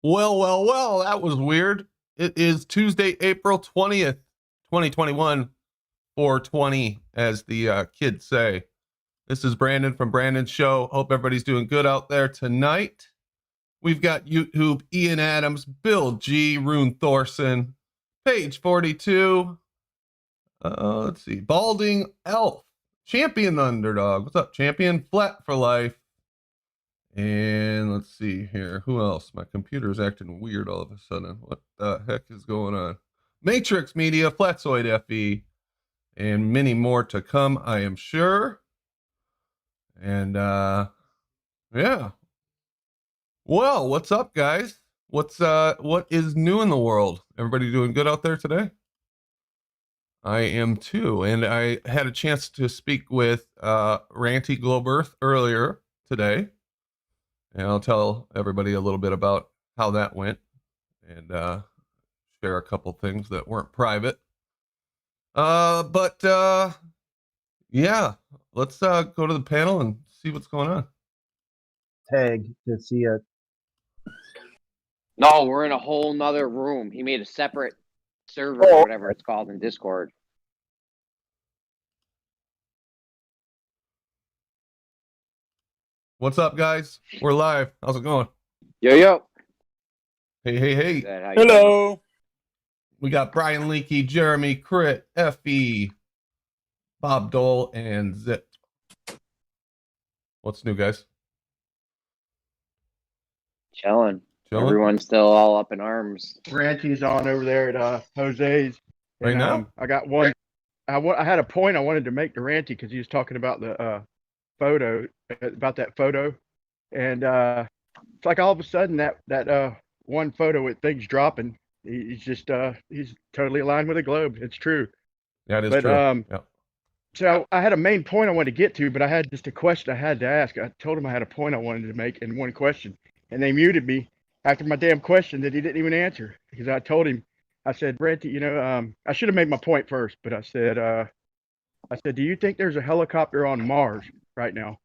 Well, that was weird. It is Tuesday, April 20th, 2021, 420, as the kids say. This is Brandon from Brandon's Show. Hope everybody's doing good out there tonight. We've got YouTube, Ian Adams, Bill G, Rune Thorson, Page 42. Let's see, Balding Elf, Champion Underdog. What's up, Champion? Flat for Life. And let's see here. Who else? My computer's acting weird all of a sudden. What the heck is going on? Matrix Media, Flatzoid FE, and many more to come, I am sure. And yeah. Well, what's up, guys? What is new in the world? Everybody doing good out there today? I am too, and I had a chance to speak with Ranty Goldberg earlier today. And I'll tell everybody a little bit about how that went and share a couple things that weren't private. But yeah, let's go to the panel and see what's going on. Tag to see it. No, we're in a whole nother room. He made a separate server or whatever it's called in Discord. What's up, guys? We're live. How's it going? Yo. Hey. Hello. We got Brian Leakey, Jeremy, Crit, FE, Bob Dole, and Zip. What's new, guys? Chilling. Everyone's still all up in arms. Ranty's on over there at Jose's. Right now? I got one. I had a point I wanted to make to Ranty because he was talking about the photo, and it's like all of a sudden that one photo with things dropping, he's totally aligned with the globe. It's true. Yeah, it is true. Yeah. So I had a main point I wanted to get to, but I had just a question I had to ask. I told him I had a point I wanted to make in one question, and they muted me after my damn question that he didn't even answer, because I told him, I said, Ranty, I should have made my point first, but I said, do you think there's a helicopter on Mars right now?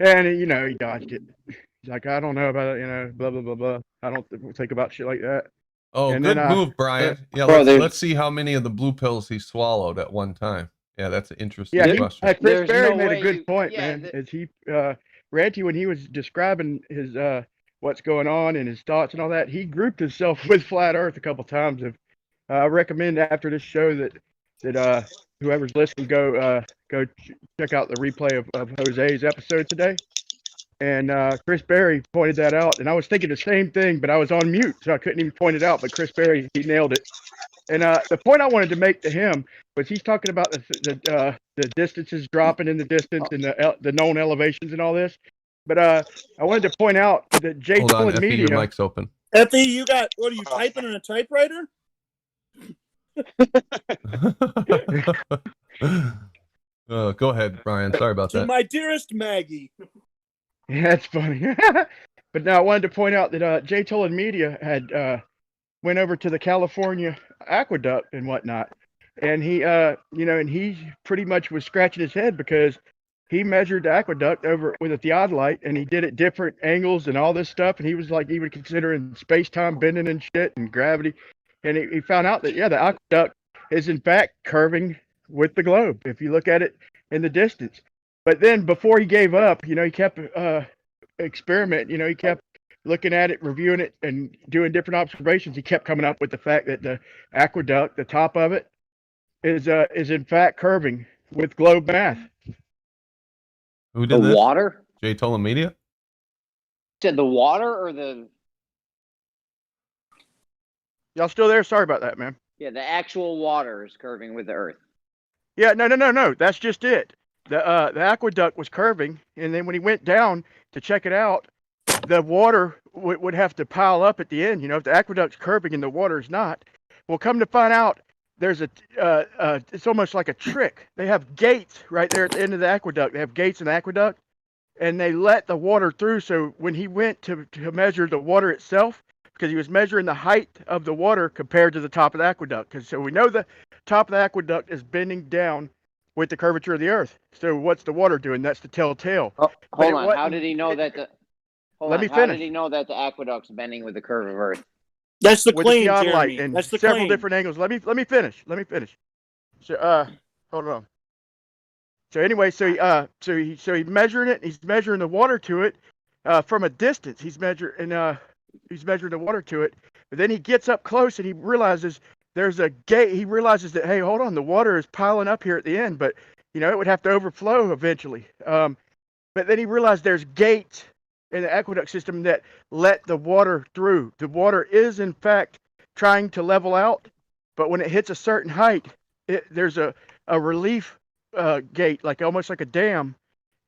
And he dodged it. He's like, I don't know about it, blah blah blah blah. I don't think about shit like that. Oh, and good move, Brian. Yeah, let's see how many of the blue pills he swallowed at one time. Yeah, that's an interesting question. Chris Berry made a good point, man. As he Ranty, when he was describing his what's going on and his thoughts and all that, he grouped himself with Flat Earth a couple times. I recommend after this show that whoever's listening go check out the replay of Jose's episode today. And Chris Berry pointed that out, and I was thinking the same thing, but I was on mute, so I couldn't even point it out. But Chris Berry, he nailed it. And the point I wanted to make to him was he's talking about the distances dropping in the distance and the known elevations and all this. But I wanted to point out that Jay Hold on, Effie, your mic's open. Effie, what are you typing on a typewriter? Go ahead, Brian. Sorry about that. To my dearest Maggie. Yeah, that's funny. But now I wanted to point out that Jay Tolan Media had went over to the California aqueduct and whatnot, and he and he pretty much was scratching his head because he measured the aqueduct over with a theodolite, and he did it different angles and all this stuff, and he was like even considering space-time bending and shit and gravity, and he found out that the aqueduct is in fact curving with the globe if you look at it in the distance. But then before he gave up, he kept experimenting. He kept looking at it, reviewing it, and doing different observations. He kept coming up with the fact that the aqueduct, the top of it, is in fact curving with globe math. Who did the this? Water? Jay Tolan Media? Said the water or the... Y'all still there? Sorry about that, man. Yeah, the actual water is curving with the earth. Yeah, no. That's just it. The aqueduct was curving, and then when he went down to check it out, the water would have to pile up at the end. If the aqueduct's curving and the water's not, well, come to find out, there's it's almost like a trick. They have gates right there at the end of the aqueduct. They have gates in the aqueduct, and they let the water through. So when he went to measure the water itself, because he was measuring the height of the water compared to the top of the aqueduct. So we know the top of the aqueduct is bending down with the curvature of the earth. So what's the water doing? That's the telltale. Oh, hold on. How did he know that? Hold Let on. me How did finish. he know that the aqueduct's bending with the curve of Earth? That's the With the claim, theodolite Jeremy. and That's the several claim. different angles. Let me finish. Let me finish. So hold on. So anyway, so he's measuring it. He's measuring the water to it from a distance. He's measuring the water to it. But then he gets up close and he realizes there's a gate. He realizes that, hey, hold on, the water is piling up here at the end, but it would have to overflow eventually. But then he realized there's gates in the aqueduct system that let the water through. The water is in fact trying to level out, but when it hits a certain height, there's a relief gate, like almost like a dam,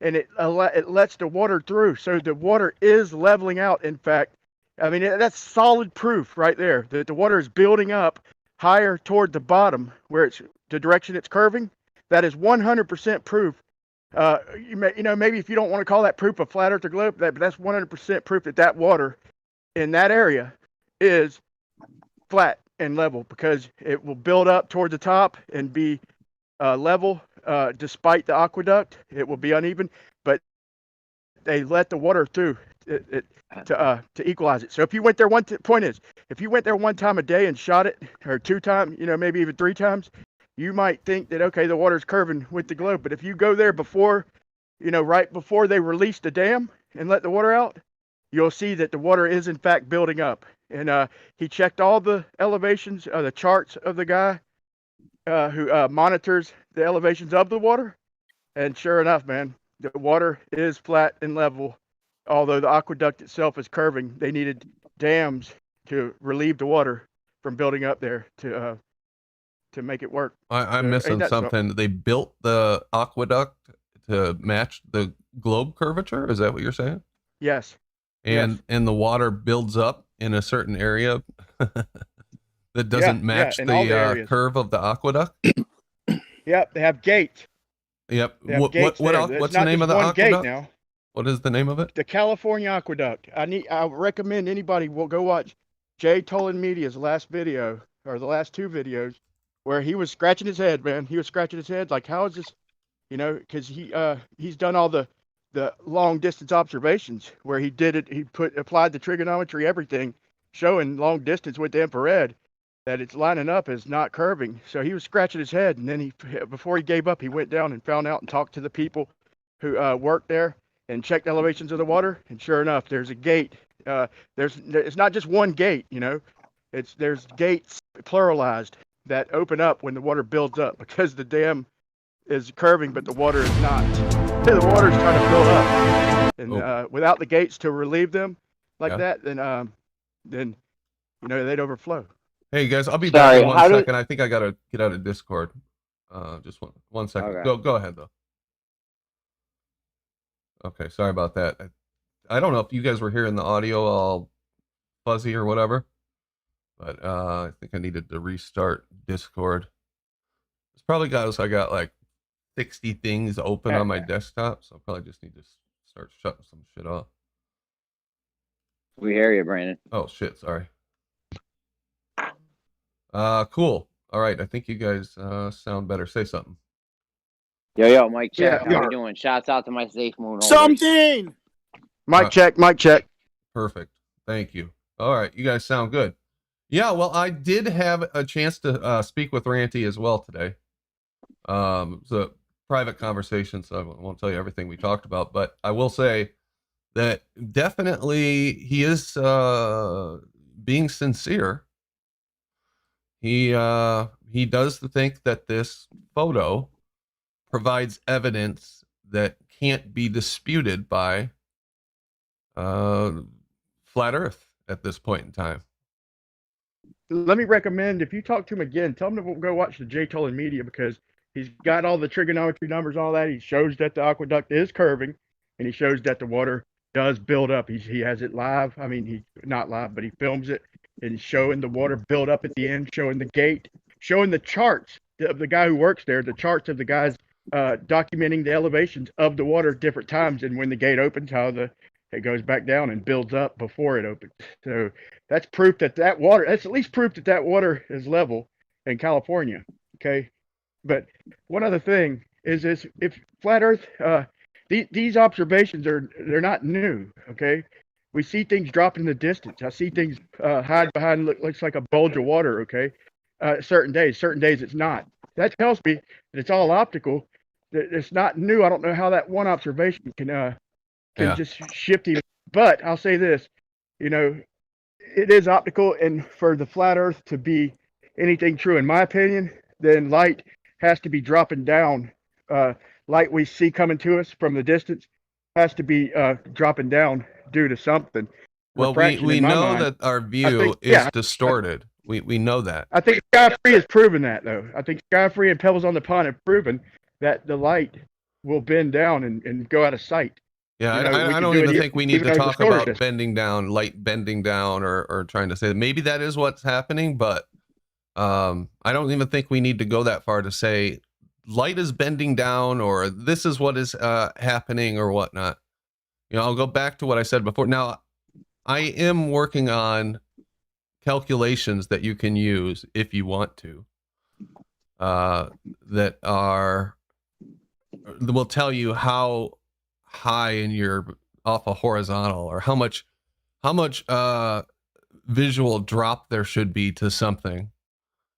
and it lets the water through. So the water is leveling out. In fact, I mean that's solid proof right there that the water is building up higher toward the bottom where it's the direction it's curving. That is 100% proof. Maybe if you don't want to call that proof of flat Earth or globe, but that's 100% proof that water in that area is flat and level, because it will build up toward the top and be level. Despite the aqueduct, it will be uneven, but they let the water through to equalize it. So if you went there point is, if you went there one time a day and shot it, or 2 times, maybe even 3 times, you might think that, okay, the water's curving with the globe. But if you go there before, right before they release the dam and let the water out, you'll see that the water is in fact building up. And he checked all the elevations, the charts of the guy who monitors the elevations of the water. And sure enough, man, the water is flat and level. Although the aqueduct itself is curving, they needed dams to relieve the water from building up there to make it work. I'm So, missing ain't that something. They built the aqueduct to match the globe curvature. Is that what you're saying? Yes. And the water builds up in a certain area that doesn't match in all the the areas. curve of the aqueduct. Yep, they have gates. Yep. They have What gates there. It's what's not the name just of the one aqueduct? gate now. What is the name of it? The California Aqueduct. I recommend anybody will go watch Jay Tolan Media's last video, or the last 2 videos, where he was scratching his head, man. He was scratching his head like, how is this, because he's done all the long distance observations where he did it. He applied the trigonometry, everything, showing long distance with the infrared that it's lining up as not curving. So he was scratching his head, and then before he gave up, he went down and found out and talked to the people who worked there and checked elevations of the water. And sure enough, there's a gate. It's not just one gate, there's gates pluralized that open up when the water builds up, because the dam is curving, but the water is not. The water's trying to build up, and without the gates to relieve them like that, then they'd overflow. Hey guys, I'll be Sorry, back in 1 how did- second. I think I gotta get out of Discord. Just one second. Okay. Go ahead though. Okay, sorry about that. I don't know if you guys were hearing the audio all fuzzy or whatever, but I think I needed to restart Discord. It's probably because I got like 60 things open on my desktop, so I probably just need to start shutting some shit off. We hear you, Brandon. Oh shit, sorry. Cool. All right, I think you guys sound better. Say something. Yo, Mike check. Yeah, How we doing? Shouts out to my safe moon. Over. Something. Mic check. Perfect. Thank you. All right, you guys sound good. Yeah, well, I did have a chance to speak with Ranty as well today. It's a private conversation, so I won't tell you everything we talked about, but I will say that definitely he is being sincere. He does think that this photo provides evidence that can't be disputed by flat Earth at this point in time. Let me recommend, if you talk to him again, tell him to go watch the Jay Tolan Media, because he's got all the trigonometry numbers, all that. He shows that the aqueduct is curving, and he shows that the water does build up. He has it live. I mean, he's not live, but he films it and showing the water build up at the end, showing the gate, showing the charts of the guy who works there, the charts of the guys documenting the elevations of the water at different times, and when the gate opens, how it goes back down and builds up before it opens. So that's proof that water, that's at least proof that water is level in California. Okay. But one other thing is if flat Earth, these observations they're not new. Okay. We see things drop in the distance. I see things hide behind looks like a bulge of water. Okay, certain days it's not. That tells me that it's all optical. That it's not new. I don't know how that one observation can Yeah. just shift him. But I'll say this, you know, it is optical, and for the flat Earth to be anything true, in my opinion, then light has to be dropping down. Light we see coming to us from the distance has to be dropping down due to something. Well, Refraction, we in my know mind. that our view think- is yeah. distorted. We know that. I think Sky Free has proven that, though. I think Sky Free and Pebbles on the Pond have proven that the light will bend down and go out of sight. Yeah, You know, we I can don't do it even think we need even to over the talk solar about system. bending down, light bending down, or trying to say that maybe that is what's happening, but I don't even think we need to go that far to say light is bending down or this is what is happening or whatnot. You know, I'll go back to what I said before. Now, I am working on calculations that you can use if you want to, that will tell you how high in your off a horizontal or how much visual drop there should be to something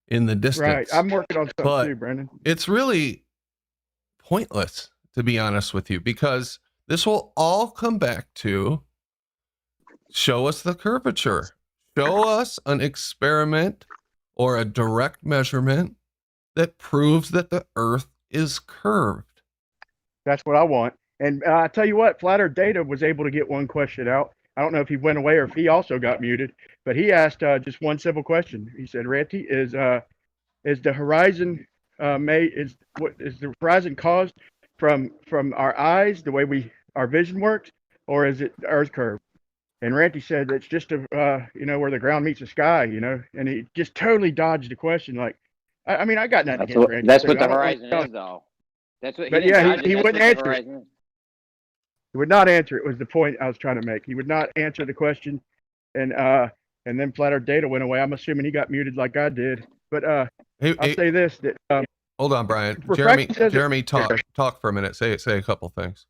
in the distance. Right. I'm working on something But too, Brandon. it's really pointless, to be honest with you, because this will all come back to show us the curvature, show us an experiment or a direct measurement that proves that the Earth is curved. That's what I want. And I tell you what, Flat Earth Data was able to get one question out. I don't know if he went away or if he also got muted, but he asked just one simple question. He said, "Ranty, is the horizon is the horizon caused from our eyes, the way our vision works, or is it the Earth curve?" And Ranty said it's just where the ground meets the sky, and he just totally dodged the question. Like, I mean, I got nothing against Ranty. That's so what I the don't horizon know. is, though. That's what. But He didn't yeah, dodge it. he That's wouldn't what the answer it. horizon is. He would not answer it was the point I was trying to make. He would not answer the question, and then Flat Earth Data went away. I'm assuming he got muted like I did. But I'll say this: that hold on, Brian. refraction says Jeremy, talk for a minute. Say a couple things.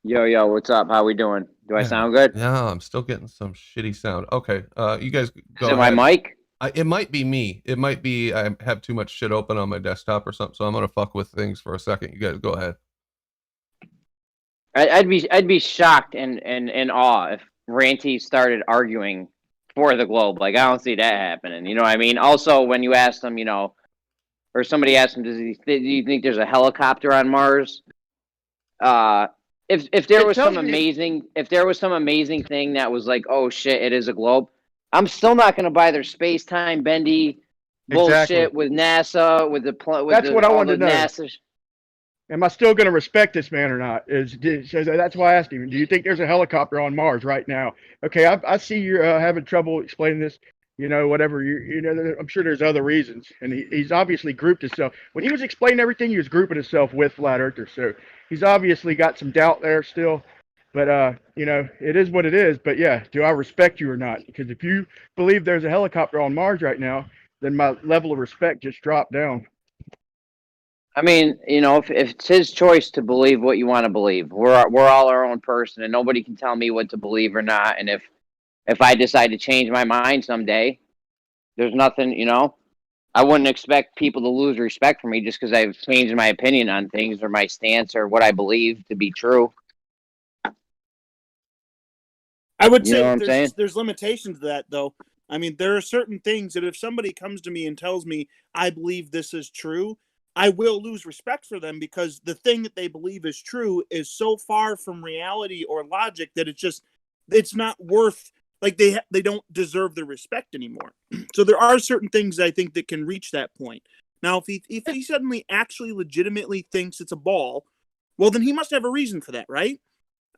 Yo, what's up? How we doing? Do I sound good? No, I'm still getting some shitty sound. Okay, you guys go Is it ahead. my mic? It might be me. It might be I have too much shit open on my desktop or something. So I'm gonna fuck with things for a second. You guys go ahead. I'd be shocked and in awe if Ranty started arguing for the globe. Like, I don't see that happening. You know what I mean? Also, when you asked him, or somebody asked him, do you think there's a helicopter on Mars? If there was some amazing thing that was like, oh shit, it is a globe, I'm still not gonna buy their space-time bendy bullshit with NASA with That's what I wanted to know. NASA. Am I still going to respect this man or not? So that's why I asked him. Do you think there's a helicopter on Mars right now? Okay, I see you're having trouble explaining this. Whatever I'm sure there's other reasons, and he's obviously grouped himself. When he was explaining everything, he was grouping himself with flat earthers. So he's obviously got some doubt there still. But it is what it is. But yeah, do I respect you or not? Because if you believe there's a helicopter on Mars right now, then my level of respect just dropped down. I mean, if it's his choice to believe what you want to believe, we're all our own person, and nobody can tell me what to believe or not. And if I decide to change my mind someday, there's nothing, I wouldn't expect people to lose respect for me just because I've changed my opinion on things or my stance or what I believe to be true. I would You know what say I'm saying? there's limitations to that, though. I mean, there are certain things that if somebody comes to me and tells me I believe this is true, I will lose respect for them because the thing that they believe is true is so far from reality or logic that it's not worth, like, they don't deserve the respect anymore. So there are certain things I think that can reach that point. Now, if he suddenly actually legitimately thinks it's a ball, well, then he must have a reason for that, right?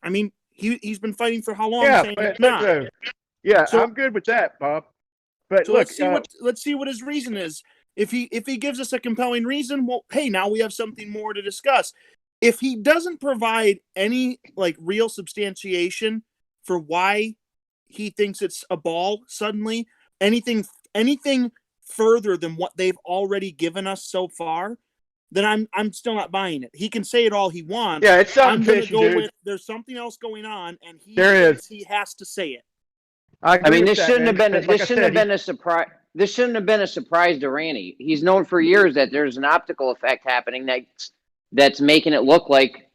I mean, he's been fighting for how long? Yeah, saying it's not. So I'm good with that, Bob. But so look, let's see what his reason is. If he gives us a compelling reason, well, hey, now we have something more to discuss. If he doesn't provide any real substantiation for why he thinks it's a ball suddenly, anything further than what they've already given us so far, then I'm still not buying it. He can say it all he wants. Yeah, it's something I'm going to fishy, go dude. with there's something else going on, and he There thinks he has to say it. I agree mean, with this that, shouldn't man, have been because this like I shouldn't have said, been a surprise. This shouldn't have been a surprise to Randy. He's known for years that there's an optical effect happening that's making it look like.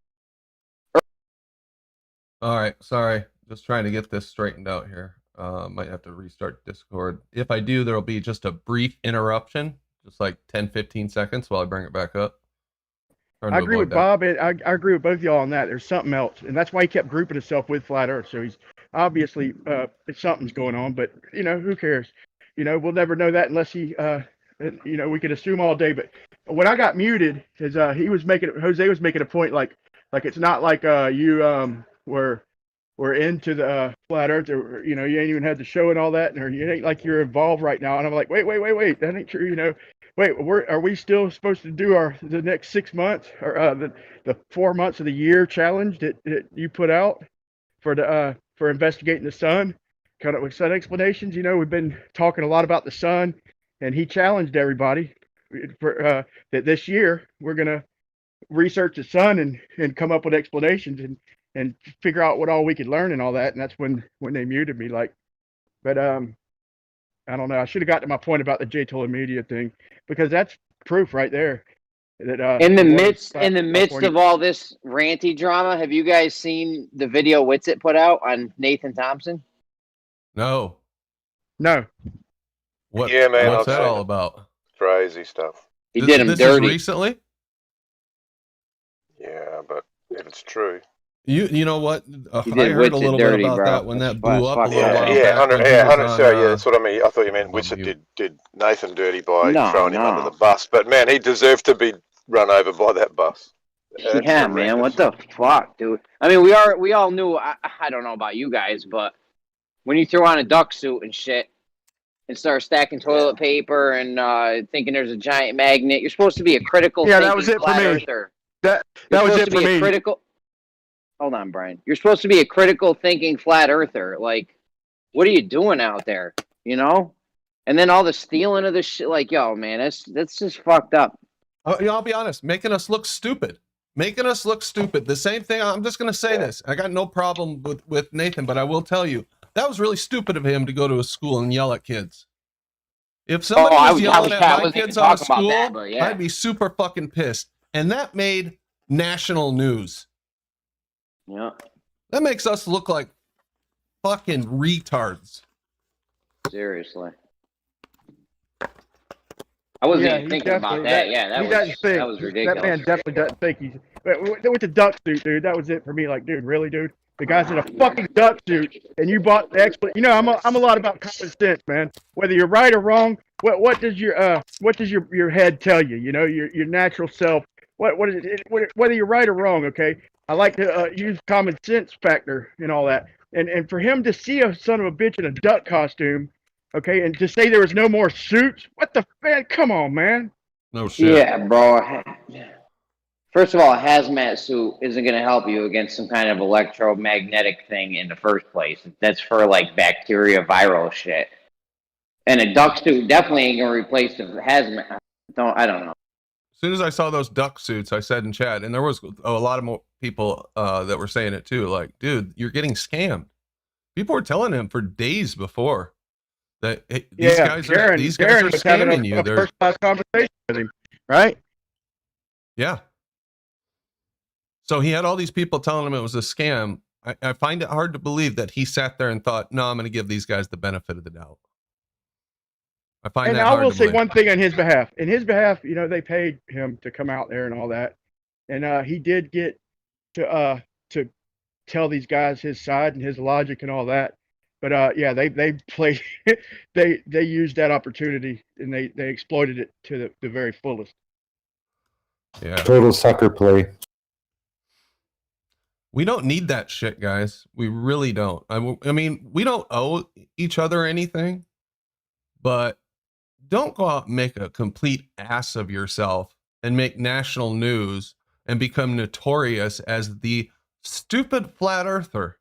All right, sorry. Just trying to get this straightened out here. Might have to restart Discord. If I do, there'll be just a brief interruption, just like 10, 15 seconds while I bring it back up. I agree with Bob, and I agree with both of y'all on that. There's something else, and that's why he kept grouping himself with Flat Earth. So he's obviously something's going on, but who cares? We'll never know that unless he, we could assume all day. But when I got muted, because Jose was making a point like it's not like you were into the Flat Earth, or you ain't even had the show and all that, or it ain't like you're involved right now. And I'm like, wait, that ain't true, Wait, are we still supposed to do the next 6 months or the 4 months of the year challenge that you put out for investigating the sun? Kind of with sun explanations. We've been talking a lot about the sun, and he challenged everybody for that this year we're gonna research the sun and come up with explanations and figure out what all we could learn and all that. And that's when they muted me. But I don't know. I should have got to my point about the J. Toller Media thing, because that's proof right there that In the midst of all this ranty drama, have you guys seen the video Witsit put out on Nathan Thompson? No. Yeah, man, What's I've that seen all it. about? Crazy stuff. He did him this dirty. Is recently? Yeah, but if it's true. You know what? He I did heard a Witsit little dirty, bit about bro. that when That's that blew up a fucked little up. while Yeah, back. 100, when he yeah, was 100. on, Sorry, yeah, that's what I mean. I thought you meant Love Witsit you. did Nathan dirty by No, throwing him no. under the bus. But man, he deserved to be run over by that bus. That's Yeah, man, what the fuck, dude? I mean, we all knew. I don't know about you guys, but when you throw on a duck suit and shit and start stacking toilet paper and thinking there's a giant magnet, you're supposed to be a critical Yeah, thinking that was it for flat me. earther. That You're was supposed it to for be a me. critical. Hold on, Brian. You're supposed to be a critical thinking flat earther. Like, what are you doing out there? And then all the stealing of this shit. Like, yo, man, that's just fucked up. I'll be honest, making us look stupid. The same thing. I'm just gonna say this. I got no problem with Nathan, but I will tell you that was really stupid of him to go to a school and yell at kids. If somebody was yelling at my kids on a school, I'd be super fucking pissed. And that made national news. Yeah. That makes us look like fucking retards. Seriously. I wasn't even thinking about that. That was ridiculous. That man definitely doesn't think he's with the duck suit, dude. That was it for me. Like, dude, really, dude? The guy's in a fucking duck suit, and you bought the expert. I'm a lot about common sense, man. Whether you're right or wrong, what does your head tell you? Your natural self. What is it? Whether you're right or wrong, okay. I like to use common sense factor and all that. And for him to see a son of a bitch in a duck costume, okay, and to say there was no more suits, what the man? Come on, man. No shit. Yeah, bro. First of all, a hazmat suit isn't going to help you against some kind of electromagnetic thing in the first place. That's for like bacteria, viral shit. And a duck suit definitely ain't going to replace the hazmat. I don't know. As soon as I saw those duck suits, I said in chat, and there was a lot of more people that were saying it too. Like, dude, you're getting scammed. People were telling him for days before that these guys are scamming you. They're first class conversation with him, right? Yeah. So he had all these people telling him it was a scam. I find it hard to believe that he sat there and thought, no, I'm going to give these guys the benefit of the doubt. I find and that I hard will to say believe. one thing on his behalf. In his behalf, they paid him to come out there and all that, and he did get to tell these guys his side and his logic and all that. But yeah, they played, they used that opportunity and they exploited it to the very fullest. Yeah. Total sucker play. We don't need that shit, guys. We really don't. I mean, we don't owe each other anything, but don't go out and make a complete ass of yourself and make national news and become notorious as the stupid flat earther.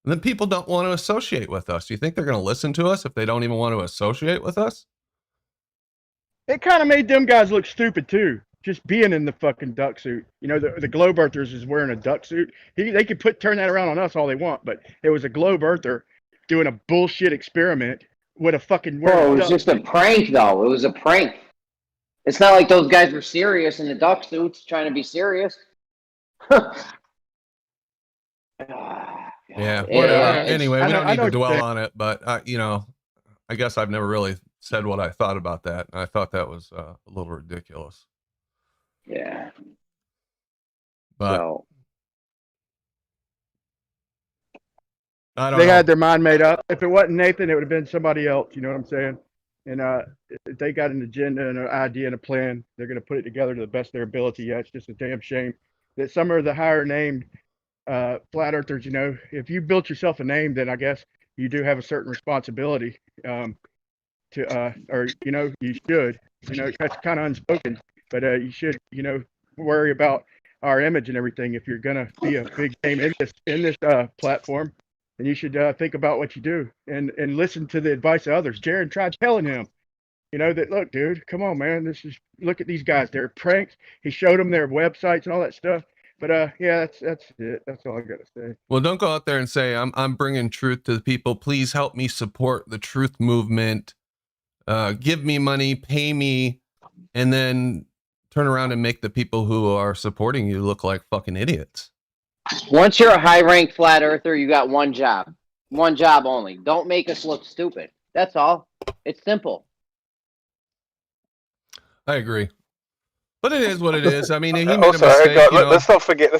And then people don't want to associate with us. You think they're going to listen to us if they don't even want to associate with us? It kind of made them guys look stupid too. Just being in the fucking duck suit. You know, the globe earthers is wearing a duck suit. They could turn that around on us all they want, but it was a globe earther doing a bullshit experiment with a fucking Bro, it wearing was duck just a suit. prank, though. It was a prank. It's not like those guys were serious in the duck suits trying to be serious. Yeah, whatever. Yeah, Anyway, I we know. don't I need know to what you're dwell saying. on it, but I guess I've never really said what I thought about that. And I thought that was a little ridiculous. Yeah. But So I don't They know. had their mind made up. If it wasn't Nathan, it would have been somebody else. You know what I'm saying? And if they got an agenda and an idea and a plan, they're going to put it together to the best of their ability. Yeah, it's just a damn shame that some of the higher named flat earthers, you know, if you built yourself a name, then I guess you do have a certain responsibility or you know, you should. You know, that's kind of unspoken, but you should, you know, worry about our image and everything. If you're gonna be a big name in this platform, then you should think about what you do and listen to the advice of others. Jared tried telling him, you know, that look, dude, come on, man, look at these guys. They're pranks. He showed them their websites and all that stuff. But yeah, that's it. That's all I gotta say. Well, don't go out there and say I'm bringing truth to the people. Please help me support the truth movement. Give me money, pay me, and then turn around and make the people who are supporting you look like fucking idiots. once you're a high-ranked flat earther, you got one job only. Don't make us look stupid. That's all. It's simple. I agree. But it is what it is. I mean, he made Also, a mistake, God, you know. let's not forget.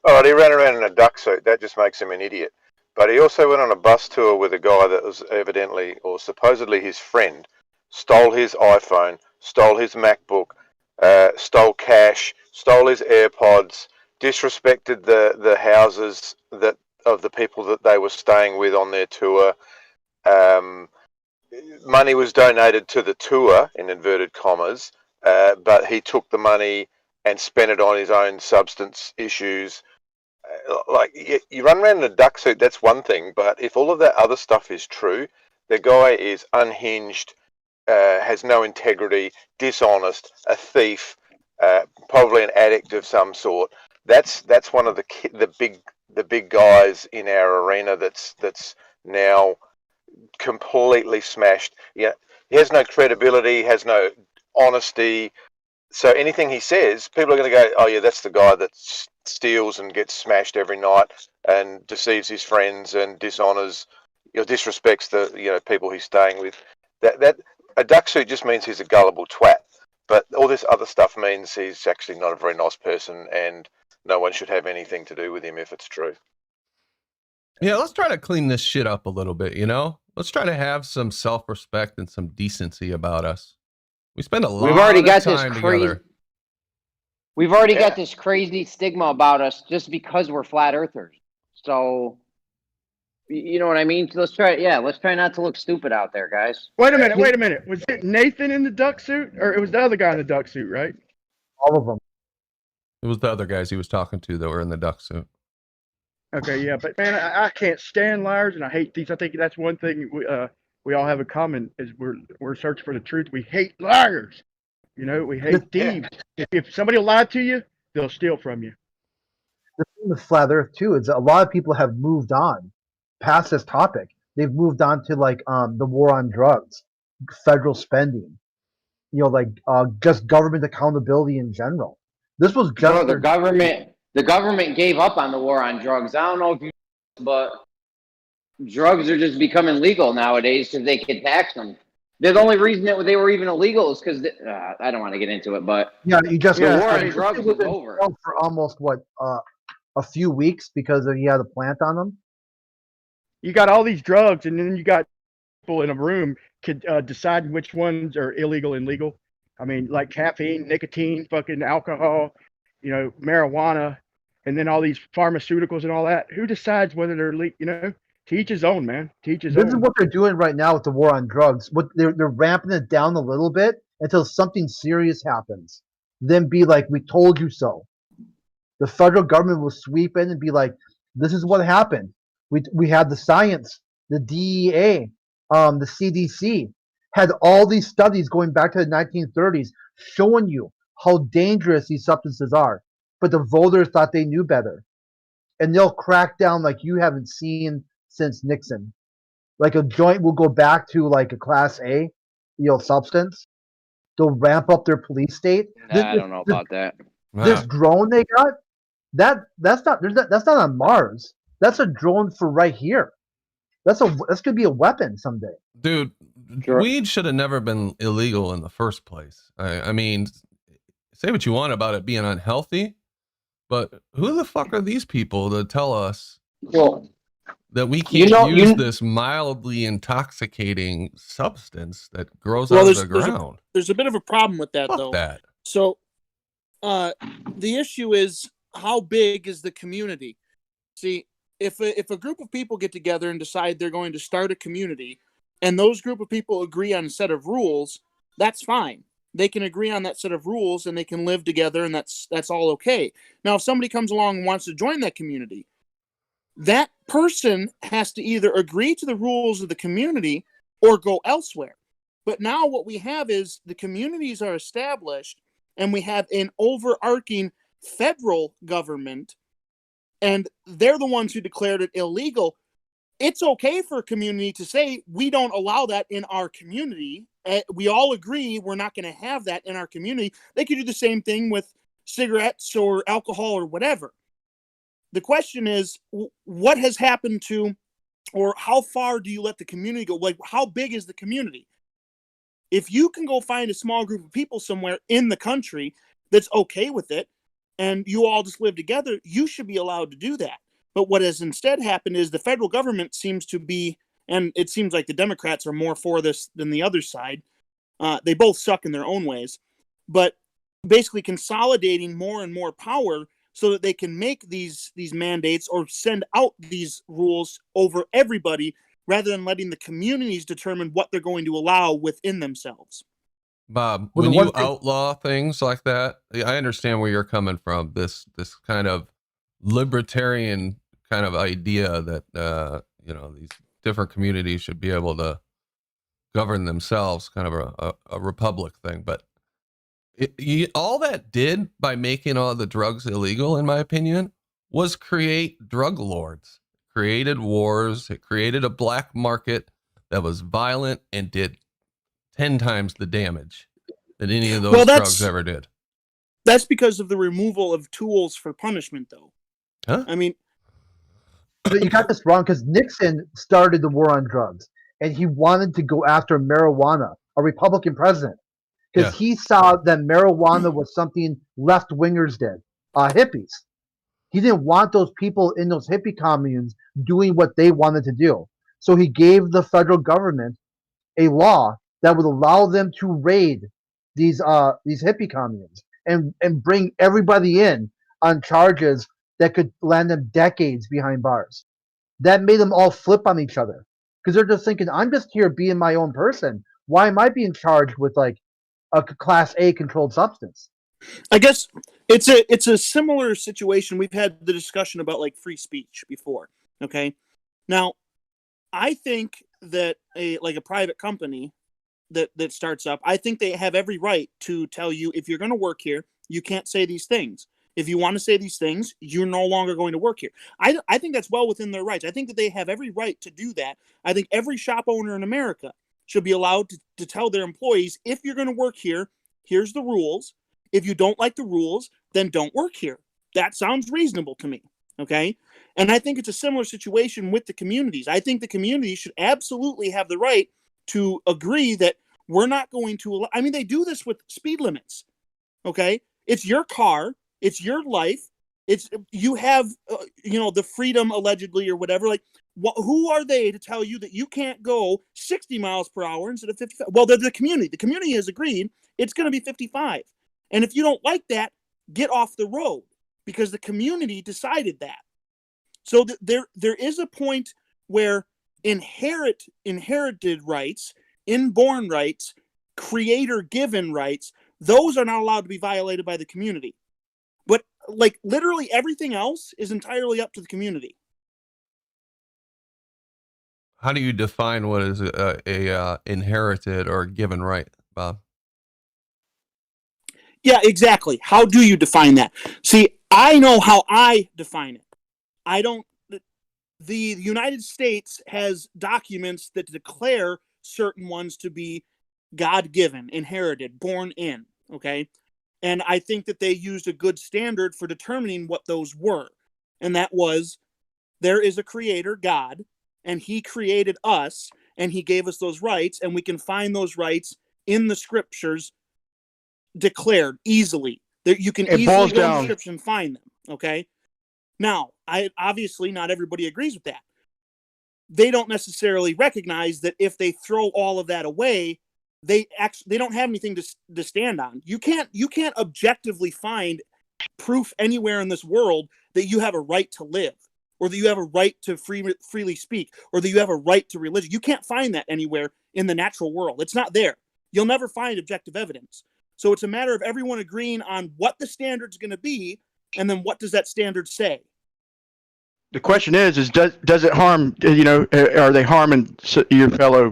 All right, he ran around in a duck suit. That just makes him an idiot. But he also went on a bus tour with a guy that was evidently or supposedly his friend, stole his iPhone, stole his MacBook, stole cash, stole his AirPods, disrespected the houses that of the people that they were staying with on their tour. Money was donated to the tour in inverted commas, but he took the money and spent it on his own substance issues. Like you run around in a duck suit, that's one thing, but if all of that other stuff is true, the guy is unhinged, has no integrity, dishonest, a thief, probably an addict of some sort. That's one of the big guys in our arena that's now completely smashed. Yeah, he has no credibility, has no honesty. So anything he says, people are going to go, "Oh yeah, that's the guy that steals and gets smashed every night and deceives his friends and dishonors, disrespects the people he's staying with." That a duck suit just means he's a gullible twat. But all this other stuff means he's actually not a very nice person, and no one should have anything to do with him if it's true. Yeah, let's try to clean this shit up a little bit, you know? Let's try to have some self-respect and some decency about us. We spend a lot We've already of got this time crazy. together. We've already got this crazy stigma about us just because we're flat earthers. So, you know what I mean? Let's try. Yeah, let's try not to look stupid out there, guys. Wait a minute. Was it Nathan in the duck suit, or it was the other guy in the duck suit, right? All of them. It was the other guys he was talking to that were in the duck suit. Okay, yeah, but man, I can't stand liars, and I hate thieves. I think that's one thing we all have in common is we're searching for the truth. We hate liars. You know, we hate thieves. If somebody will lie to you, they'll steal from you. The thing with flat Earth too is that a lot of people have moved on past this topic. They've moved on to like the war on drugs, federal spending, just government accountability in general. This was just Bro, the government gave up on the war on drugs. I don't know if you, but drugs are just becoming legal nowadays because they can tax them. The only reason that they were even illegal is because I don't want to get into it, but the war on drugs was over for almost a few weeks because he had a plant on them. You got all these drugs, and then you got people in a room could decide which ones are illegal and legal. I mean, like caffeine, nicotine, fucking alcohol, marijuana, and then all these pharmaceuticals and all that. Who decides whether they're legal? To each his own, man. To each his own. This is what they're doing right now with the war on drugs. They're ramping it down a little bit until something serious happens. Then be like, "We told you so." The federal government will sweep in and be like, "This is what happened. We had the science, the DEA, the CDC had all these studies going back to the 1930s showing you how dangerous these substances are. But the voters thought they knew better. And they'll crack down like you haven't seen since Nixon. Like a joint will go back to like a class A, substance. They'll ramp up their police state. I don't know about that. This Wow. drone they got, that's not on Mars. That's a drone for right here. That's gonna be a weapon someday. Dude, Sure. weed should have never been illegal in the first place. I mean, say what you want about it being unhealthy, but who the fuck are these people to tell us Well, that we can't know- use you- this mildly intoxicating substance that grows Well, out of there's- the ground? There's a bit of a problem with that, Fuck though. that. So, the issue is, how big is the community? See, if a group of people get together and decide they're going to start a community, and those group of people agree on a set of rules, that's fine. They can agree on that set of rules and they can live together, and that's all okay. Now, if somebody comes along and wants to join that community, that person has to either agree to the rules of the community or go elsewhere. But now what we have is the communities are established, and we have an overarching federal government, and they're the ones who declared it illegal. It's okay for a community to say, we don't allow that in our community. We all agree we're not going to have that in our community. They could do the same thing with cigarettes or alcohol or whatever. The question is, what has happened to, or how far do you let the community go? Like, how big is the community? If you can go find a small group of people somewhere in the country that's okay with it, and you all just live together, you should be allowed to do that. But what has instead happened is the federal government seems to be, and it seems like the Democrats are more for this than the other side. They both suck in their own ways, but basically consolidating more and more power so that they can make these mandates or send out these rules over everybody, rather than letting the communities determine what they're going to allow within themselves. Bob, Well, the when one you thing- outlaw things like that, I understand where you're coming from. This kind of libertarian kind of idea that these different communities should be able to govern themselves, kind of a republic thing. But all that did by making all the drugs illegal, in my opinion, was create drug lords, created wars, it created a black market that was violent and did 10 times the damage that any of those drugs ever did. That's because of the removal of tools for punishment, though. Huh? I mean, You got this wrong because Nixon started the war on drugs, and he wanted to go after marijuana, a Republican president, because he saw that marijuana was something left wingers did, hippies. He didn't want those people in those hippie communes doing what they wanted to do. So he gave the federal government a law that would allow them to raid these hippie communes and bring everybody in on charges that could land them decades behind bars. That made them all flip on each other because they're just thinking, I'm just here being my own person. Why am I being charged with like a class A controlled substance? I guess it's a similar situation. We've had the discussion about like free speech before. Okay. Now, I think that a private company that starts up, I think they have every right to tell you, if you're going to work here, you can't say these things. If you want to say these things, you're no longer going to work here. I think that's well within their rights. I think that they have every right to do that. I think every shop owner in America should be allowed to tell their employees, if you're going to work here, here's the rules. If you don't like the rules, then don't work here. That sounds reasonable to me. Okay. And I think it's a similar situation with the communities. I think the communities should absolutely have the right to agree that we're not going to allow, I mean, they do this with speed limits. Okay. It's your car. It's your life. You have, the freedom allegedly or whatever. Like, who are they to tell you that you can't go 60 miles per hour instead of 55? Well, they're the community. The community has agreed it's going to be 55. And if you don't like that, get off the road because the community decided that. So there is a point where inherited rights, inborn rights, creator-given rights, those are not allowed to be violated by the community. But like literally everything else is entirely up to the community. How do you define what is a inherited or given right, Bob? Yeah, exactly. How do you define that? See, I know how I define it. I don't. The United States has documents that declare certain ones to be God-given, inherited, born in. Okay, and I think that they used a good standard for determining what those were, and that was there is a creator, God, and he created us, and he gave us those rights, and we can find those rights in the scriptures declared easily. That you can It easily boils go in the down. scripture and find them. Okay. Now, obviously not everybody agrees with that. They don't necessarily recognize that if they throw all of that away, they don't have anything to stand on. You can't objectively find proof anywhere in this world that you have a right to live, or that you have a right to freely speak, or that you have a right to religion. You can't find that anywhere in the natural world. It's not there. You'll never find objective evidence. So it's a matter of everyone agreeing on what the standard's going to be, and then what does that standard say? The question is does it harm? Are they harming your fellow,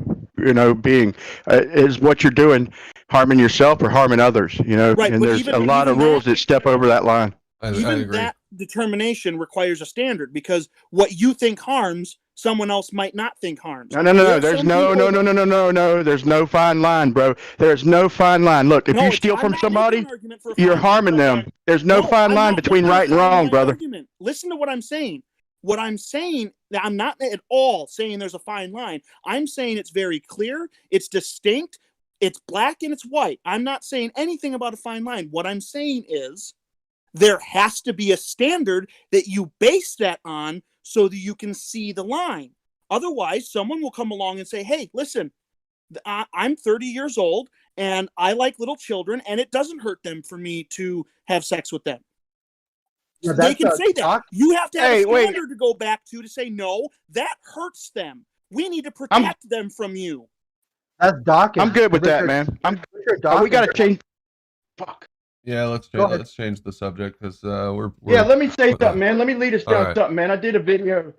being? Is what you're doing harming yourself or harming others? Right, and but there's a lot of rules that step over that line. I Even agree. that determination requires a standard, because what you think harms, someone else might not think harms. No. There are There's some no. people- There's no fine line, bro. There's no fine line. Look, if No, you steal I'm from not making somebody, an argument for a you're fine line, harming brother. them. There's no fine I'm line not between making a right and fine wrong, line brother. argument. Listen to what I'm saying. What I'm saying, I'm not at all saying there's a fine line. I'm saying it's very clear, it's distinct, it's black and it's white. I'm not saying anything about a fine line. What I'm saying is there has to be a standard that you base that on so that you can see the line. Otherwise, someone will come along and say, hey, listen, I'm 30 years old and I like little children, and it doesn't hurt them for me to have sex with them. Yeah, They that's can a say that. doc- You have to have Hey, a wait. standard to go back to say, no, that hurts them. We need to protect them from you. That's Dawkins. I'm good with that, Richard- man. Richard We got to Dawkins. change. Fuck. Yeah, Go ahead. let's change the subject because we're Yeah, let me say something, man. Let me lead us down All right. something, man. I did a video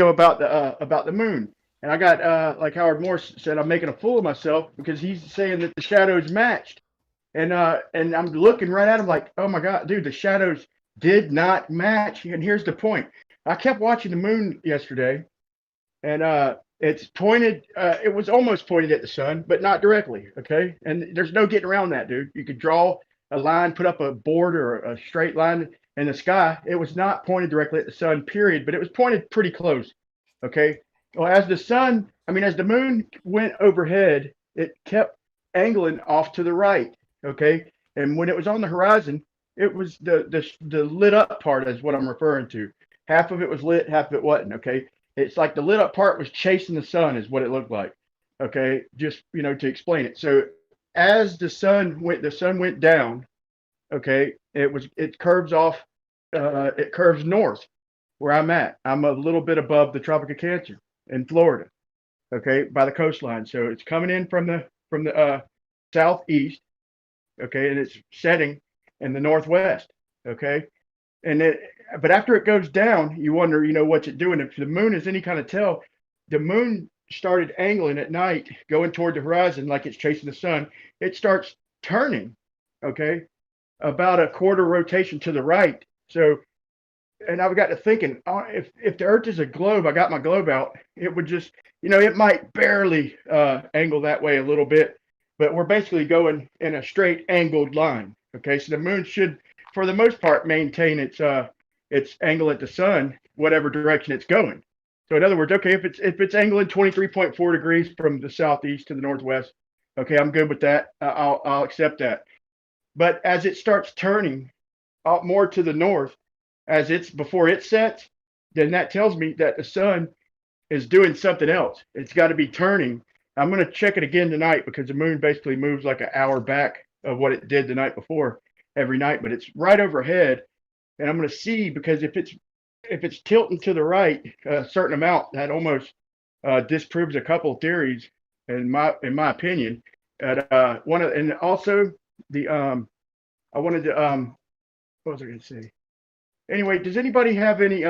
about the moon, and I got like Howard Morse said, I'm making a fool of myself because he's saying that the shadows matched, and I'm looking right at him like, oh my god, dude, the shadows did not match. And here's the point: I kept watching the moon yesterday, and it's pointed. It was almost pointed at the sun, but not directly. Okay, and there's no getting around that, dude. You could draw a line, put up a board or a straight line in the sky. It was not pointed directly at the sun, period, but it was pointed pretty close. Okay. Well, as the moon went overhead, it kept angling off to the right. Okay. And when it was on the horizon, it was the lit up part is what I'm referring to. Half of it was lit, half of it wasn't. Okay. It's like the lit up part was chasing the sun, is what it looked like. Okay. Just, to explain it. So as the sun went down, okay, it curves off, it curves north where I'm at. I'm a little bit above the Tropic of Cancer in Florida, okay, by the coastline. So it's coming in from the southeast, okay, and it's setting in the northwest, okay. But after it goes down, you wonder, what's it doing? If the moon is any kind of tell, the moon started angling at night, going toward the horizon like it's chasing the sun. It starts turning, okay, about a quarter rotation to the right. So, and I've got to thinking, if the Earth is a globe, I got my globe out. It would just, it might barely angle that way a little bit, but we're basically going in a straight angled line. Okay, so the moon should, for the most part, maintain its angle at the sun, whatever direction it's going. So in other words, okay, if it's angling 23.4 degrees from the southeast to the northwest, okay, I'm good with that. I'll accept that. But as it starts turning out more to the north, before it sets, then that tells me that the sun is doing something else. It's got to be turning. I'm going to check it again tonight because the moon basically moves like an hour back of what it did the night before every night, but it's right overhead. And I'm going to see, because if it's tilting to the right a certain amount, that almost disproves a couple of theories in my opinion. And also I wanted to what was I going to say? Anyway, does anybody have any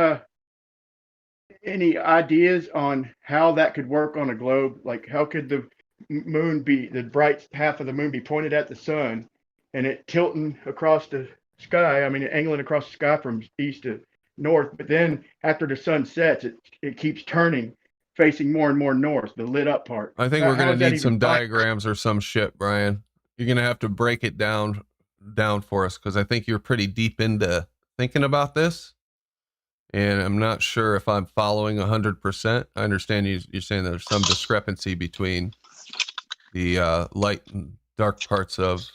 any ideas on how that could work on a globe? Like, how could the moon be, the bright half of the moon be pointed at the sun and it tilting across the sky? I mean, angling across the sky from east to north, but then after the sun sets, it keeps turning, facing more and more north, the lit up part. I think How- we're how gonna is that need some even possible? diagrams or some shit, Brian. You're gonna have to break it down for us, because I think you're pretty deep into thinking about this, and I'm not sure if I'm following 100%. I understand you're saying there's some discrepancy between the light and dark parts of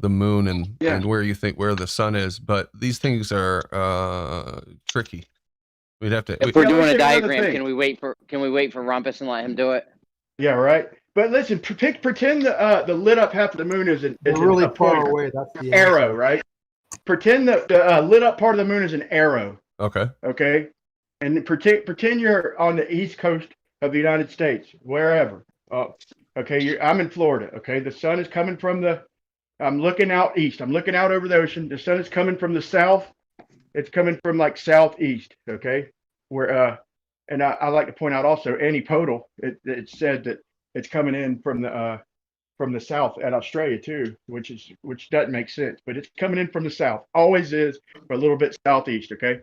the moon and Yeah. and where the sun is, but these things are tricky. We'd have to. If we're Yeah, doing let's a do another diagram, thing. can we wait for Rumpus and let him do it? Yeah, right. But listen, pretend the lit up half of the moon is They're really a far pointer, away. That's the arrow, answer. right? Pretend the lit up part of the moon is an arrow, Okay. okay? And pretend you're on the east coast of the United States, wherever. Okay, I'm in Florida. Okay, the sun is coming from I'm looking out east. I'm looking out over the ocean. The sun is coming from the south. It's coming from like southeast. Okay, where and I like to point out also antipodal. It said that it's coming in from the south at Australia too, which doesn't make sense, but it's coming in from the south. Always is, but a little bit southeast. Okay,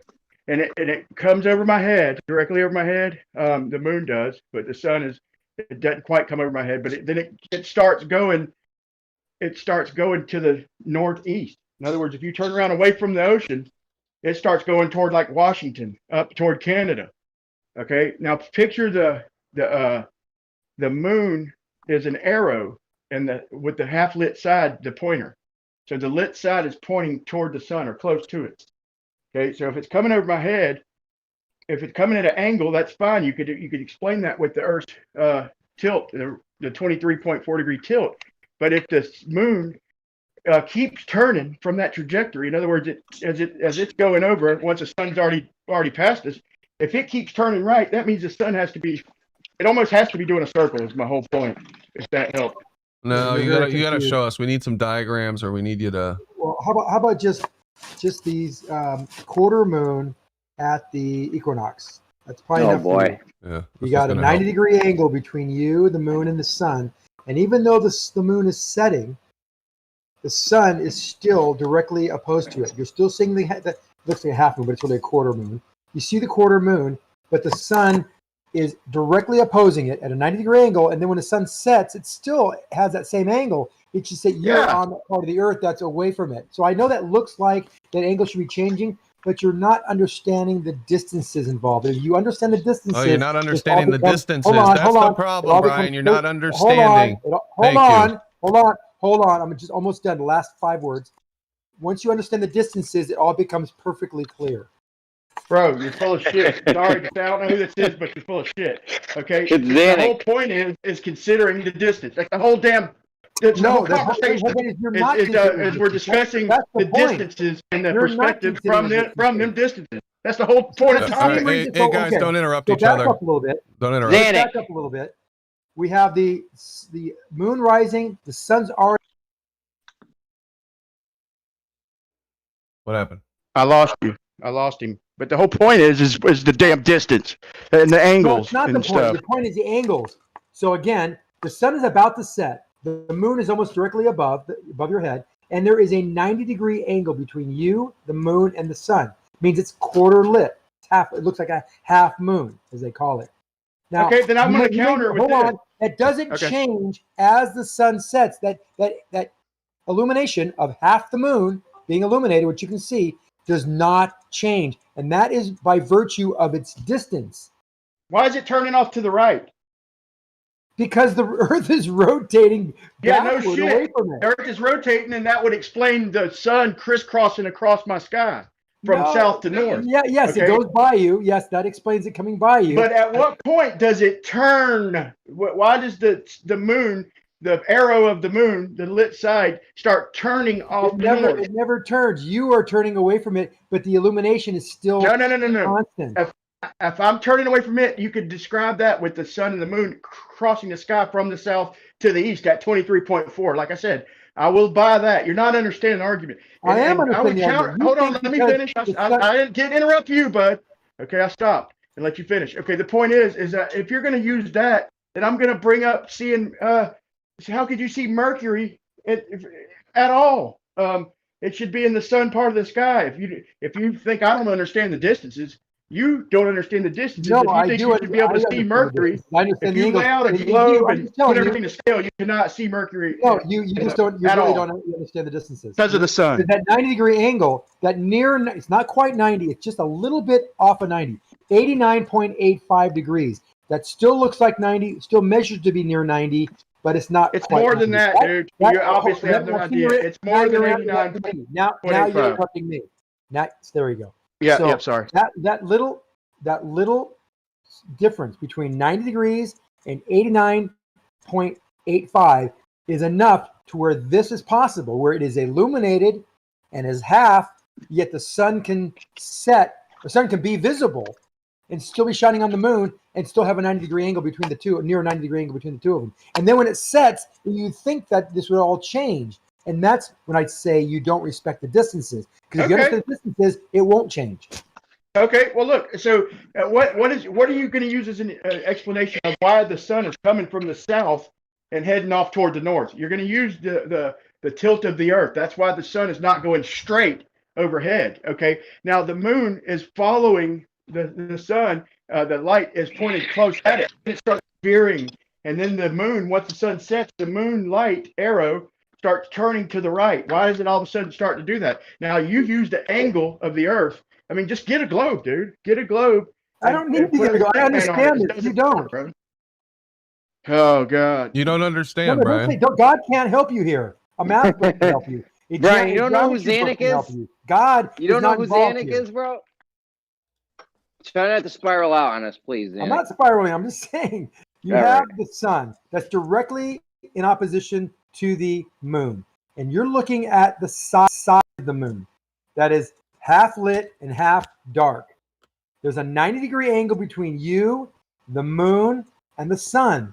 and it comes over my head, directly over my head. The moon does, but the sun it doesn't quite come over my head. But then it starts going. It starts going to the northeast. In other words, if you turn around away from the ocean, it starts going toward like Washington, up toward Canada. Okay, now picture the moon is an arrow, and with the half lit side, the pointer. So the lit side is pointing toward the sun or close to it. Okay, so if it's coming over my head, if it's coming at an angle, that's fine. You could explain that with the Earth's tilt, the 23.4 degree tilt. But if the moon keeps turning from that trajectory, in other words, as it's going over, once the sun's already past us, if it keeps turning right, that means the sun it almost has to be doing a circle. Is my whole point. If that helps. No, You're you very gotta confused. show us. We need some diagrams, or we need you to. Well, how about just these quarter moon at the equinox? That's probably Oh enough for boy. you. Yeah. You got a 90-degree angle between you, the moon, and the sun. And even though the moon is setting, the sun is still directly opposed to it. You're still seeing that looks like a half moon, but it's really a quarter moon. You see the quarter moon, but the sun is directly opposing it at a 90-degree angle. And then when the sun sets, it still has that same angle. It's just that you're on the part of the Earth that's away from it. So I know that looks like that angle should be changing, but you're not understanding the distances involved. If you understand the distances, Oh, you're not understanding the distances. Hold on, That's the problem, Brian. You're not understanding. Hold on. I'm just almost done. The last 5 words. Once you understand the distances, it all becomes perfectly clear. Bro, you're full of shit. Sorry, I don't know who this is, but you're full of shit. Okay. It's The Xanax. whole point is considering the distance. Like the whole damn. The whole conversation you're not considering is we're discussing the point. distances and the You're not perspective considering from them distances. That's the whole point of That's the All time. right, same hey reason. guys, don't interrupt So each back other. up a little bit. Don't interrupt. Xanax. Back up a little bit. We have the moon rising. The sun's already. What happened? I lost you. I lost him. But the whole point is the damn distance and the No, angles it's not the and point. stuff. The point is the angles. So again, the sun is about to set. The moon is almost directly above your head, and there is a 90-degree angle between you, the moon, and the sun. It means it's quarter lit. It's half. It looks like a half moon, as they call it. Now, Okay, then I'm going to counter with hold this. on. That doesn't Okay. change as the sun sets. That illumination of half the moon being illuminated, which you can see, does not change, and that is by virtue of its distance. Why is it turning off to the right? Because the Earth is rotating Yeah, no backward shit. away from it. Earth is rotating, and that would explain the sun crisscrossing across my sky from No, south to north. Yeah, yes, Okay. it goes by you. Yes, that explains it coming by you. But at what point does it turn? Why does the moon, the arrow of the moon, the lit side, start turning off north? It never turns. You are turning away from it, but the illumination is still No. constant. If I'm turning away from it, you could describe that with the sun and the moon crossing the sky from the south to the east at 23.4. Like I said, I will buy that. You're not understanding the argument. I am understanding the argument. Hold on, let me finish. I didn't interrupt you, bud. Okay, I stopped and let you finish. Okay, the point is that if you're going to use that, then I'm going to bring up seeing. How could you see Mercury at all? It should be in the sun part of the sky. If you think I don't understand the distances, you don't understand the distances. No, If you I think do. you should be able to see understand the Mercury, distance. I understand if the you angles. lay out a And globe I'm and just telling put you. everything to scale, you cannot see Mercury. No, you just don't. You at really all. don't understand the distances Because of the sun. That 90-degree angle, that it's not quite 90. It's just a little bit off of 90. 89.85 degrees. That still looks like 90. Still measures to be near 90, but it's not. It's quite more than 90. that, dude. You obviously have no idea. It's more than 89. Now you're interrupting me. Now there we go. Yeah, So yeah. Sorry. That little difference between 90 degrees and 89.85 is enough to where this is possible, where it is illuminated and is half, yet the sun can set, the sun can be visible and still be shining on the moon and still have a 90-degree angle between the two, near a 90-degree angle between the two of them. And then when it sets, you'd think that this would all change. And that's when I'd say you don't respect the distances. Because if you understand the distances, it won't change. Okay, well, look. So, what are you going to use as an explanation of why the sun is coming from the south and heading off toward the north? You're going to use the tilt of the Earth. That's why the sun is not going straight overhead. Okay. Now the moon is following the sun. The light is pointed close at it. It starts veering, and then the moon, once the sun sets, the moonlight arrow starts turning to the right. Why does it all of a sudden start to do that? Now you use the angle of the Earth. I mean, just get a globe, dude. Get a globe. I don't need to get a globe. I understand it. You don't. Bro. Oh, God. You don't understand, Brian. God can't help you here. A math book can help you. Brian, you don't know who Zanuck is? God, you don't know who Zanuck here. is, bro? Try not to spiral out on us, please, Zanuck. I'm not spiraling. I'm just saying you have the sun that's directly in opposition to the moon. And you're looking at the side of the moon that is half lit and half dark. There's a 90-degree angle between you, the moon, and the sun.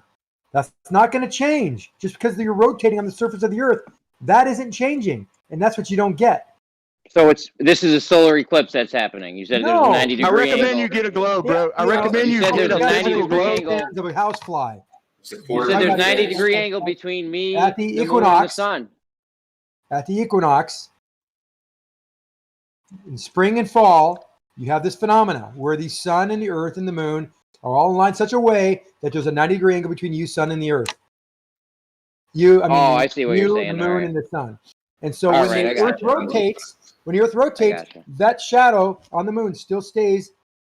That's not going to change just because you're rotating on the surface of the Earth. That isn't changing, and that's what you don't get. So this is a solar eclipse that's happening. You said there's a 90-degree angle. I recommend you get a globe, bro. I recommend you get a 90-degree angle of a housefly. You said there's a 90-degree angle between me, at the moon, equinox, and the sun. At the equinox, in spring and fall, you have this phenomena where the sun and the Earth and the moon are all aligned such a way that there's a 90-degree angle between you, sun, and the Earth. I see what you're saying. The moon, and the sun. And so when the Earth rotates, that shadow on the moon still stays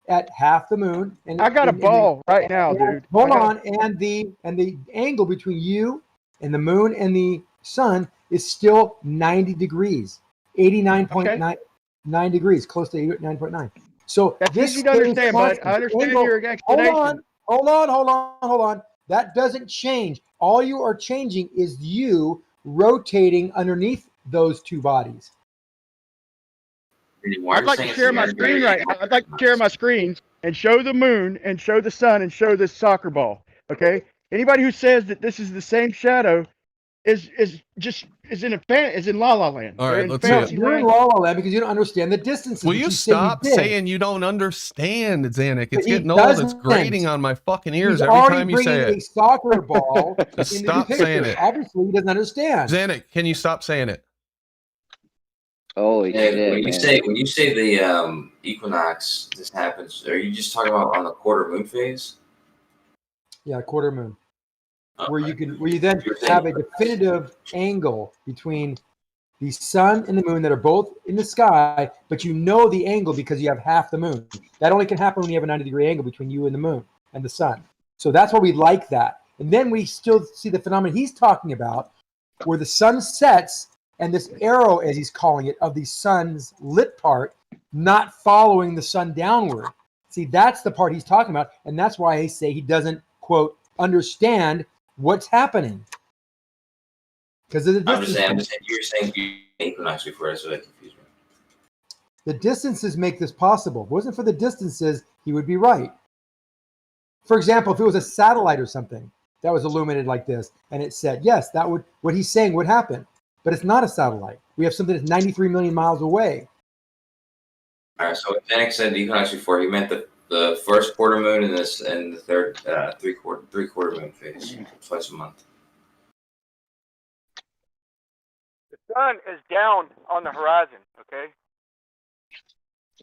at half the moon. And I got a ball right now, dude. Hold on, and the angle between you and the moon and the sun is still 90 degrees, 89.9 degrees, close to 9.9. So that's this easy to understand, but I understand your explanation. Hold on. That doesn't change. All you are changing is you rotating underneath those two bodies. I'd like to share my screen right now. I'd like to share my screen and show the moon and show the sun and show this soccer ball. Okay. Anybody who says that this is the same shadow is in La La Land. All right, let's see it. You're in La La Land because you don't understand the distances. Will you stop saying you don't understand, Zanuck? It's getting old. It's grating on my fucking ears every time you say it. A soccer ball. Just stop saying it. Obviously, he doesn't understand. Zanuck, can you stop saying it? Holy shit! When you say the equinox, this happens. Are you just talking about on the quarter moon phase? Yeah, quarter moon. Where you then have a definitive angle between the sun and the moon that are both in the sky, but you know the angle because you have half the moon. That only can happen when you have a 90-degree angle between you and the moon and the sun. So that's why we like that. And then we still see the phenomenon he's talking about, where the sun sets and this arrow, as he's calling it, of the sun's lit part, not following the sun downward. See, that's the part he's talking about, and that's why I say he doesn't, quote, understand what's happening because of the distance. I'm just saying you're saying equinox before, so that confused me. The distances make this possible. If it wasn't for the distances, he would be right. For example, if it was a satellite or something that was illuminated like this, and it said, yes, that would, what he's saying would happen. But it's not a satellite. We have something that's 93 million miles away. All right. So what Danik said the equinox before, he meant the first quarter moon and the third three quarter moon phase, twice a month. The sun is down on the horizon. Okay.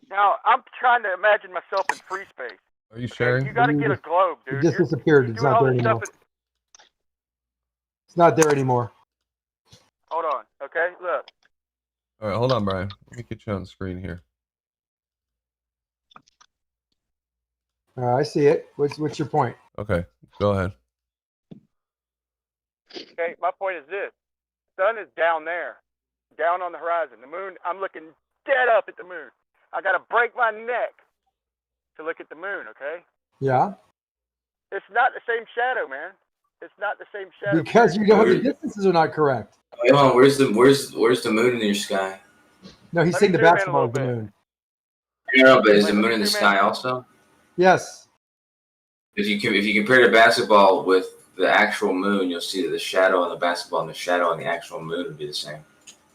Now I'm trying to imagine myself in free space. Are you Okay? sharing? You got to get a globe, It dude. just You're disappeared. It's doing not all there this anymore. stuff. It's not there anymore. Hold on. Okay. Look. All right, hold on, Brian. Let me get you on the screen here. I see it. What's your point? Okay, go ahead. Okay. My point is this: the sun is down there, down on the horizon. The moon. I'm looking dead up at the moon. I got to break my neck to look at the moon. Okay. Yeah. It's not the same shadow, man. It's not the same shadow. Because you know the distances are not correct. Wait, hold on. Where's the moon in your sky? No, he's Let saying me the zoom in a basketball little is the bit. moon. No, but is Wait, the let moon me in the zoom sky in. also? Yes. If you compare the basketball with the actual moon, you'll see that the shadow on the basketball and the shadow on the actual moon would be the same.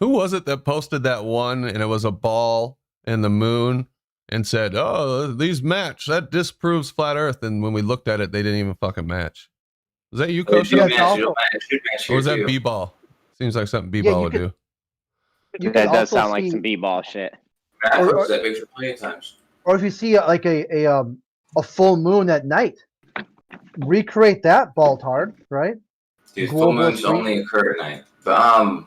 Who was it that posted that one and it was a ball and the moon and said, "Oh, these match. That disproves flat Earth." And when we looked at it, they didn't even fucking match. Was that you, It Kosho? should Yeah, match, also- it should match Or was here, that too. B-ball? Seems like something Yeah, B-ball you would could- do. You That can does also sound like see, some b-ball shit. I've or- posted that picture plenty of times. or if you see like a full moon at night, recreate that balltard, right? Dude, full moons Globalist only occur at night. But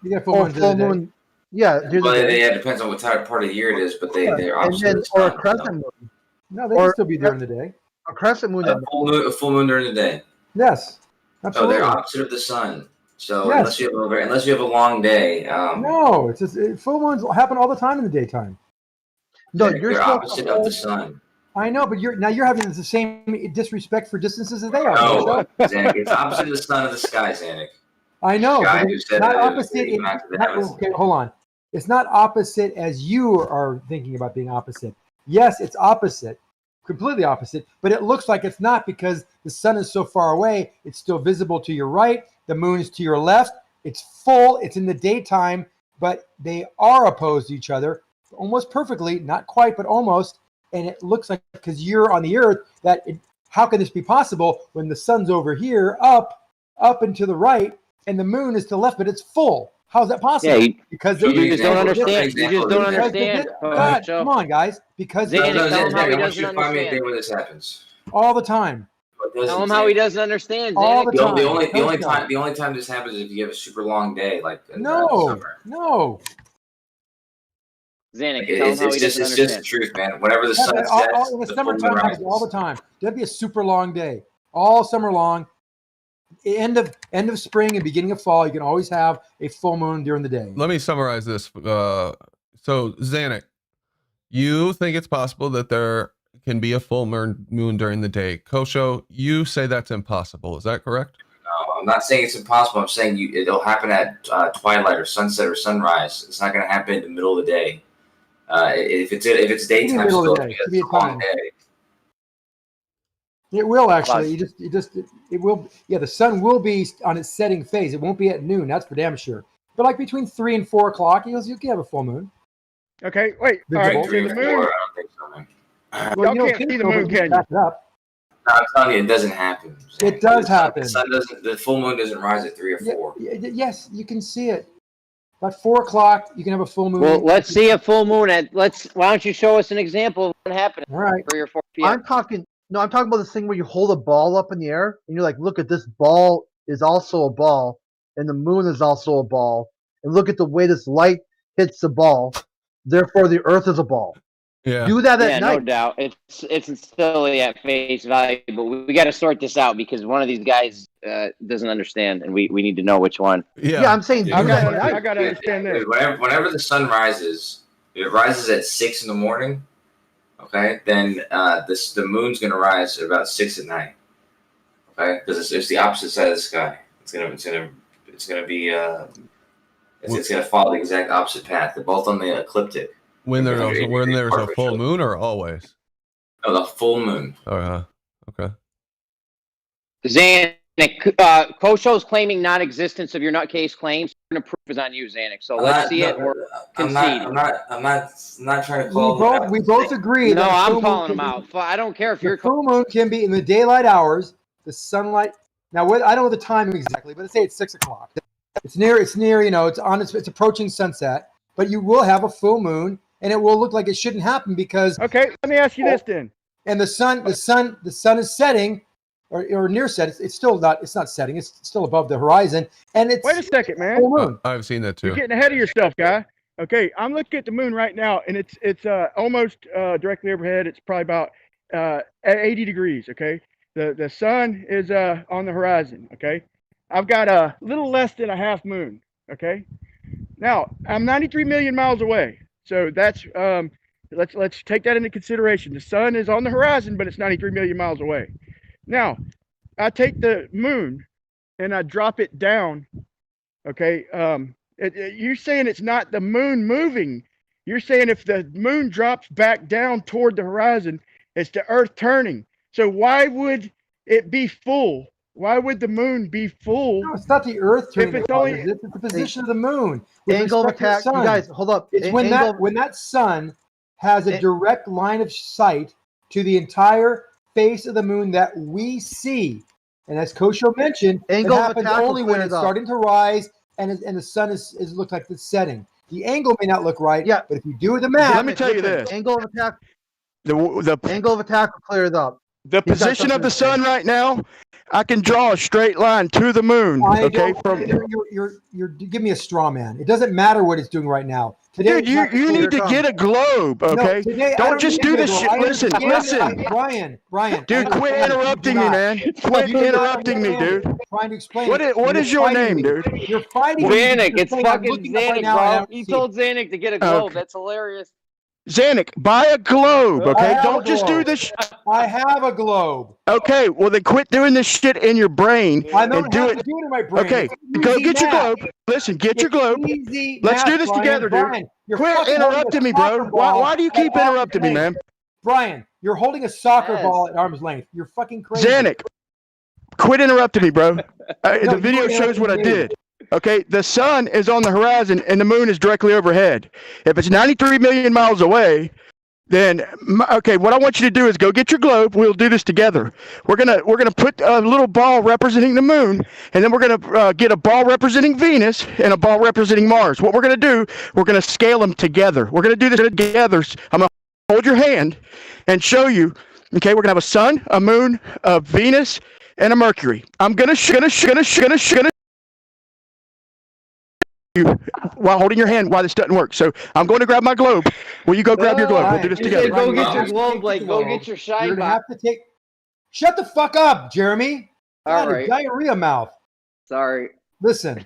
You get full Or moon full during the day. moon, yeah, during the well, day. it depends on what part of the year it is, but they're And opposite then, of the or a sun. crescent So. moon, No, they can or- still be during the day. a crescent moon at night. A full moon during the day. Yes. So Absolutely. they're opposite of the sun. So Yes. unless you have a long day, No, it's just full moons happen all the time in the daytime. No, they're you're still opposite of the sun. I know, but you're having the same disrespect for distances as they are. No, Kosho. Zanuck, it's opposite of the sun of the sky, Zanuck. I know, Guy but who it's said not that it was opposite. leading back to the Not, heavens. okay, hold on. It's not opposite as you are thinking about being opposite. Yes, it's opposite, completely opposite, but it looks like it's not because the sun is so far away. It's still visible to your right. The moon is to your left. It's full. It's in the daytime, but they are opposed to each other almost perfectly, not quite, but almost. And it looks like because you're on the earth how can this be possible when the sun's over here, up and to the right, and the moon is to the left, but it's full? How's that possible? Yeah, because you You just don't understand. You just don't because understand. God, Joe. come on, guys. Because Zanuck, No, tell him how he Zanuck, I want doesn't you to find me a day understand. where this happens. all the time. Tell him how he doesn't understand, All Zanuck. the time. The only time this happens is if you have a super long day, like in the No, summer. no. Zanuck, tell him It's how he just doesn't it's just the understand. truth, man. Whenever the Yeah, sun but sets, in the the full moon summertime happens all the rises. time. There'd be a super long day all summer long. End of spring and beginning of fall, you can always have a full moon during the day. Let me summarize this. So, Zanuck, you think it's possible that there can be a full moon during the day. Kosho, you say that's impossible. Is that correct? No, I'm not saying it's impossible. I'm saying it'll happen at twilight or sunset or sunrise. It's not going to happen in the middle of the day. If it's daytime, middle of still the day. Give it's me a a long time. day. It will actually. It will. Yeah, the sun will be on its setting phase. It won't be at noon. That's for damn sure. But like between 3 and 4 o'clock, you can have a full moon. Okay, wait. All Visible. right, so 3 the or 4, moon. I don't think so, man. Y'all you don't can't think see the so, but moon, you can you? back it up. No, I'm telling you, it doesn't happen. It does The sun- happen. The sun doesn't. The full moon doesn't rise at 3 or 4. Yes, you can see it. About 4 o'clock, you can have a full moon. Well, let's see a full moon why don't you show us an example of what happened All right. at 3 or 4 p.m. I'm talking about this thing where you hold a ball up in the air and you're like, look at this ball is also a ball, and the moon is also a ball, and look at the way this light hits the ball. Therefore, the Earth is a ball. Yeah. Do that Yeah, at no night. doubt. It's silly at face value, but we got to sort this out because one of these guys doesn't understand, and we need to know which one. Yeah, I'm saying do I that gotta, at I night. gotta understand this. Whenever the sun rises, if it rises at 6 in the morning, okay, then the moon's gonna rise at about 6 at night, okay, because it's the opposite side of the sky. It's gonna follow the exact opposite path. They're both on the ecliptic. When there's a Perfect. full moon or always? No, the full moon. Oh, yeah. Okay. Zanuck, Kosho's claiming non-existence of your nutcase claims. The proof is on you, Xanax. So let's see it or concede. I'm not trying to call. We both agree. No, that I'm calling him out. I don't care if the you're. full moon can be in the daylight hours, the sunlight. Now, I don't know the timing exactly, but let's say it's 6 o'clock. It's near. You know, it's approaching sunset. But you will have a full moon, and it will look like it shouldn't happen because. Okay, let me ask you this then. And the sun is setting, or near set. It's still not. It's not setting. It's still above the horizon, and it's. Wait a second, man. Full moon. I've seen that too. You're getting ahead of yourself, guy. Okay, I'm looking at the moon right now, and it's almost directly overhead. It's probably about at 80 degrees. Okay, the sun is on the horizon. Okay, I've got a little less than a half moon. Okay, now I'm 93 million miles away. So that's let's take that into consideration. The sun is on the horizon, but it's 93 million miles away. Now, I take the moon and I drop it down. Okay, you're saying it's not the moon moving. You're saying if the moon drops back down toward the horizon, it's the Earth turning. So why would it be full? Why would the moon be full? No, it's not the Earth turning. If it's only it's the position of the moon. Angle of attack. You guys, hold up. It's when that sun has a direct line of sight to the entire face of the moon that we see. And as Kosho mentioned, it happens only when it's starting to rise and the sun is look like it's setting. The angle may not look right, but if you do the math, let me tell you this: angle of attack. The angle of attack will clear it up. The position of the sun right now, I can draw a straight line to the moon. You're give me a straw man. It doesn't matter what it's doing right now. Today, dude, you need to get a globe, okay? No, today, don't just do this shit. Listen. Brian. Dude, quit interrupting me, man. Quit interrupting me, dude. Trying to explain. What is your name, dude? You're fighting Xanax. It's fucking Xanax, bro. You told Xanax to get a globe. That's hilarious. Xanax, buy a globe, okay? Don't just do this. I have a globe. Okay, well then quit doing this shit in your brain and do it. In my brain. Okay, go get your globe. Listen, get your globe. Let's do this together, dude. Quit interrupting me, bro. Why do you keep interrupting me, man? Brian, you're holding a soccer ball at arm's length. You're fucking crazy. Xanax, quit interrupting me, bro. The video shows what I did. Okay, the sun is on the horizon and the moon is directly overhead. If it's 93 million miles away, then okay, what I want you to do is go get your globe. We'll do this together. We're gonna put a little ball representing the moon, and then we're gonna get a ball representing Venus and a ball representing Mars. What we're gonna do, we're gonna scale them together. We're gonna do this together. I'm gonna hold your hand and show you. Okay, we're gonna have a sun, a moon, a Venus, and a Mercury. I'm gonna you while holding your hand while this doesn't work. So I'm going to grab my globe. Will you go grab your globe? We'll do this together. Go get your globe, like go get your shine box. Shut the fuck up, Jeremy. All right. Diarrhea mouth. Sorry. Listen,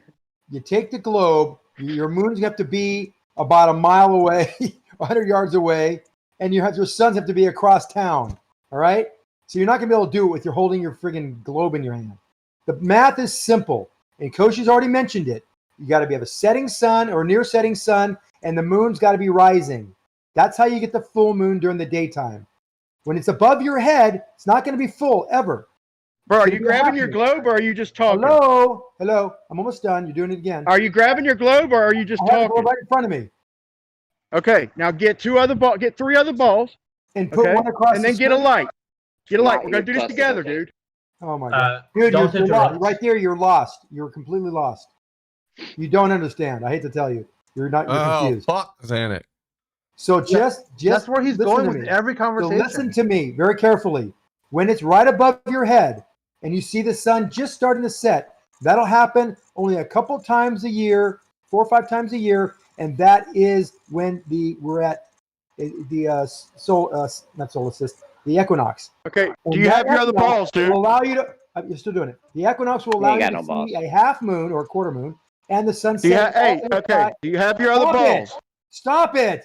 you take the globe. Your moons have to be about a mile away, 100 yards away, and your suns have to be across town. All right. So you're not gonna be able to do it with holding your friggin' globe in your hand. The math is simple, and Koshi's already mentioned it. You got to have a setting sun or near setting sun, and the moon's got to be rising. That's how you get the full moon during the daytime. When it's above your head, it's not going to be full ever. Bro, are you grabbing your globe or are you just talking? Hello. I'm almost done. You're doing it again. Are you grabbing your globe or are you just talking? Right in front of me. Okay, now get three other balls, and put one across, and then get a light. Get a light. We're gonna do this together, dude. Oh my god, dude, you're lost. Right there. You're lost. You're completely lost. You don't understand. I hate to tell you. You're confused. Fuck Xanax. So that's where he's going with every conversation. So listen to me very carefully. When it's right above your head and you see the sun just starting to set, that'll happen only a couple times a year, 4 or 5 times a year, and that is when we're at the not solstice, the equinox. Okay. Do you have your other balls, dude? Will allow you to. You're still doing it. The equinox will allow you to see a half moon or a quarter moon. And the sunset. Do you have your other balls? Stop it.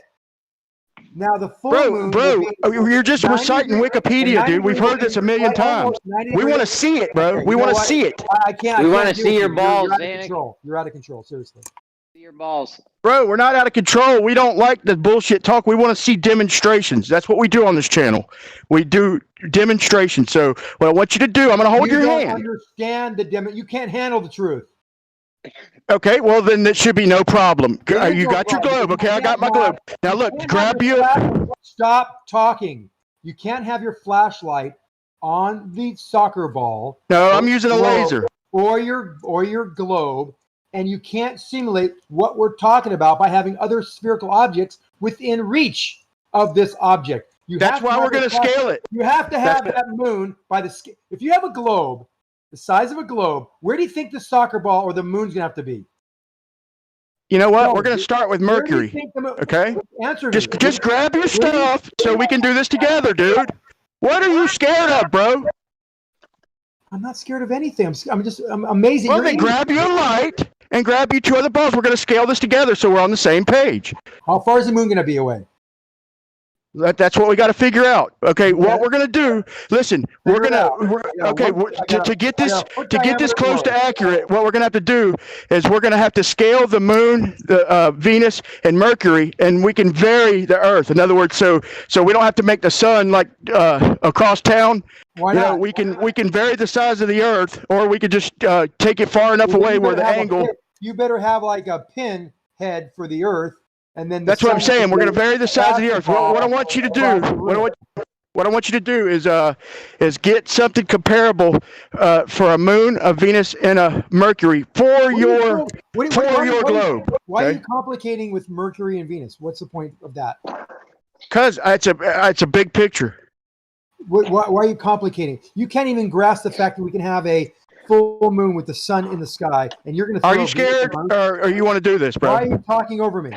Now the full moon. Bro, you're just reciting Wikipedia, dude. We've heard this a million times. We want to see it, bro. We want to see it. I can't. We want to see your balls, You're out of control. Seriously. Your balls. Bro, we're not out of control. We don't like the bullshit talk. We want to see demonstrations. That's what we do on this channel. We do demonstrations. So what I want you to do, I'm going to hold your don't hand. Understand the demo. You can't handle the truth. Okay, well then that should be no problem. There is You no got your problem. globe. Okay, I got my You globe. Now look, can't grab have you. Stop talking. You can't have your flashlight on the soccer ball. No, I'm using a laser. Or your globe, and you can't simulate what we're talking about by having other spherical objects within reach of this object. That's why we're going to scale it. You have to have that moon by the scale. If you have a globe the size of a globe, where do you think the soccer ball or the moon's going to have to be? You know what? No, We're going to start with where do you Mercury. think Okay? Answer me. Just grab your stuff so we can do this together, dude. What are you scared of, bro? I'm not scared of anything. I'm amazing. Well, then grab your light and grab you two other balls. We're going to scale this together so we're on the same page. How far is the moon going to be away? That's what we got to figure out. Okay, what we're gonna do? Listen, we're to get this close to accurate. What we're gonna have to do is we're gonna have to scale the moon, the Venus, and Mercury, and we can vary the Earth. In other words, so we don't have to make the sun like across town. Why not? We can vary the size of the Earth, or we could just take it far enough away where the angle. You better have like a pin head for the Earth. And then that's what I'm saying. We're going to vary the size of the Earth. What I want you to do, what I want you to do is get something comparable for a moon, a Venus, and a Mercury for your globe. Why are you complicating with Mercury and Venus? What's the point of that? Because it's a big picture. Why are you complicating? You can't even grasp the fact that we can have a full moon with the sun in the sky, and you're going to. Are you scared, or you want to do this, bro? Why are you talking over me?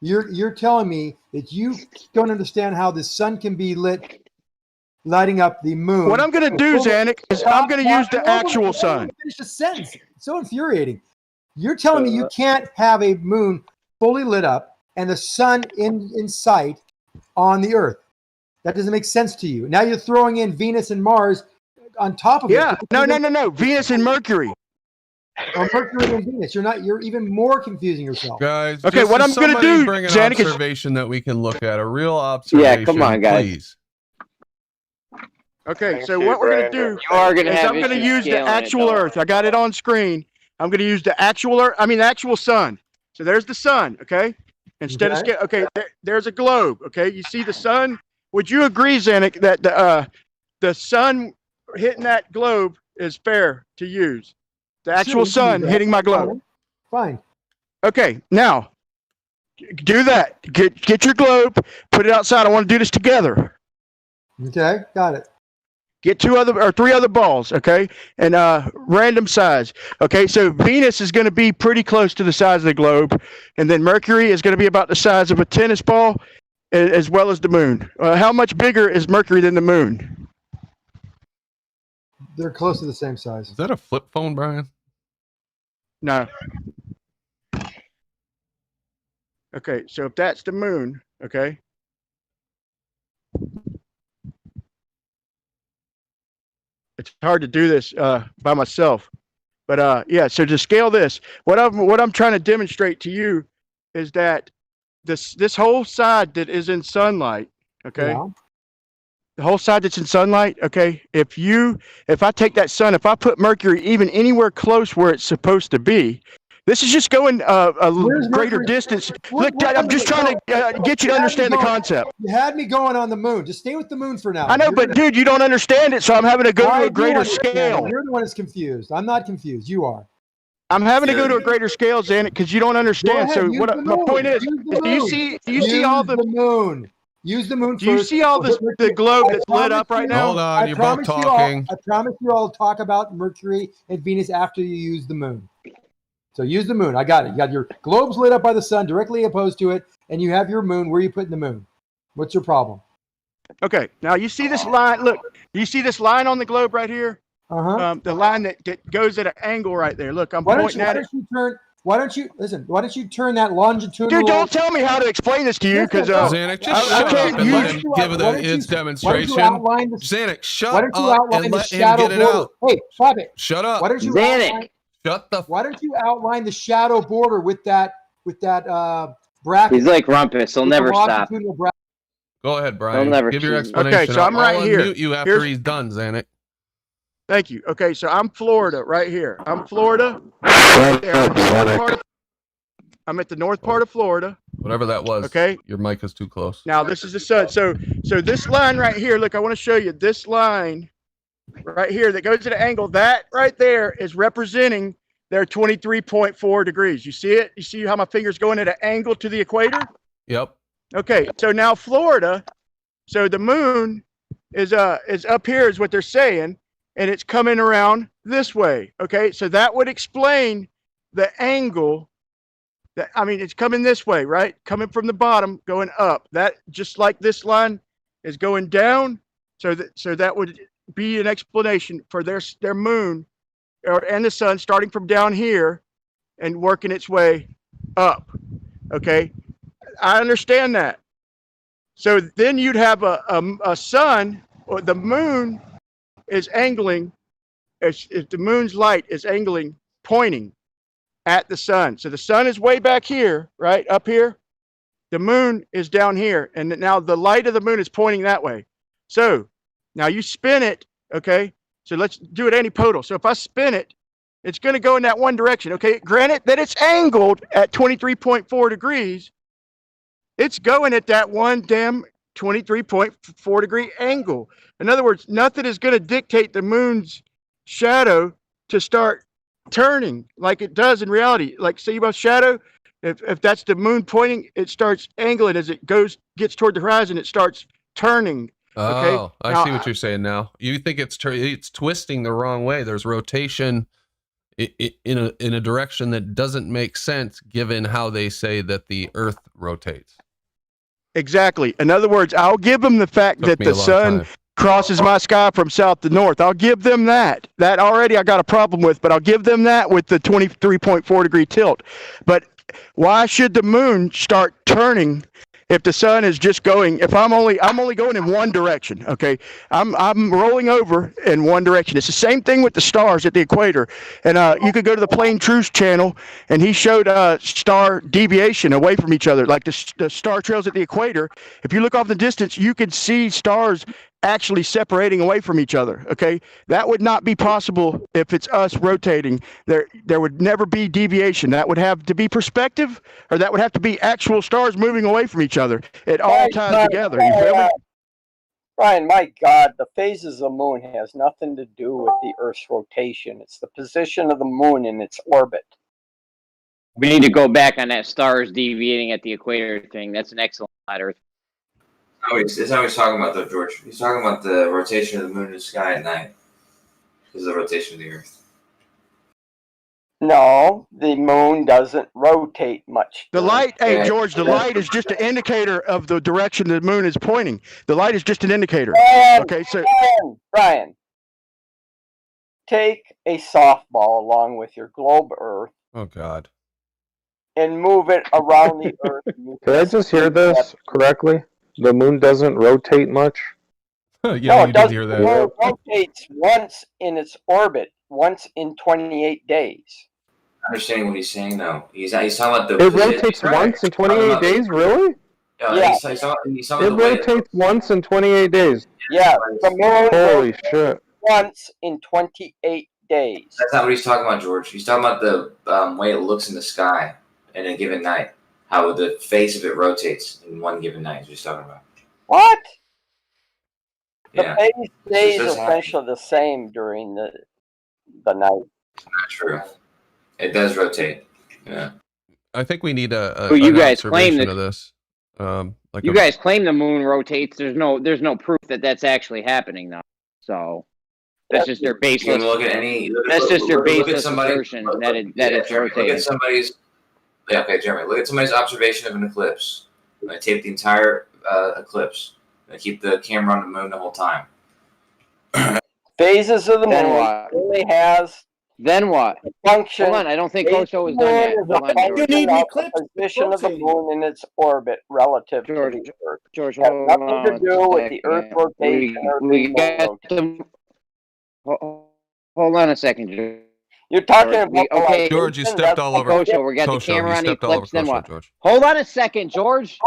You're telling me that you don't understand how the sun can be lighting up the moon. What I'm going to do, Zanuck, is I'm going to use the actual sun. Finish the sentence. It's so infuriating. You're telling me you can't have a moon fully lit up and the sun in sight on the Earth. That doesn't make sense to you. Now you're throwing in Venus and Mars on top of it. Yeah. No. Venus and Mercury. Or Mercury and Venus. You're even more confusing yourself. Guys, okay, what I'm going to do, bring an Zanuck, observation that we can look at, a real observation. Yeah, come on, guys. Please. Okay, so what we're going to do is I'm going to use the actual Earth. I got it on screen. I'm going to use the actual Earth. I mean, the actual sun. So there's the sun, okay? Instead of there's a globe, okay? You see the sun? Would you agree, Zanuck, that the sun hitting that globe is fair to use? The actual sun hitting my globe. Fine. Okay, now do that. Get your globe, put it outside. I want to do this together. Okay, got it. Get three other balls, okay, and random size. Okay, so Venus is going to be pretty close to the size of the globe, and then Mercury is going to be about the size of a tennis ball, as well as the moon. How much bigger is Mercury than the moon? They're close to the same size. Is that a flip phone, Brian? No. Okay, so if that's the moon, okay. It's hard to do this by myself, but yeah. So to scale this, what I'm trying to demonstrate to you is that this whole side that is in sunlight, okay. Yeah. The whole side that's in sunlight, okay. If I take that sun, if I put Mercury even anywhere close where it's supposed to be, this is just going a greater distance. Look, I'm just trying to get you to understand the concept. You had me going on the moon. Just stay with the moon for now. I know, dude, you don't understand it, so I'm having to go to a greater scale. You're the one that's confused. I'm not confused. You are. I'm having to go to a greater scale, Zanuck, because you don't understand. So my point is, do you see all the moon? Use the moon. Do you see all the globe that's lit up right now? Hold on, you're both talking. I promise you I'll talk about Mercury and Venus after you use the moon. So use the moon. I got it. You got your globes lit up by the sun directly opposed to it, and you have your moon. Where are you putting the moon? What's your problem? Okay, now you see this line. Look, do you see this line on the globe right here? The line that goes at an angle right there. Look, I'm pointing at it. Why don't you turn that longitudinal? Dude, don't tell me how to explain this to you, because Zanuck, just shut up and let him give his demonstration. Zanuck, shut up and let him get it out. Hey, stop it. Shut up. Why don't you Zanuck. Shut the. Why don't you outline the shadow border with that bracket? He's like Rumpus. He'll with the never stop. longitudinal bracket? Go ahead, Brian. never Give your choose. explanation. Okay, so I'm right I'll here. unmute you after Here's- he's done, Zanuck. Thank you. Okay, so I'm Florida right here. I'm Florida. Right there. I'm at the north part of Florida. Whatever that was. Okay. Your mic is too close. Now this is the sun. So this line right here, look, I want to show you this line right here that goes at an angle. That right there is representing their 23.4 degrees. You see it? You see how my finger's going at an angle to the equator? Yep. Okay, so now Florida, so the moon is up here is what they're saying, and it's coming around this way. Okay, so that would explain the angle. That, I mean, it's coming this way, right? Coming from the bottom, going up. That just like this line is going down. So that would be an explanation for their moon and the sun starting from down here and working its way up. Okay, I understand that. So then you'd have a sun, or the moon is angling. If the moon's light is angling, pointing at the sun. So the sun is way back here, right up here. The moon is down here, and now the light of the moon is pointing that way. So now you spin it, okay? So let's do it antipodal. So if I spin it, it's going to go in that one direction, okay? Granted that it's angled at 23.4 degrees, it's going at that one damn 23.4 degree angle. In other words, nothing is going to dictate the moon's shadow to start turning like it does in reality. Like say about shadow, if that's the moon pointing, it starts angling as it gets toward the horizon, it starts turning. Okay? Oh, I see what you're saying now. You think it's twisting the wrong way. There's rotation in a direction that doesn't make sense given how they say that the Earth rotates. Exactly. In other words, I'll give them the fact that the sun crosses my sky from south to north. I'll give them that. That already I got a problem with, but I'll give them that with the 23.4 degree tilt. But why should the moon start turning if the sun is just going? If I'm only going in one direction, okay? I'm rolling over in one direction. It's the same thing with the stars at the equator. And you could go to the Plain Truth channel, and he showed star deviation away from each other, like the star trails at the equator. If you look off the distance, you could see stars actually separating away from each other. Okay, that would not be possible if it's us rotating. There would never be deviation. That would have to be perspective, or that would have to be actual stars moving away from each other. It all ties together. You feel me? Brian, my God, the phases of the moon has nothing to do with the Earth's rotation. It's the position of the moon in its orbit. We need to go back on that stars deviating at the equator thing. That's an excellent flat Earth. It's not what he's talking about, though, George. He's talking about the rotation of the moon in the sky at night. Because of the rotation of the Earth. No, the moon doesn't rotate much. The light, hey, George, the light is just an indicator of the direction the moon is pointing. The light is just an indicator. Okay, so Brian, take a softball along with your globe Earth. Oh, God. And move it around the Earth. Did I just hear this correctly? The moon doesn't rotate much? Yeah, no, you did hear that. It rotates once in its orbit, once in 28 days. Understanding what he's saying, though. He's talking about the... It rotates once in 28 days? Really? Yeah. It rotates once in 28 days? Yeah, the moon Holy shit. once in 28 days. That's not what he's talking about, George. He's talking about the way it looks in the sky in a given night. How the face of it rotates in one given night is what he's talking about. What? Yeah. The phase stays essentially the same during the night. It's not true. It does rotate. Yeah. I think we need a Well, you an guys claim observation that- of this. Like You guys claim the moon rotates. There's no proof that that's actually happening, though. So that's just their You baseless. can look at any. That's just their look at baseless somebody- assertion that it's Jeremy, rotating. Look at somebody's. Yeah, okay, Jeremy. Look at somebody's observation of an eclipse. I tape the entire eclipse. I keep the camera on the moon the whole time. Phases of the Then moon what? only has Then what? a function. Hold on, I don't think Ocho is done yet. Is a Hold on, function George. You need an of eclipse the position of the rotating. moon in its orbit relative George, to the Earth. George, It has hold nothing on to a do with the second. Earth rotation or We the got moon rotation. hold on a second, George. You're talking George, about okay. George, you libation, stepped that's all over. Kosho, we got the Kosho, camera you on the stepped all over eclipse, then Kosho, what? George. Hold on a second, George.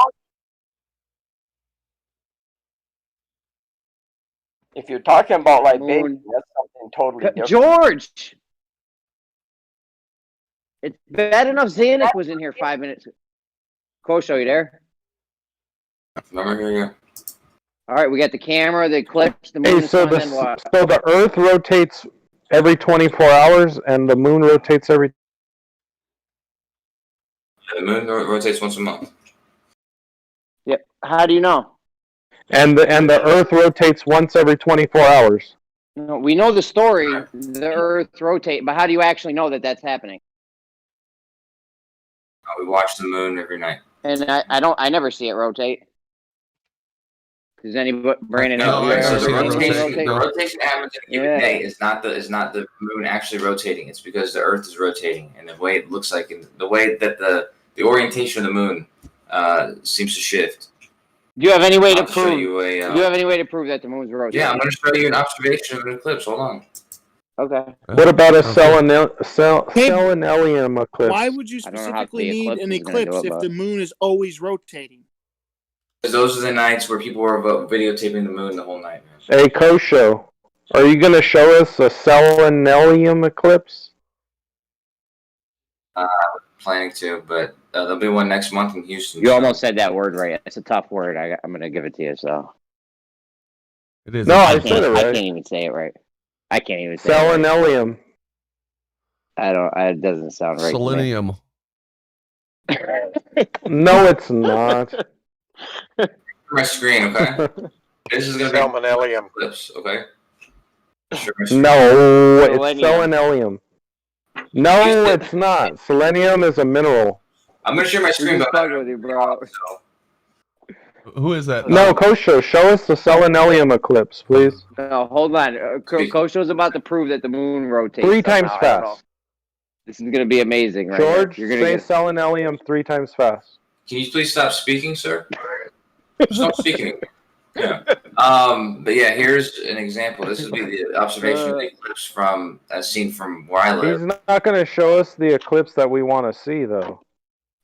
If you're talking about libation, Moon. that's something totally different. George! It's bad enough Zanuck was in here 5 minutes. Kosho, you there? I'm here. All right, we got the camera, the eclipse, the moon, Hey, the so sun, then what? the Earth rotates every 24 hours, and the Moon rotates every. The moon rotates once a month. Yep. How do you know? And the Earth rotates once every 24 hours. No, we know the story, the Earth rotate, but how do you actually know that that's happening? We watch the moon every night. And I never see it rotate. Does anybody, Brandon? No, have you I ever never seen seen it anything rotate. The No. rotation happens in a given day is not the moon actually rotating. It's because the Earth is rotating, and the way it looks like, and the way that the orientation of the moon seems to shift. Do you have any way to I'll show prove? you Do you have any way to prove that the moon's rotating? Yeah, I'm going to show you an observation of an eclipse. Hold on. Okay. What about a Okay. selenium eclipse? Why would you I don't know how specifically the need eclipse an is gonna do eclipse it, if but- the moon is always rotating? Because those are the nights where people were videotaping the moon the whole night, man. Hey, Kosho, are you going to show us a selenium eclipse? Planning to, but there'll be one next month in Houston. You so- almost said that word right. It's a tough word. I'm going to give it to you. So It is. No, a I tough said it one. I right. can't even say it right. I can't even say it right. Selenium. It doesn't sound right. to me. Selenium. No, it's not. My screen, okay? This is going to be Salmonellium. eclipse, okay? Share my screen. No, it's Selenium. selenium. No, it's not. Selenium is a mineral. I'm going to share my We're screen, just but fucking with you, bro. so Who is that? No, Kosho, show us the selenium eclipse, please. No, hold on. Kosho's about to prove that the moon rotates. 3 times somehow. I don't know. fast. This is going to be amazing, right? George, here. You're going say to get. selenium 3 times fast. can you please stop speaking, sir? Stop speaking. Yeah. But yeah, here's an example. This would be the observation of the eclipse from as seen from where I live. He's not going to show us the eclipse that we want to see, though.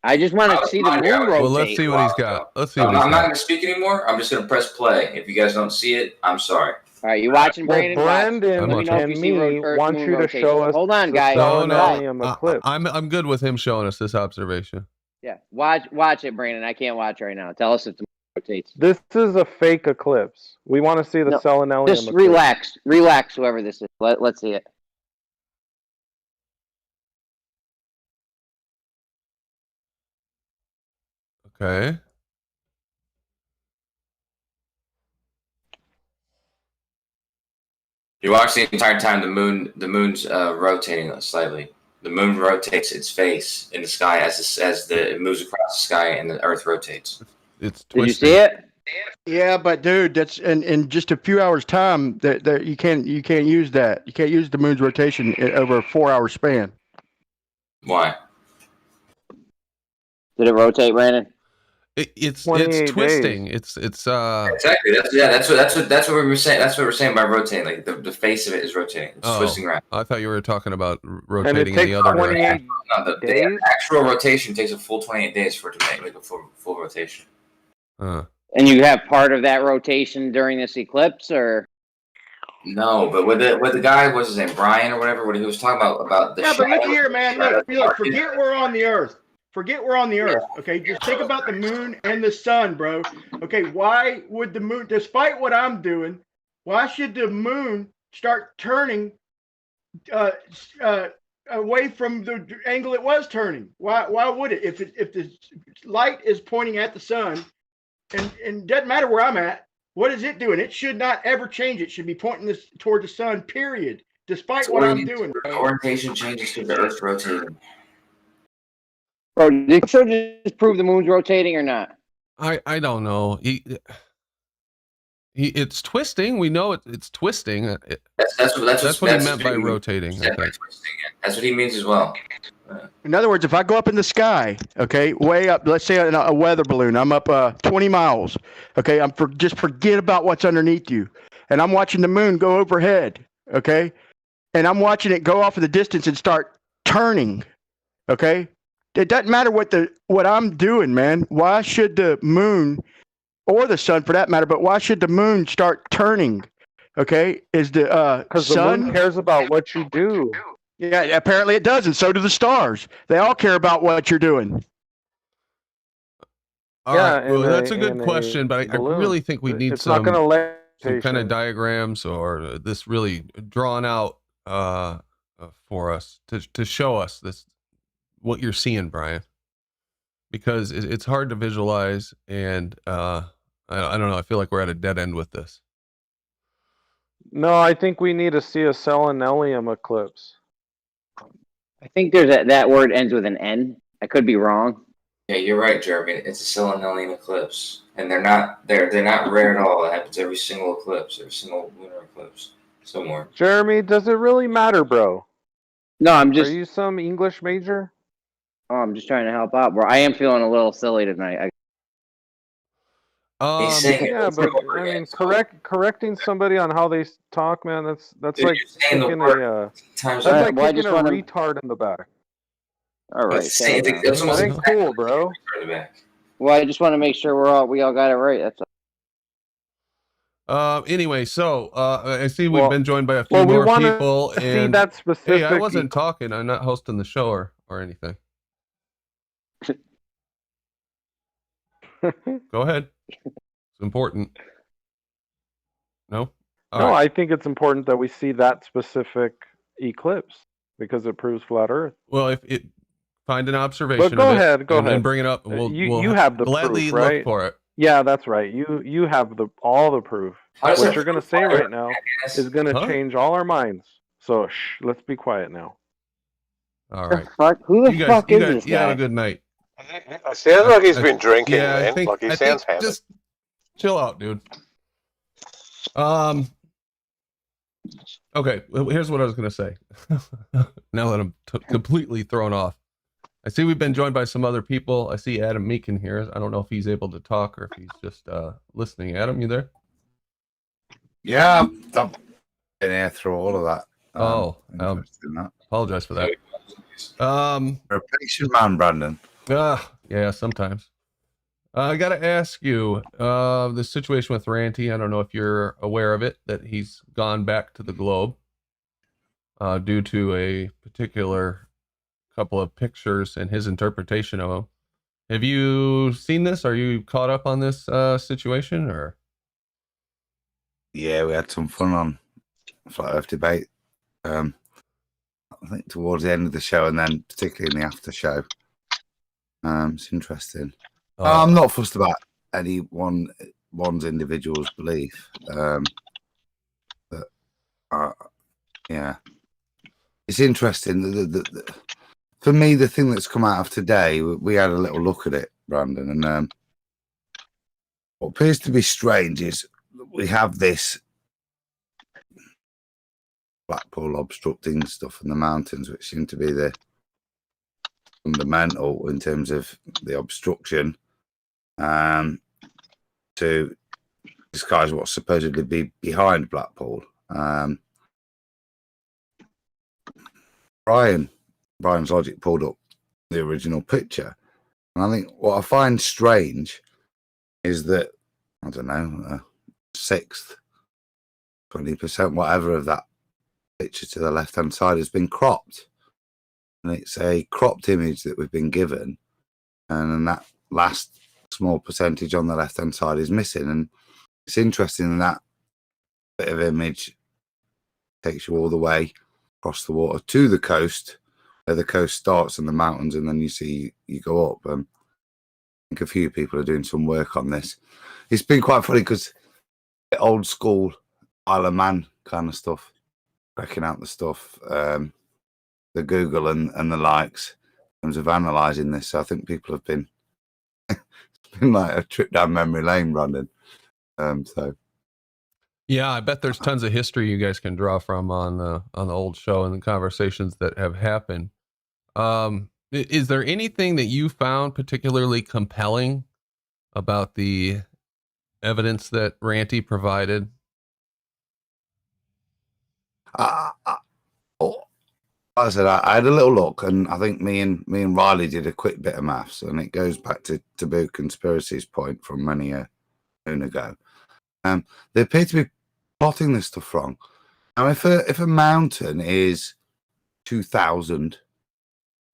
I just want to see the moon rotate. Well, let's see what he's got. Let's see what I'm he's not got. going to speak anymore. I'm just going to press play. If you guys don't see it, I'm sorry. All right, you watching, Well, Brandon? Watch. Brandon I'm Let me know if and you see me want moon you to rotation. show us Hold on, the guys. No, no. selenium eclipse. I'm good with him showing us this observation. Yeah, watch it, Brandon. I can't watch right now. Tell us if the moon rotates. This is a fake eclipse. We want to see the No, selenium Just eclipse. relax, whoever this is. Let's see it. Okay. You watch the entire time. The moon's rotating slightly. The moon rotates its face in the sky as it moves across the sky, and the Earth rotates. It's Did you twisting. see it? Yeah, but dude, that's in just a few hours' time that you can't use that. You can't use the moon's rotation over a 4-hour span. Why? Did it rotate, Brandon? It's 28 twisting. days. It's Exactly. That's what we were saying. That's what we're saying by rotating. Like the face of it is rotating. It's twisting around. I thought you were talking about And it rotating in takes the other 28 direction. No, the days. actual rotation takes a full 28 days for it to make like a full rotation. And you have part of that rotation during this eclipse, or No, but with the guy, what's his name, Brian or whatever, what he was talking about the Yeah, but look shadow- here, man. Look, forget we're on the Earth. Forget we're on the Earth. Okay, just think about the moon and the sun, bro. Okay, why would the moon, despite what I'm doing, why should the moon start turning away from the angle it was turning? Why would it? If the light is pointing at the sun, and doesn't matter where I'm at, what is it doing? It should not ever change. It should be pointing this toward the sun. Period. Despite what I'm doing. The orientation changes to the Earth rotating. bro, did Show just prove the moon's rotating or not? I don't know. It's twisting. We know it's twisting. That's what he meant by rotating. I think. That's what he means as well. In other words, if I go up in the sky, okay, way up, let's say a weather balloon, I'm up 20 miles, okay, just forget about what's underneath you, and I'm watching the moon go overhead, okay, and I'm watching it go off in the distance and start turning. Okay, it doesn't matter what I'm doing, man. Why should the moon or the sun, for that matter, but why should the moon start turning? Okay, is the Because the sun moon cares about what you do. Yeah, apparently it does, and so do the stars. They all care about what you're doing. All Yeah, right. Well, in that's a in good question, but I balloon. really think we need It's not going to some let kind of diagrams or this really drawn out for us to show us this what you're seeing, Brian, because it's hard to visualize, and I don't know. I feel like we're at a dead end with this. No, I think we need to see a selenelium eclipse. I think there's that word ends with an N. I could be wrong. Yeah, you're right, Jeremy. It's a selenelian eclipse, and they're not rare at all. It happens every single eclipse, every single lunar eclipse somewhere. Jeremy, does it really matter, bro? No, I'm just. Are you some English major? Oh, I'm just trying to help out, bro. I am feeling a little silly tonight. He's saying Yeah, but I mean, correcting somebody on how they talk, man, that's Dude, like you're saying the kicking word a times that's Alright, like well, I kicking just a wanna- retard in the back. All right. It's saying calm down. that's almost That ain't exactly cool, bro. in the back. Well, I just want to make sure we all got it right. That's all. Anyway, so I see we've Well- been joined by a few Well, we more want people, to see and that specific. hey, I wasn't talking. I'm not hosting the show or anything. Go ahead. It's important. No? All No, right. I think it's important that we see that specific eclipse because it proves flat Earth. Well, if it find an observation, But go of it ahead, go and ahead. bring it up. We'll You have the gladly proof, right? look for it. Yeah, that's right. You have all the proof. How does What it you're gonna prove say flat right Earth, now jackass? is gonna Huh? change all our minds. So let's be quiet now. All right. Who the You fuck guys, is this you have guy? a good night. It sounds like he's been drinking, Yeah, man. I He think sounds hammered. just chill out, dude. Okay, well, here's what I was gonna say. Now that I'm completely thrown off, I see we've been joined by some other people. I see Adam Meekin here. I don't know if he's able to talk or if he's just listening. Adam, you there? Yeah, I've been here through all of that. Interested in that. Apologize for that. You're a patient man, Brandon. Yeah, sometimes. I got to ask you, the situation with Ranty, I don't know if you're aware of it, that he's gone back to the globe due to a particular couple of pictures and his interpretation of them. Have you seen this? Are you caught up on this situation, or? Yeah, we had some fun on Flat Earth Debate. I think towards the end of the show, and then particularly in the after show. It's interesting. I'm not fussed about one's individual's belief. But yeah, it's interesting. For me, the thing that's come out of today, we had a little look at it, Brandon, and what appears to be strange is we have this Blackpool obstructing stuff in the mountains, which seem to be the fundamental in terms of the obstruction to disguise what's supposedly be behind Blackpool. Brian's logic pulled up the original picture, and I think what I find strange is that, I don't know, 6th, 20%, whatever of that picture to the left hand side has been cropped, and it's a cropped image that we've been given, and then that last small percentage on the left hand side is missing. And it's interesting that bit of image takes you all the way across the water to the coast, where the coast starts in the mountains, and then you go up. I think a few people are doing some work on this. It's been quite funny because old school Isle of Man kind of stuff, checking out the stuff, the Google and the likes in terms of analysing this. So I think people have been it's been like a trip down memory lane, Brandon. So yeah, I bet there's tons of history you guys can draw from on the old show and the conversations that have happened. Is there anything that you found particularly compelling about the evidence that Ranty provided? Like I said, I had a little look, and I think me and Riley did a quick bit of maths, and it goes back to Taboo Conspiracy's point from many a moon ago. They appear to be plotting this stuff wrong. Now, if a mountain is 2,000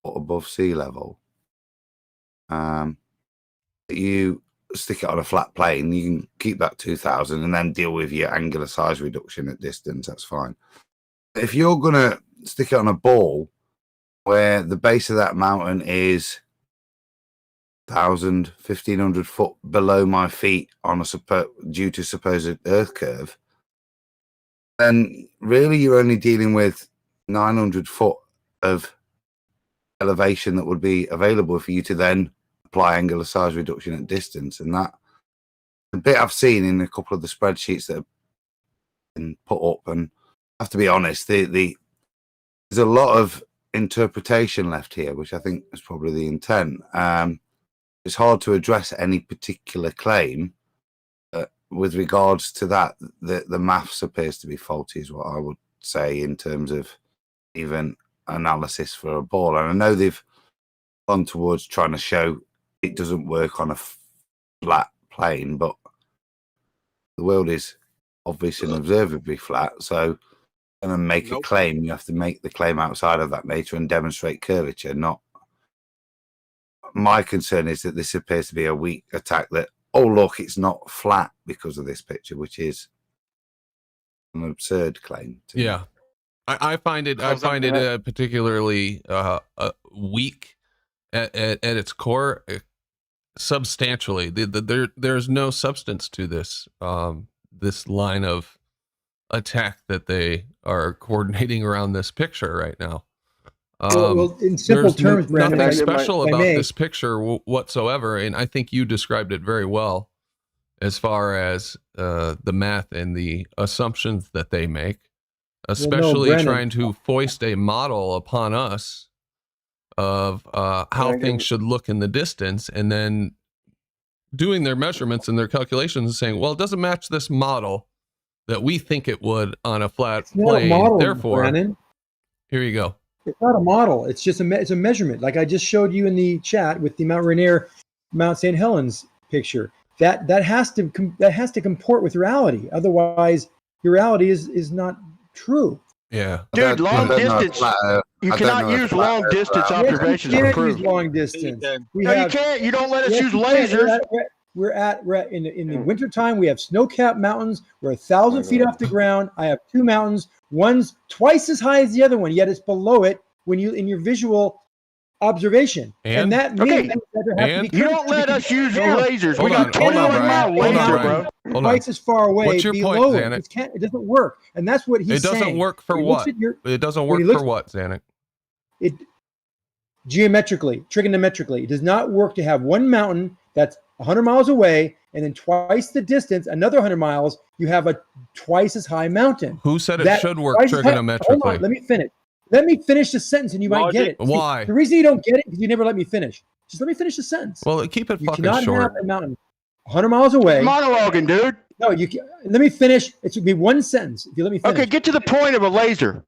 foot above sea level, you stick it on a flat plane, you can keep that 2,000 and then deal with your angular size reduction at distance. That's fine. If you're gonna stick it on a ball where the base of that mountain is 1,000, 1,500 foot below my feet on due to supposed earth curve, then really you're only dealing with 900 foot of elevation that would be available for you to then apply angular size reduction at distance. And that the bit I've seen in a couple of the spreadsheets that have been put up, and I have to be honest, there's a lot of interpretation left here, which I think is probably the intent. It's hard to address any particular claim with regards to that. The maths appears to be faulty, is what I would say, in terms of even analysis for a ball. And I know they've gone towards trying to show it doesn't work on a flat plane, but the world is obviously and observably flat. So going to make a claim, you have to make the claim outside of that nature and demonstrate curvature. Not my concern is that this appears to be a weak attack that, oh look, it's not flat because of this picture, which is an absurd claim. Yeah, I find it particularly weak at its core, substantially. There's no substance to this this line of attack that they are coordinating around this picture right now. Well, in simple terms, Brandon, nothing special about this picture whatsoever, and I think you described it very well as far as the math and the assumptions that they make, especially trying to foist a model upon us of how things should look in the distance, and then doing their measurements and their calculations and saying, well, it doesn't match this model that we think it would on a flat plane. Model, therefore, Brandon. Here you go. It's not a model. It's just it's a measurement. Like I just showed you in the chat with the Mount Rainier, Mount St. Helens picture. That has to comport with reality. Otherwise, your reality is not true. Yeah, dude. Long distance. You cannot use long distance observations. You can't use long distance. You can't. You don't let us use lasers. We're in the wintertime. We have snow-capped mountains. We're 1,000 feet off the ground. I have two mountains. One's twice as high as the other one, yet it's below it when you in your visual observation. And that means that you don't let us use lasers. We got 21-mile laser, bro. Twice as far away. What's your point, Zanuck? It doesn't work, and that's what he's saying. It doesn't work for what? It doesn't work for what, Zanuck? It geometrically, trigonometrically, it does not work to have one mountain that's 100 miles away, and then twice the distance, another 100 miles, you have a twice as high mountain. Who said it should work trigonometrically? Hold on, let me finish. Let me finish the sentence, and you might get it. Why? The reason you don't get it is you never let me finish. Just let me finish the sentence. Well, keep it fucking short. You cannot have a mountain 100 miles away. Monologuing, dude. No, let me finish. It should be one sentence. If you let me finish. Okay, get to the point of a laser.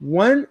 One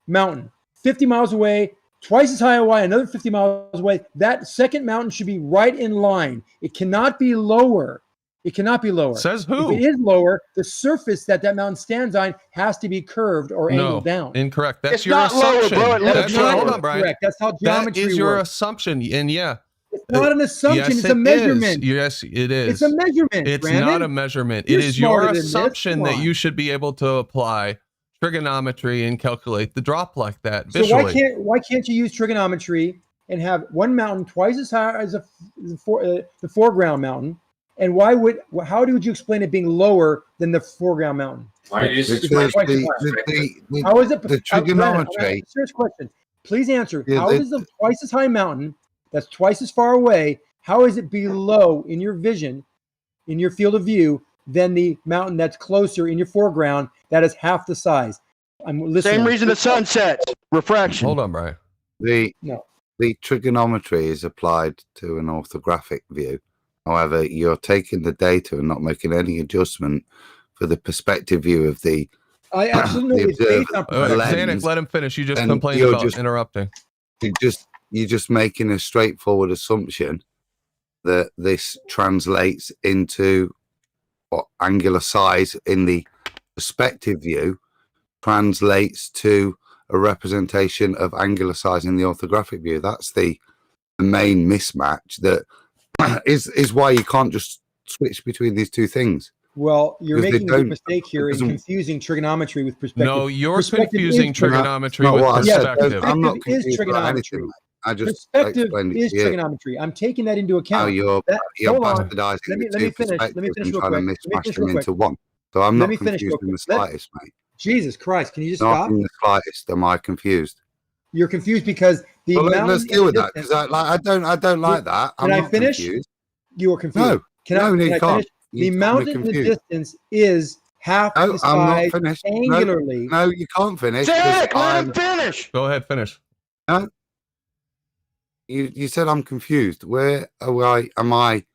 mountain, 50 miles away, twice as high away, another 50 miles away. That second mountain should be right in line. It cannot be lower. It cannot be lower. Says who? If it is lower, the surface that mountain stands on has to be curved or angled down. Incorrect. That's it's your assumption. Lower, bro. That's not correct. That's how geometry works. That is your works. assumption. And it's not an assumption. Yes, it's a measurement. Yes, it is. It's a measurement. It's Brandon. not a measurement. It is your assumption that you should be able to apply trigonometry and calculate the drop like that visually. So why can't you use trigonometry and have one mountain twice as high as the foreground mountain? And how would you explain it being lower than the foreground mountain? How is it? The trigonometry. Serious question. Please answer. How is the twice as high mountain that's twice as far away? How is it below in your vision, in your field of view, than the mountain that's closer in your foreground that is half the size? I'm listening. Same reason the sun sets. Refraction. Hold on, Brian. The trigonometry is applied to an orthographic view. However, you're taking the data and not making any adjustment for the perspective view of the I absolutely the it's based on observer perspective. Xanax, let him finish. You just and complained you're about just- interrupting. you're just making a straightforward assumption that this translates into what angular size in the perspective view translates to a representation of angular size in the orthographic view. That's the main mismatch that is why you can't just switch between these two things. Well, you're Because they making a big don't- mistake here in doesn't- confusing trigonometry with perspective. No, you're Perspective confusing is trigonometry. trigonometry Not with what I said. perspective. I'm not Perspective is confused about trigonometry. anything. I just Perspective explained it is to you. trigonometry. I'm taking that into How account. you're Hold on. bastardizing Let me the two finish. Let me perspectives finish and real trying quick. to Let me mishmash finish them real quick. into one. So I'm Let not me finish real confused in the quick. slightest, mate. Jesus Christ, can you just Not stop? in the slightest am I confused. You're confused because the Well, mountain let's deal in with the that because distance- I don't like that. Can I'm I not finish? confused. You are confused. No, Can no, I you can't. finish? You The got me mountain in the confused. distance is half No, the I'm not size finished. angularly. No, you can't finish. Zach, let I'm, him finish. Go ahead, finish. no, you said I'm confused. Where am I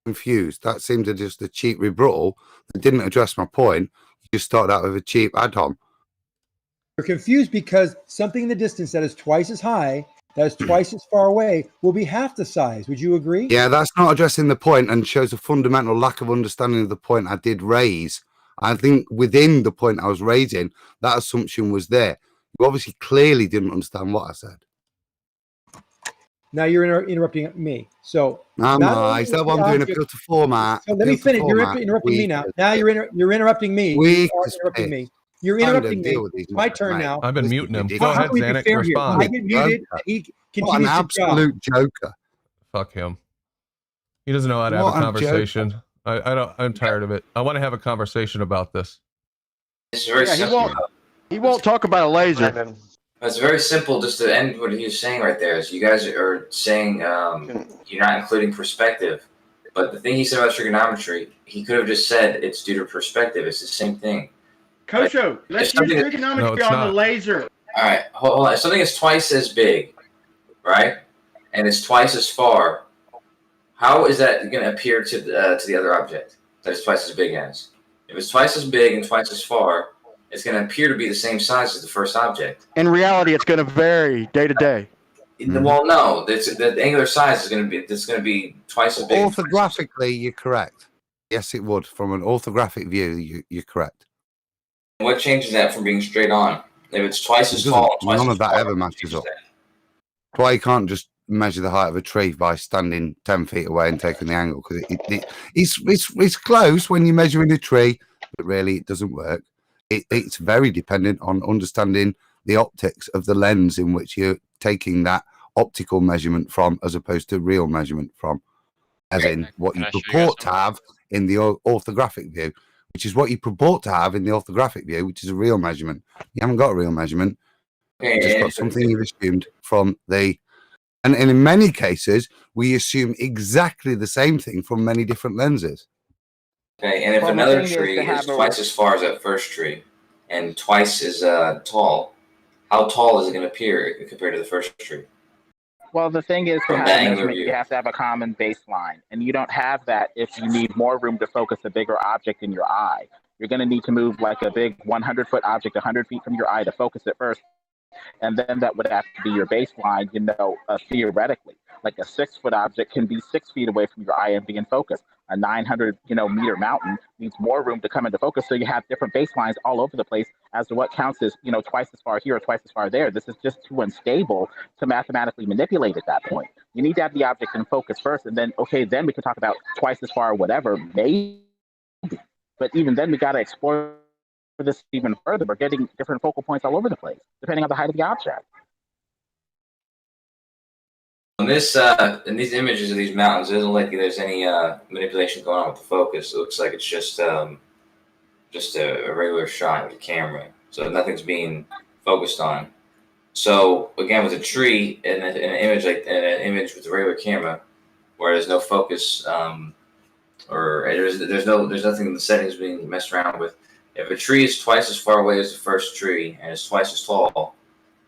confused? That seemed to just a cheap rebuttal that didn't address my point. You just started out with a cheap add-on. You're confused because something in the distance that is twice as high, that is twice as far away, will be half the size. Would you agree? Yeah, that's not addressing the point and shows a fundamental lack of understanding of the point I did raise. I think within the point I was raising, that assumption was there. You obviously clearly didn't understand what I said. Now you're interrupting me. So Am not I? only Is that is what the I'm doing? object- Appeal to format. So let me appeal to finish. You're format, interrupting me weak now. as Now piss. you're interrupting me. Weak You are as interrupting piss. me. You're Time to interrupting deal me. with these It's my numbers, turn mate. now. I've been This is muting him. ridiculous. Go How ahead, can we be Xanax. fair here? Respond. I get muted. Joker. He What an continues his job. absolute joker. Fuck him. He doesn't know how to have What a a conversation. I don't. I'm tired of it. I want to have a conversation about this. It's very Yeah, he simple. won't. He won't talk about a laser. It's very simple. Just to end what he was saying right there is you guys are saying you're not including perspective. But the thing he said about trigonometry, he could have just said it's due to perspective. It's the same thing. Kosho, let's It's use something that- trigonometry No, it's on the not. laser. All right, hold on. If something is twice as big, right, and it's twice as far, how is that going to appear to the other object that is twice as big as? If it's twice as big and twice as far, it's going to appear to be the same size as the first object. In reality, it's going to vary day to day. Well, no, the angular size is going to be twice as big. Orthographically, you're correct. Yes, it would. From an orthographic view, you're correct. What changes that from being straight on? If it's twice as It tall, doesn't. twice None as of that far, ever what matches changes up. that? That's why you can't just measure the height of a tree by standing 10 feet away and taking the angle, because it's close when you're measuring a tree, but really it doesn't work. It's very dependent on understanding the optics of the lens in which you're taking that optical measurement from, as opposed to real measurement from, as in what you purport to have in the orthographic view, which is what you purport to have in the orthographic view, which is a real measurement. You haven't got a real measurement. You just got something you've assumed from the, and in many cases, we assume exactly the same thing from many different lenses. Okay, and if Well, the another thing is tree to is have a- twice as far as that first tree and twice as tall, how tall is it going to appear compared to the first tree? Well, the thing is, to From have that a angular measurement, view. you have to have a common baseline, and you don't have that if you need more room to focus a bigger object in your eye. You're going to need to move like a big 100-foot object 100 feet from your eye to focus it first, and then that would have to be your baseline, theoretically. Like a 6-foot object can be 6 feet away from your eye and be in focus. A 900, meter mountain needs more room to come into focus, so you have different baselines all over the place as to what counts as, twice as far here or twice as far there. This is just too unstable to mathematically manipulate at that point. You need to have the object in focus first, and then, then we can talk about twice as far or whatever, maybe. But even then, we got to explore this even further. We're getting different focal points all over the place, depending on the height of the object. In these images of these mountains, it doesn't look like there's any manipulation going on with the focus. It looks like it's just a regular shot with a camera, so nothing's being focused on. So again, with a tree and an image with a regular camera, where there's no focus, or there's nothing in the settings being messed around with. If a tree is twice as far away as the first tree and is twice as tall,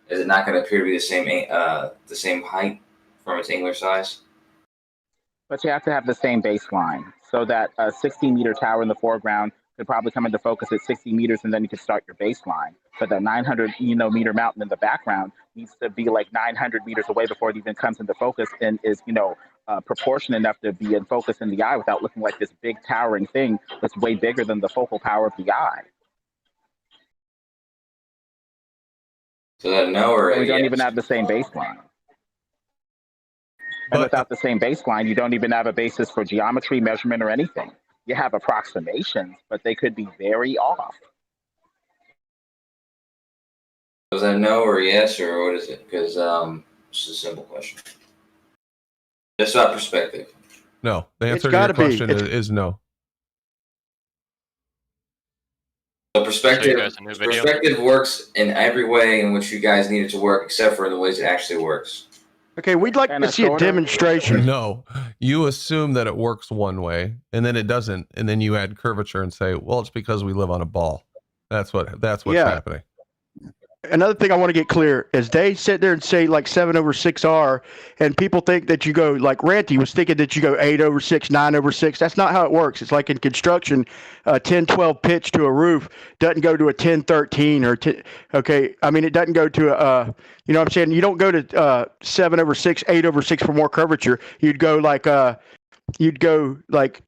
is it not going to appear to be the same height from its angular size? But you have to have the same baseline, so that a 16-meter tower in the foreground could probably come into focus at 60 meters, and then you could start your baseline. But the 900 meter mountain in the background needs to be like 900 meters away before it even comes into focus and is proportionate enough to be in focus in the eye without looking like this big towering thing that's way bigger than the focal power of the eye. So that no or We don't yes. even have the same baseline. And But without the same baseline, you don't even have a basis for geometry, measurement, or anything. You have approximations, but they could be very off. Was that no or yes, or what is it? Because it's a simple question. Just about perspective. no, the It's answer to your gotta be. question is no. So perspective, guys a new video. perspective works in every way in which you guys need it to work, except for in the ways it actually works. Okay, we'd like And to a see a sorta- demonstration. No, you assume that it works one way and then it doesn't, and then you add curvature and say, well, it's because we live on a ball. That's what's Yeah. happening. Another thing I want to get clear is they sit there and say like 7/6R, and people think that you go like Ranty was thinking that you go 8/6, 9/6. That's not how it works. It's like in construction, 10-12 pitch to a roof doesn't go to a 10-13 or 10. Okay, I mean it doesn't go to a. You know what I'm saying? You don't go to 7/6, 8/6 for more curvature. You'd go like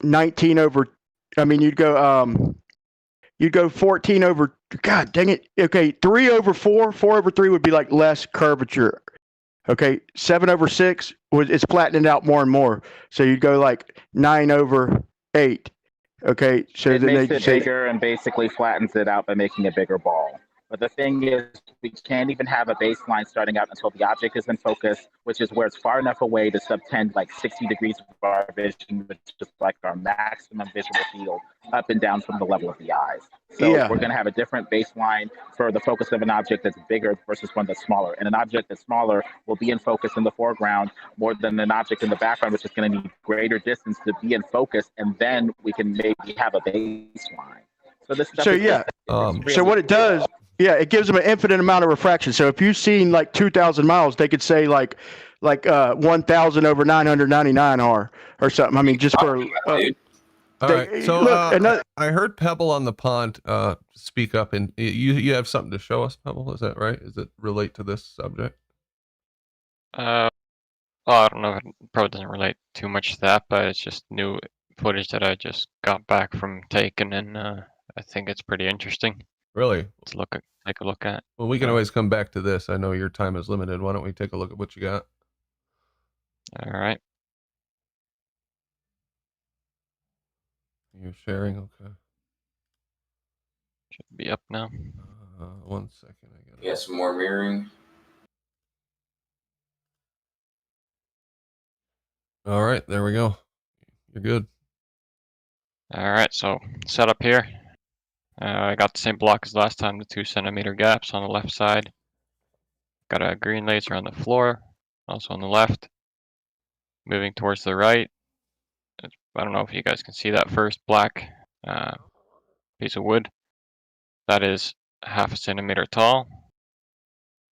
19 over. I mean you'd go 14 over. God dang it. Okay, 3/4, 4/3 would be like less curvature. Okay, 7/6 it's flattening out more and more. So you'd go like 9/8. Okay, so It then makes they it say bigger and basically flattens it out by making a bigger ball. But the thing is, we can't even have a baseline starting out until the object is in focus, which is where it's far enough away to subtend like 60 degrees of our vision, which is like our maximum visual field, up and down from the level of the eyes. So Yeah. we're going to have a different baseline for the focus of an object that's bigger versus one that's smaller. And an object that's smaller will be in focus in the foreground more than an object in the background, which is going to need greater distance to be in focus, and then we can maybe have a baseline. So this stuff So is yeah. really So what it does, yeah, it gives them an infinite amount of refraction. So if you've seen like 2,000 miles, they could say like 1,000 over 999 or something. I mean, just for All right. So I heard Pebble on the pond speak up, and you have something to show us, Pebble. Is that right? Does it relate to this subject? Well, I don't know. It probably doesn't relate too much to that, but it's just new footage that I just got back from taking, and I think it's pretty interesting. Really? To take a look at. Well, we can always come back to this. I know your time is limited. Why don't we take a look at what you got? All right. You're sharing, okay. Should be up now. 1 second. I got Yeah, some more mirroring. All right, there we go. You're good. All right, so setup here. I got the same block as last time, the 2 centimeter gaps on the left side. Got a green laser on the floor, also on the left. Moving towards the right. I don't know if you guys can see that first black piece of wood. That is 1/2 centimeter tall.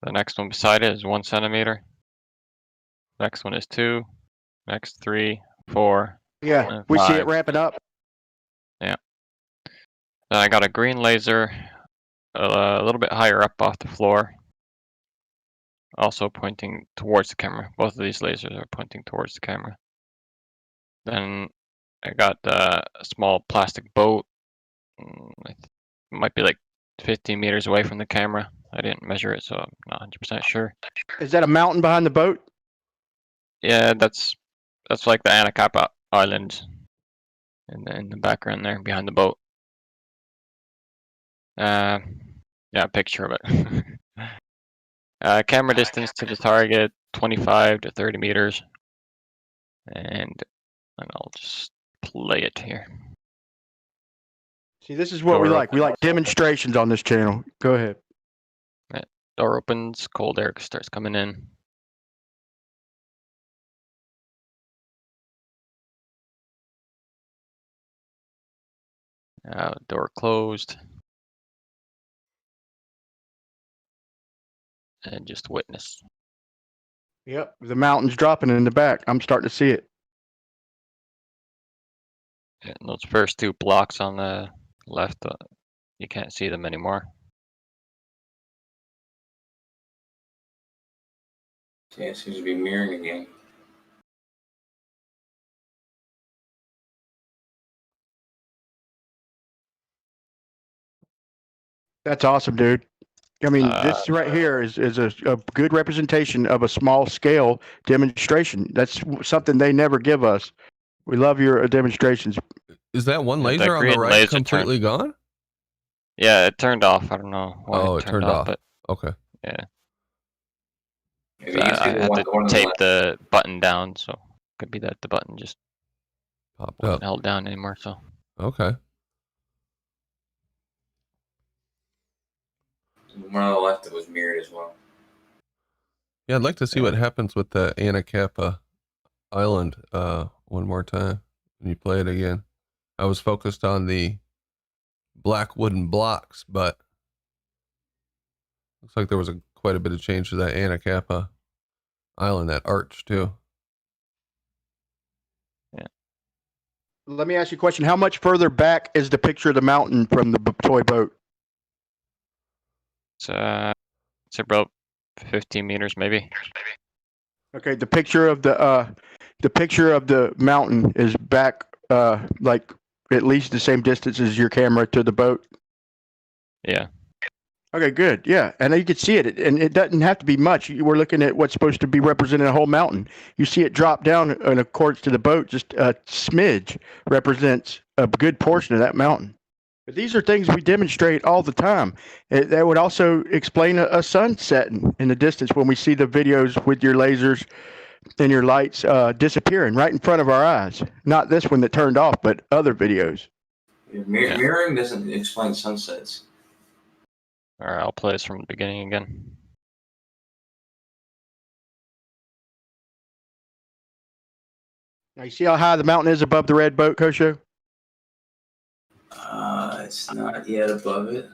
The next one beside it is 1 centimeter. Next one is 2. Next 3, 4. Yeah, and we see 5. it ramping up. Yeah. Then I got a green laser a little bit higher up off the floor. Also pointing towards the camera. Both of these lasers are pointing towards the camera. Then I got a small plastic boat. It might be like 15 meters away from the camera. I didn't measure it, so I'm not 100% sure. Is that a mountain behind the boat? Yeah, that's like the Anacapa Island in the background there behind the boat. Yeah, picture of it. Camera distance to the target 25 to 30 meters, and I'll just play it here. See, this is what we Door like. We like demonstrations on this channel. Go ahead. Door opens, cold air starts coming in. Door closed. And just witness. Yep, the mountain's dropping in the back. I'm starting to see it. And those first 2 blocks on the left, you can't see them anymore. Yeah, it seems to be mirroring again. That's awesome, dude. I mean, this right here is a good representation of a small scale demonstration. That's something they never give us. We love your demonstrations. Is that one Yeah, laser that on the green right laser completely gone? Yeah, it turned off. I don't know why Oh, it turned off. but Okay. yeah. Maybe So you can I see the had one to going to the tape left. the button down, so could be that the button just Popped wasn't up. held down anymore. So Okay. One on the left that was mirrored as well. Yeah, I'd like to see what happens with the Anacapa Island one more time when you play it again. I was focused on the black wooden blocks, but looks like there was quite a bit of change to that Anacapa Island, that arch too. Yeah. Let me ask you a question. How much further back is the picture of the mountain from the toy boat? It's about 15 meters maybe. Okay, the picture of the mountain is back like at least the same distance as your camera to the boat. Yeah. Okay, good. Yeah, and you can see it, and it doesn't have to be much. We're looking at what's supposed to be representing a whole mountain. You see it drop down in accordance to the boat. Just a smidge represents a good portion of that mountain. But these are things we demonstrate all the time. That would also explain a sun setting in the distance when we see the videos with your lasers and your lights disappearing right in front of our eyes. Not this one that turned off, but other videos. Mirroring doesn't explain sunsets. All right, I'll play this from the beginning again. Now you see how high the mountain is above the red boat, Kosho? It's not yet above it.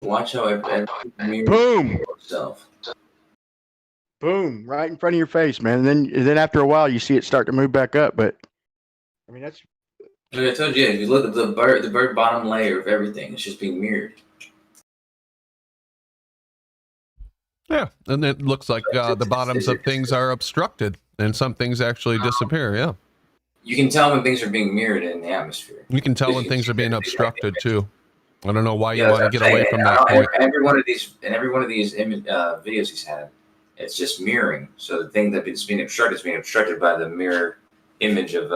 Watch how it Boom! itself. Boom! Right in front of your face, man. And then after a while, you see it start to move back up. But I mean, that's. Like I told you, if you look at the bird bottom layer of everything, it's just being mirrored. Yeah, and it looks like the bottoms of things are obstructed, and some things actually disappear. Yeah. You can tell when things are being mirrored in the atmosphere. You can tell when things are being obstructed too. I don't know why you Yeah, want to get away from that point. Every one of these videos he's had, it's just mirroring. So the thing that's being obstructed by the mirror image of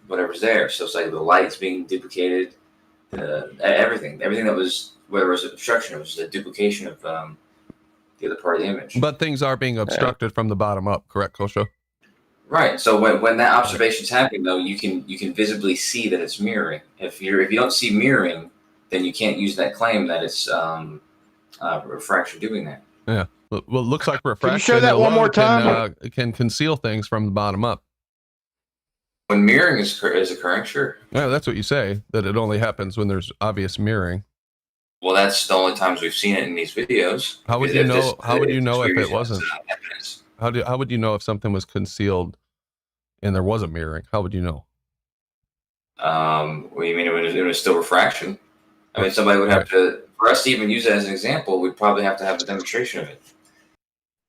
whatever's there. So it's like the light's being duplicated, everything that was, whether it was obstruction, it was a duplication of the other part of the image. But things are being obstructed from the bottom up, correct, Kosho? Right. So when that observation's happening, though, you can visibly see that it's mirroring. If you don't see mirroring, then you can't use that claim that it's refraction doing that. Yeah. Well, it looks like refraction. Can you show that one more time? Can conceal things from the bottom up. When mirroring is occurring, sure. Yeah, that's what you say. That it only happens when there's obvious mirroring. Well, that's the only times we've seen it in these videos. How would you know? How would you know if it wasn't? How would you know if something was concealed and there wasn't mirroring? How would you know? What do you mean it was still refraction? I mean, somebody would have to, for us to even use it as an example, we'd probably have to have a demonstration of it.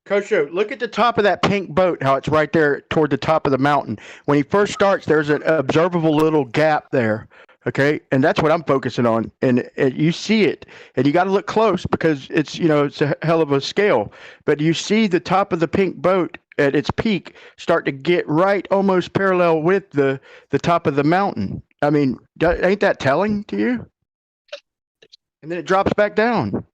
Kosho, look at the top of that pink boat, how it's right there toward the top of the mountain. When he first starts, there's an observable little gap there. Okay. And that's what I'm focusing on. And you see it, and you got to look close because it's a hell of a scale. But you see the top of the pink boat at its peak start to get right almost parallel with the top of the mountain. I mean, ain't that telling to you? And then it drops back down.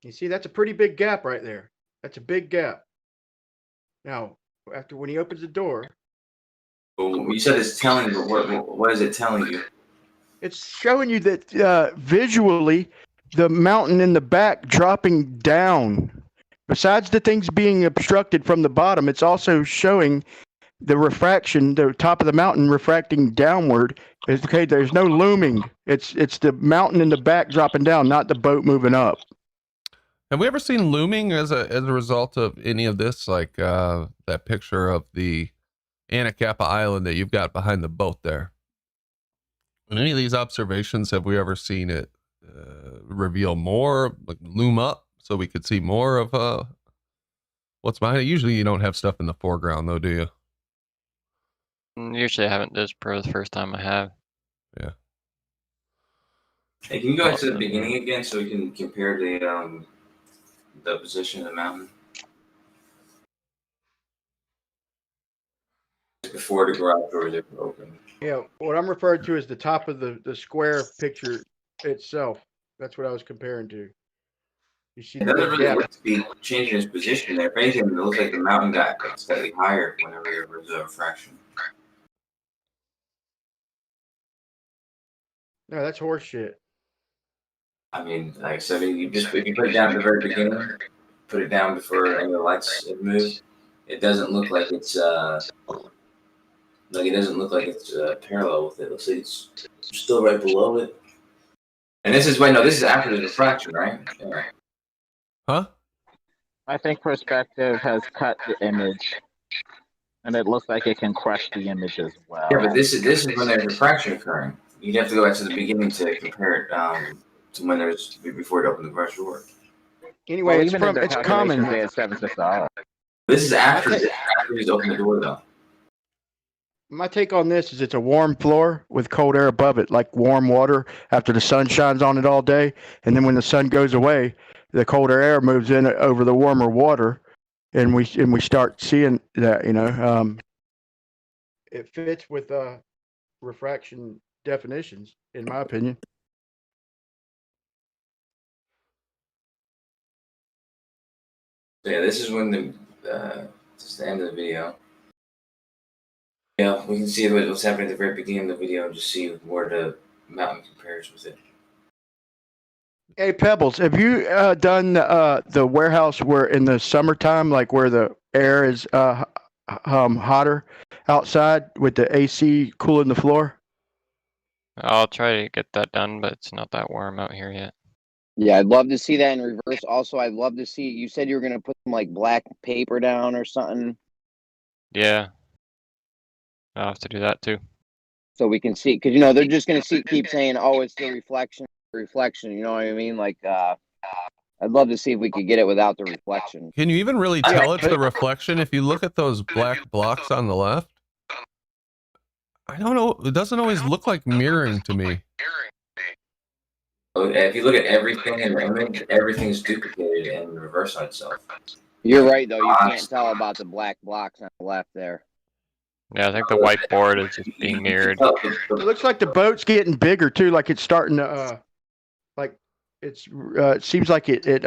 You see, that's a pretty big gap right there. That's a big gap. Now, when he opens the door. Well, you said it's telling you, but what is it telling you? It's showing you that visually, the mountain in the back dropping down. Besides the things being obstructed from the bottom, it's also showing the refraction, the top of the mountain refracting downward. Is okay. There's no looming. It's the mountain in the back dropping down, not the boat moving up. Have we ever seen looming as a result of any of this? Like that picture of the Anacapa Island that you've got behind the boat there. In any of these observations, have we ever seen it reveal more, like loom up, so we could see more of what's behind it? Usually you don't have stuff in the foreground, though, do you? Usually I haven't. This is probably the first time I have. Yeah. Hey, can you go back to the beginning again so we can compare the position of the mountain? Before the garage doors are open. Yeah, what I'm referring to is the top of the square picture itself. That's what I was comparing to. You see It the doesn't big really gap. look to be changing its position there. If anything, it looks like the mountain got slightly higher whenever there was a refraction. No, that's horse shit. I mean, like I said, you just if you put it down at the very beginning, put it down before any of the lights have moved, it doesn't look like it's parallel with it. It looks like it's still right below it. And this is this is after the refraction, right? Yeah. Huh? I think perspective has cut the image, and it looks like it can crush the image as well. Yeah, but this is when there's refraction occurring. You'd have to go back to the beginning to compare it to when there's before it opened the garage door. Anyway, Well, it's even in their it's calculations, common. they had 7 This is after he's opened the door, though. My take on this is it's a warm floor with cold air above it, like warm water after the sun shines on it all day. And then when the sun goes away, the colder air moves in over the warmer water, and we start seeing that, it fits with refraction definitions, in my opinion. So yeah, this is when this is the end of the video. Yeah, we can see what's happening at the very beginning of the video and just see where the mountain compares with it. Hey, Pebbles, have you done the warehouse where in the summertime, like where the air is hotter outside with the AC cooling the floor? I'll try to get that done, but it's not that warm out here yet. Yeah, I'd love to see that in reverse. Also, I'd love to see. You said you were gonna put some like black paper down or something, Yeah. I'll have to do that too. so we can see. Because they're just gonna keep saying, "Oh, it's the reflection, reflection." You know what I mean? Like, I'd love to see if we could get it without the reflection. Can you even really tell it's the reflection if you look at those black blocks on the left? I don't know. It doesn't always look like mirroring to me. If you look at everything in the image, everything's duplicated and reversed on itself. You're right, though. You can't tell about the black blocks on the left there. Yeah, I think the whiteboard is just being mirrored. It looks like the boat's getting bigger too, like it's starting to it seems like it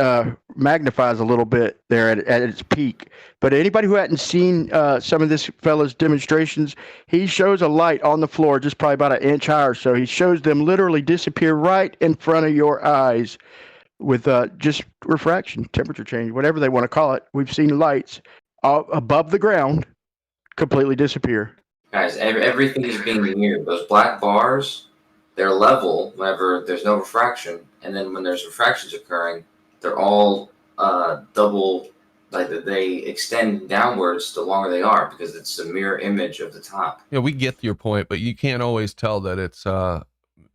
magnifies a little bit there at its peak. But anybody who hadn't seen some of this fellow's demonstrations, he shows a light on the floor just probably about an inch higher. So he shows them literally disappear right in front of your eyes with just refraction, temperature change, whatever they want to call it. We've seen lights above the ground completely disappear. Guys, everything is being mirrored. Those black bars, they're level whenever there's no refraction, and then when there's refractions occurring, they're all double, like they extend downwards the longer they are because it's the mirror image of the top. Yeah, we get your point, but you can't always tell that it's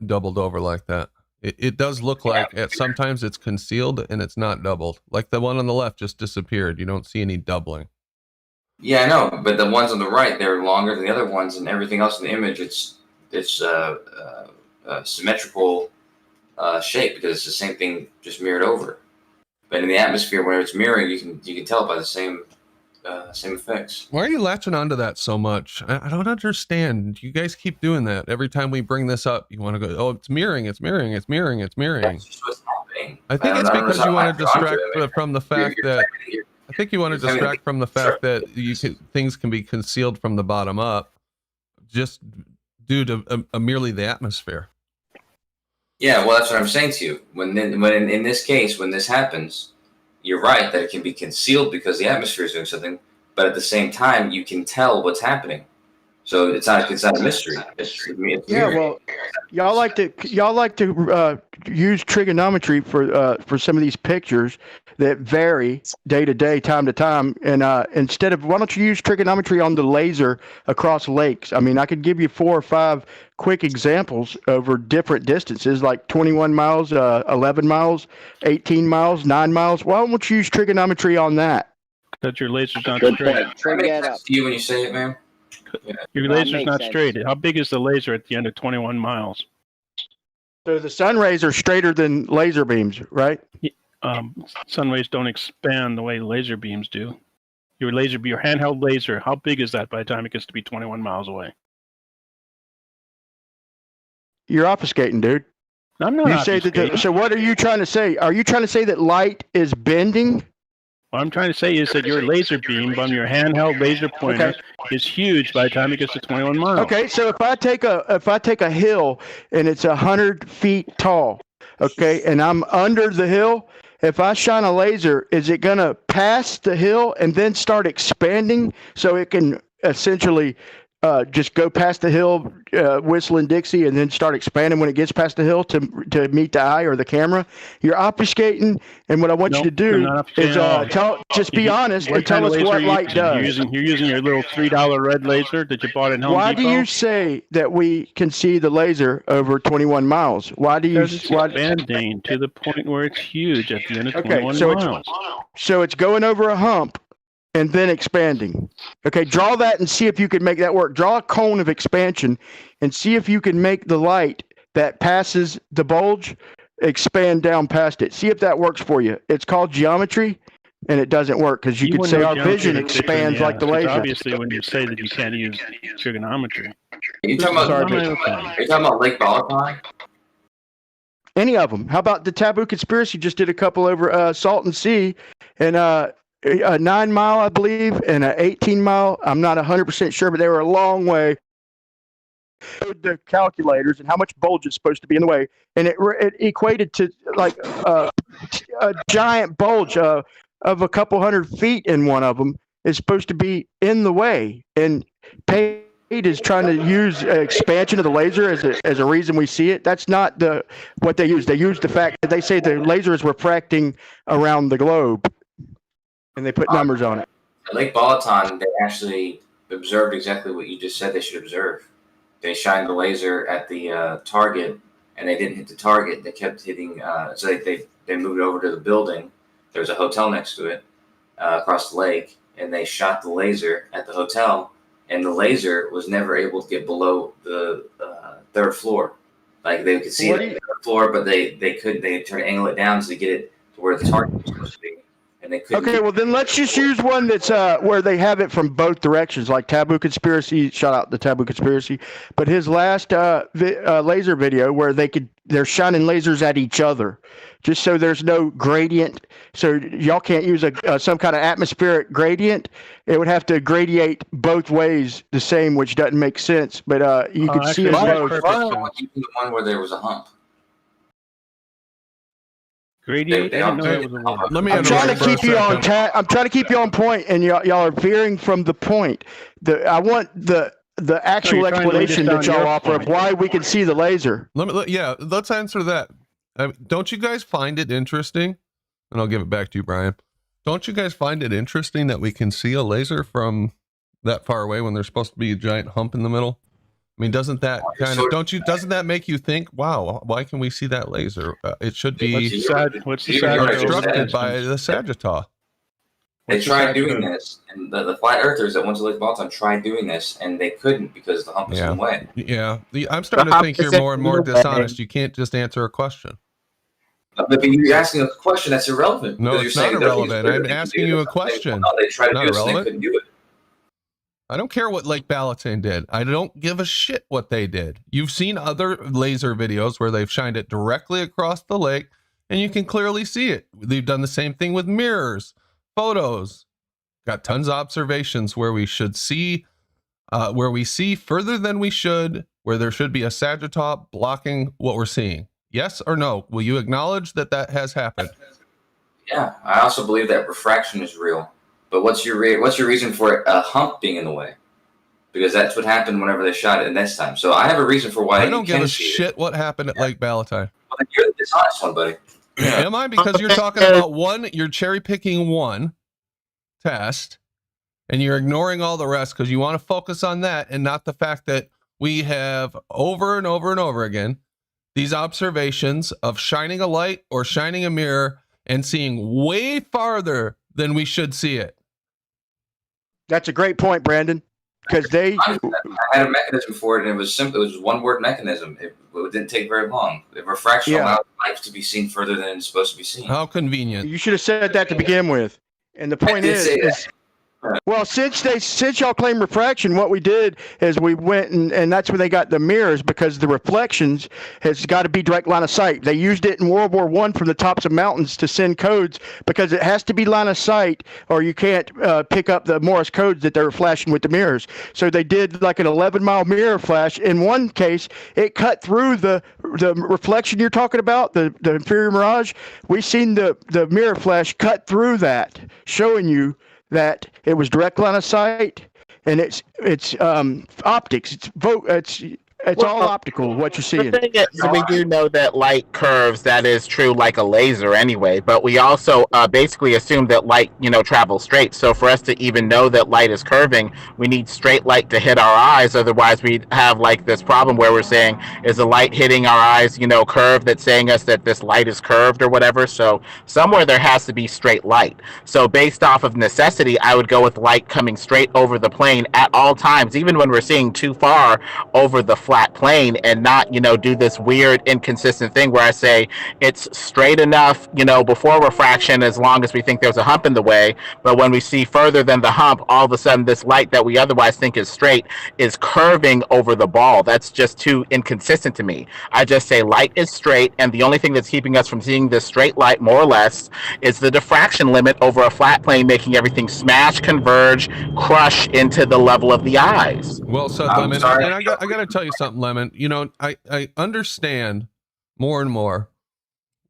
doubled over like that. It does look like sometimes it's concealed and it's not doubled. Like the one on the left just disappeared. You don't see any doubling. Yeah, I know, but the ones on the right, they're longer than the other ones, and everything else in the image, it's symmetrical shape because it's the same thing just mirrored over. But in the atmosphere, where it's mirroring, you can tell by the same effects. Why are you latching onto that so much? I don't understand. You guys keep doing that. Every time we bring this up, you want to go, oh, it's mirroring, it's mirroring, it's mirroring, it's mirroring. That's just what's happening. I think it's because you want to distract from the fact that I think you want to distract from the fact that things can be concealed from the bottom up, just due to merely the atmosphere. Yeah, well, that's what I'm saying to you. When in this case, when this happens, you're right that it can be concealed because the atmosphere is doing something. but at the same time, you can tell what's happening. So it's not a mystery. It's Yeah, weird. well, y'all like to use trigonometry for some of these pictures that vary day to day, time to time, and instead of, why don't you use trigonometry on the laser across lakes? I mean, I could give you 4 or 5 quick examples over different distances, like 21 miles, 11 miles, 18 miles, 9 miles. Why don't you use trigonometry on that? Because your laser's not Good straight. point. Trig That that makes up. sense to you when you say it, man. Your That laser's makes not sense. straight. How big is the laser at the end of 21 miles? So the sun rays are straighter than laser beams, right? Sun rays don't expand the way laser beams do. Your handheld laser, how big is that by the time it gets to be 21 miles away? You're obfuscating, dude. I'm not You say that. obfuscating. So what are you trying to say? Are you trying to say that light is bending? What I'm trying to say is that your laser beam on your handheld laser pointer is huge by the time it gets to 21 miles. Okay, so if I take a hill and it's 100 feet tall, okay, and I'm under the hill, if I shine a laser, is it gonna pass the hill and then start expanding so it can essentially just go past the hill, whistling Dixie, and then start expanding when it gets past the hill to meet the eye or the camera? You're obfuscating, and what I want you to do is just be honest and tell us what light does. You're using your little $3 red laser that you bought in Home Why Depot? do you say that we can see the laser over 21 miles? Why do you? Because it's expanding to the point where it's huge at the end of 21 so miles. it's going over a hump and then expanding. Okay, draw that and see if you can make that work. Draw a cone of expansion and see if you can make the light that passes the bulge expand down past it. See if that works for you. It's called geometry, and it doesn't work because you could wouldn't say know our geometry vision would fit in expands like the ass, 'cause laser. Obviously, when you say that you can't use trigonometry. Are you talking about? Sorry, Are you talking about Lake Balaton? Any of them. How about the Taboo Conspiracy just did a couple over Salton Sea, and a 9 mile, I believe, and an 18 mile. I'm not 100% sure, but they were a long way. The calculators and how much bulge is supposed to be in the way, and it equated to like a giant bulge of a couple hundred feet in one of them is supposed to be in the way. And Pate is trying to use expansion of the laser as a reason we see it. That's not what they use. They use the fact that they say the laser is refracting around the globe, and they put numbers on it. At Lake Balaton, they actually observed exactly what you just said they should observe. They shined the laser at the target, and they didn't hit the target. They kept hitting. So they moved over to the building. There was a hotel next to it, across the lake, and they shot the laser at the hotel. And the laser was never able to get below the 3rd floor. Like they could see the 3rd floor, but they couldn't. They tried to angle it down to get it to where the target was supposed to be. And they couldn't. Okay, well then let's just use one that's where they have it from both directions, like Taboo Conspiracy. Shout out the Taboo Conspiracy, but his last laser video where they're shining lasers at each other, just so there's no gradient. So y'all can't use some kind of atmospheric gradient. It would have to gradiate both ways the same, which doesn't make sense. But you could see it both. The one where there was a hump. Gradient? I didn't know that was a word. Let me I'm trying to interrupt for a keep you on second. I'm trying to keep you on point, and y'all are veering from the point. I want the actual you're trying to lead us explanation down that y'all your offer of point. why we can see the laser. Let's answer that. Don't you guys find it interesting? And I'll give it back to you, Brian. Don't you guys find it interesting that we can see a laser from that far away when there's supposed to be a giant hump in the middle? I mean, doesn't that doesn't that make you think, wow, why can we see that laser? It should be obstructed by the Sagittarius. They tried doing this, and the flat earthers that went to Lake Balaton tried doing this, and they couldn't because the hump was in the way. Yeah. I'm starting to think you're more and more dishonest. You can't just answer a question. But you're asking a question that's irrelevant. No, it's not irrelevant. I'm asking you a question. They tried to Not do this, and they irrelevant. couldn't do it. I don't care what Lake Balaton did. I don't give a shit what they did. You've seen other laser videos where they've shined it directly across the lake, and you can clearly see it. They've done the same thing with mirrors, photos. Got tons of observations where we should see, where we see further than we should, where there should be a Sagittarius blocking what we're seeing. Yes or no? Will you acknowledge that that has happened? Yeah, I also believe that refraction is real. But what's your reason for a hump being in the way? Because that's what happened whenever they shot it this time. So I have a reason for why I don't give a shit what happened at Lake Ballotine. Well, then you're the dishonest one, buddy. Am I? Because you're talking about you're cherry picking one test and you're ignoring all the rest because you want to focus on that and not the fact that we have over and over and over again these observations of shining a light or shining a mirror and seeing way farther than we should see it. That's a great point, Brandon. Because I had a mechanism for it, and it was simple. It was one word mechanism. It didn't take very long. The refraction allowed light to be seen further than it's supposed to be seen. How convenient. You should have said that to begin with. And the point is well, since y'all claim refraction, what we did is we went and that's where they got the mirrors, because the reflections has got to be direct line of sight. They used it in World War I from the tops of mountains to send codes because it has to be line of sight or you can't pick up the Morse codes that they were flashing with the mirrors. So they did like an 11-mile mirror flash. In one case, it cut through the reflection you're talking about, the inferior mirage. We seen the mirror flash cut through that, showing you that it was direct line of sight, and it's optics. It's all optical. What you're seeing. The thing is, we do know that light curves. That is true, like a laser, anyway. But we also basically assume that light, travels straight. So for us to even know that light is curving, we need straight light to hit our eyes. Otherwise, we have like this problem where we're saying, is the light hitting our eyes, curved? That's saying us that this light is curved or whatever. So somewhere there has to be straight light. So based off of necessity, I would go with light coming straight over the plane at all times, even when we're seeing too far over the flat plane, and not do this weird inconsistent thing where I say it's straight enough before refraction as long as we think there's a hump in the way, but when we see further than the hump, all of a sudden this light that we otherwise think is straight is curving over the ball. That's just too inconsistent to me. I just say light is straight, and the only thing that's keeping us from seeing this straight light more or less is the diffraction limit over a flat plane, making everything smash, converge, crush into the level of the eyes. Well said, Lemon. And I got to tell you something, Lemon. I understand more and more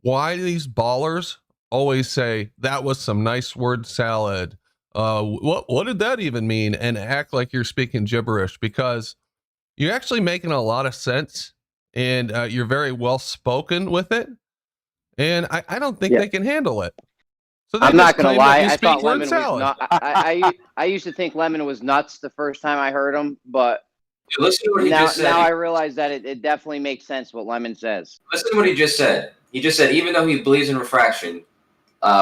why these ballers always say that was some nice word salad. What did that even mean? And act like you're speaking gibberish, because you're actually making a lot of sense, and you're very well spoken with it. And I don't think they can handle it. So I'm not gonna lie. I thought Lemon was not. I used to think Lemon was nuts the first time I heard him, but listen to what he just said. Now I realize that it definitely makes sense what Lemon says. Listen to what he just said. He just said even though he believes in refraction,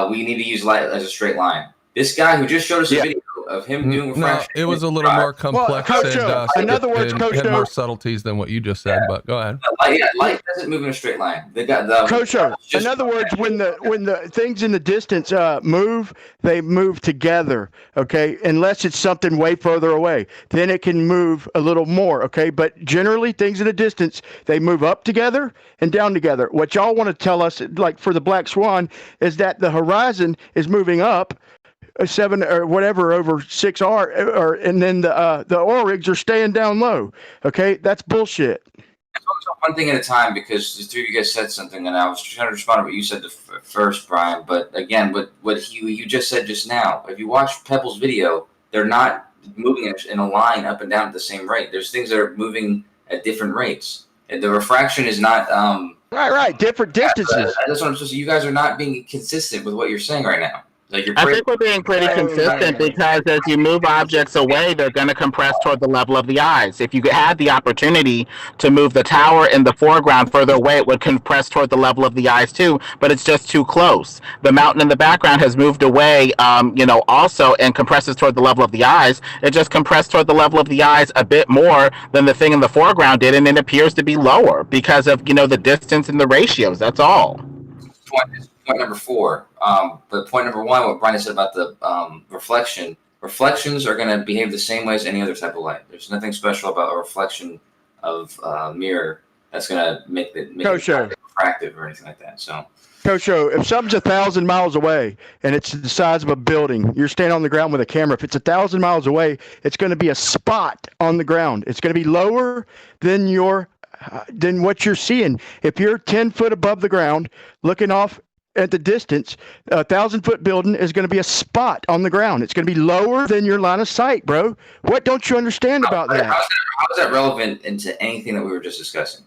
we need to use light as a straight line. This guy who just showed us a video of him doing refraction. No, it was a little more complex in other words, Coach had more subtleties than what you just said. But go ahead. Light doesn't move in a straight line. They got Coach, in other words, when the things in the distance move, they move together. Okay, unless it's something way further away, then it can move a little more. Okay, but generally things in the distance, they move up together and down together. What y'all want to tell us, like for the Black Swan, is that the horizon is moving up 7 or whatever over 6R, and then the oil rigs are staying down low. Okay, that's bullshit. One thing at a time, because the three of you guys said something, and I was trying to respond to what you said first, Brian. But again, what you just said just now, if you watch Pebbles' video, they're not moving in a line up and down at the same rate. There's things that are moving at different rates, and the refraction is not. Right, different distances. That's what I'm supposed to. You guys are not being consistent with what you're saying right now. Like I think we're being pretty consistent, because as you move objects away, they're going to compress toward the level of the eyes. If you had the opportunity to move the tower in the foreground further away, it would compress toward the level of the eyes too, but it's just too close. The mountain in the background has moved away, also, and compresses toward the level of the eyes. It just compressed toward the level of the eyes a bit more than the thing in the foreground did, and it appears to be lower because of, the distance and the ratios. That's all. Point number 4. But point number 1, what Brian said about the reflection. Reflections are going to behave the same way as any other type of light. There's nothing special about a reflection of mirror that's going to make it refractive or anything like that. So, Kosho, if something's 1,000 miles away and it's the size of a building, you're standing on the ground with a camera. If it's 1,000 miles away, it's going to be a spot on the ground. It's going to be lower than what you're seeing. If you're 10 foot above the ground, looking off at the distance, a 1,000-foot building is going to be a spot on the ground. It's going to be lower than your line of sight, bro. What don't you understand about that? How is that relevant into anything that we were just discussing?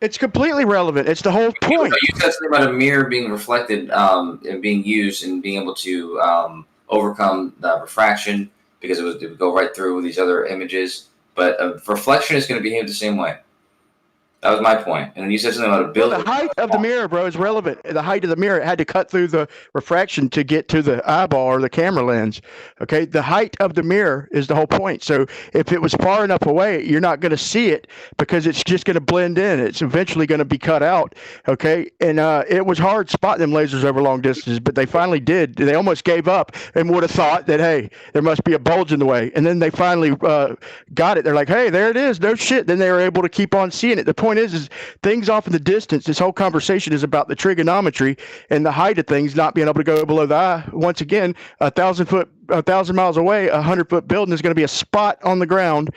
It's completely relevant. It's the whole point. You said something about a mirror being reflected and being used and being able to overcome the refraction because it would go right through these other images. But a reflection is going to behave the same way. That was my point. And then you said something about a building. Well, the height of the mirror, bro, is relevant. The height of the mirror, it had to cut through the refraction to get to the eyeball or the camera lens. Okay, the height of the mirror is the whole point. So if it was far enough away, you're not going to see it because it's just going to blend in. It's eventually going to be cut out. Okay, and it was hard spotting them lasers over long distances, but they finally did. They almost gave up and would have thought that, hey, there must be a bulge in the way. And then they finally got it. They're like, hey, there it is. No shit. Then they were able to keep on seeing it. The point is things off in the distance. This whole conversation is about the trigonometry and the height of things not being able to go below the eye. Once again, 1,000 miles away, a 100-foot building is going to be a spot on the ground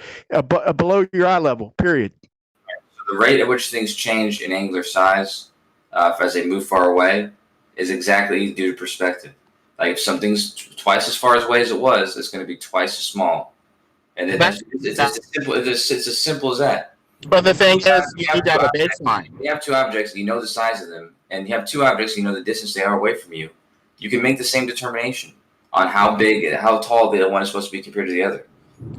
below your eye level. Period. So the rate at which things change in angular size as they move far away is exactly due to perspective. Like if something's twice as far away as it was, it's going to be twice as small. And it's as simple as that. But the thing is, you need to have a baseline. You have two objects, and you know the size of them, and you have two objects, and you know the distance they are away from you. You can make the same determination on how big, how tall the one is supposed to be compared to the other.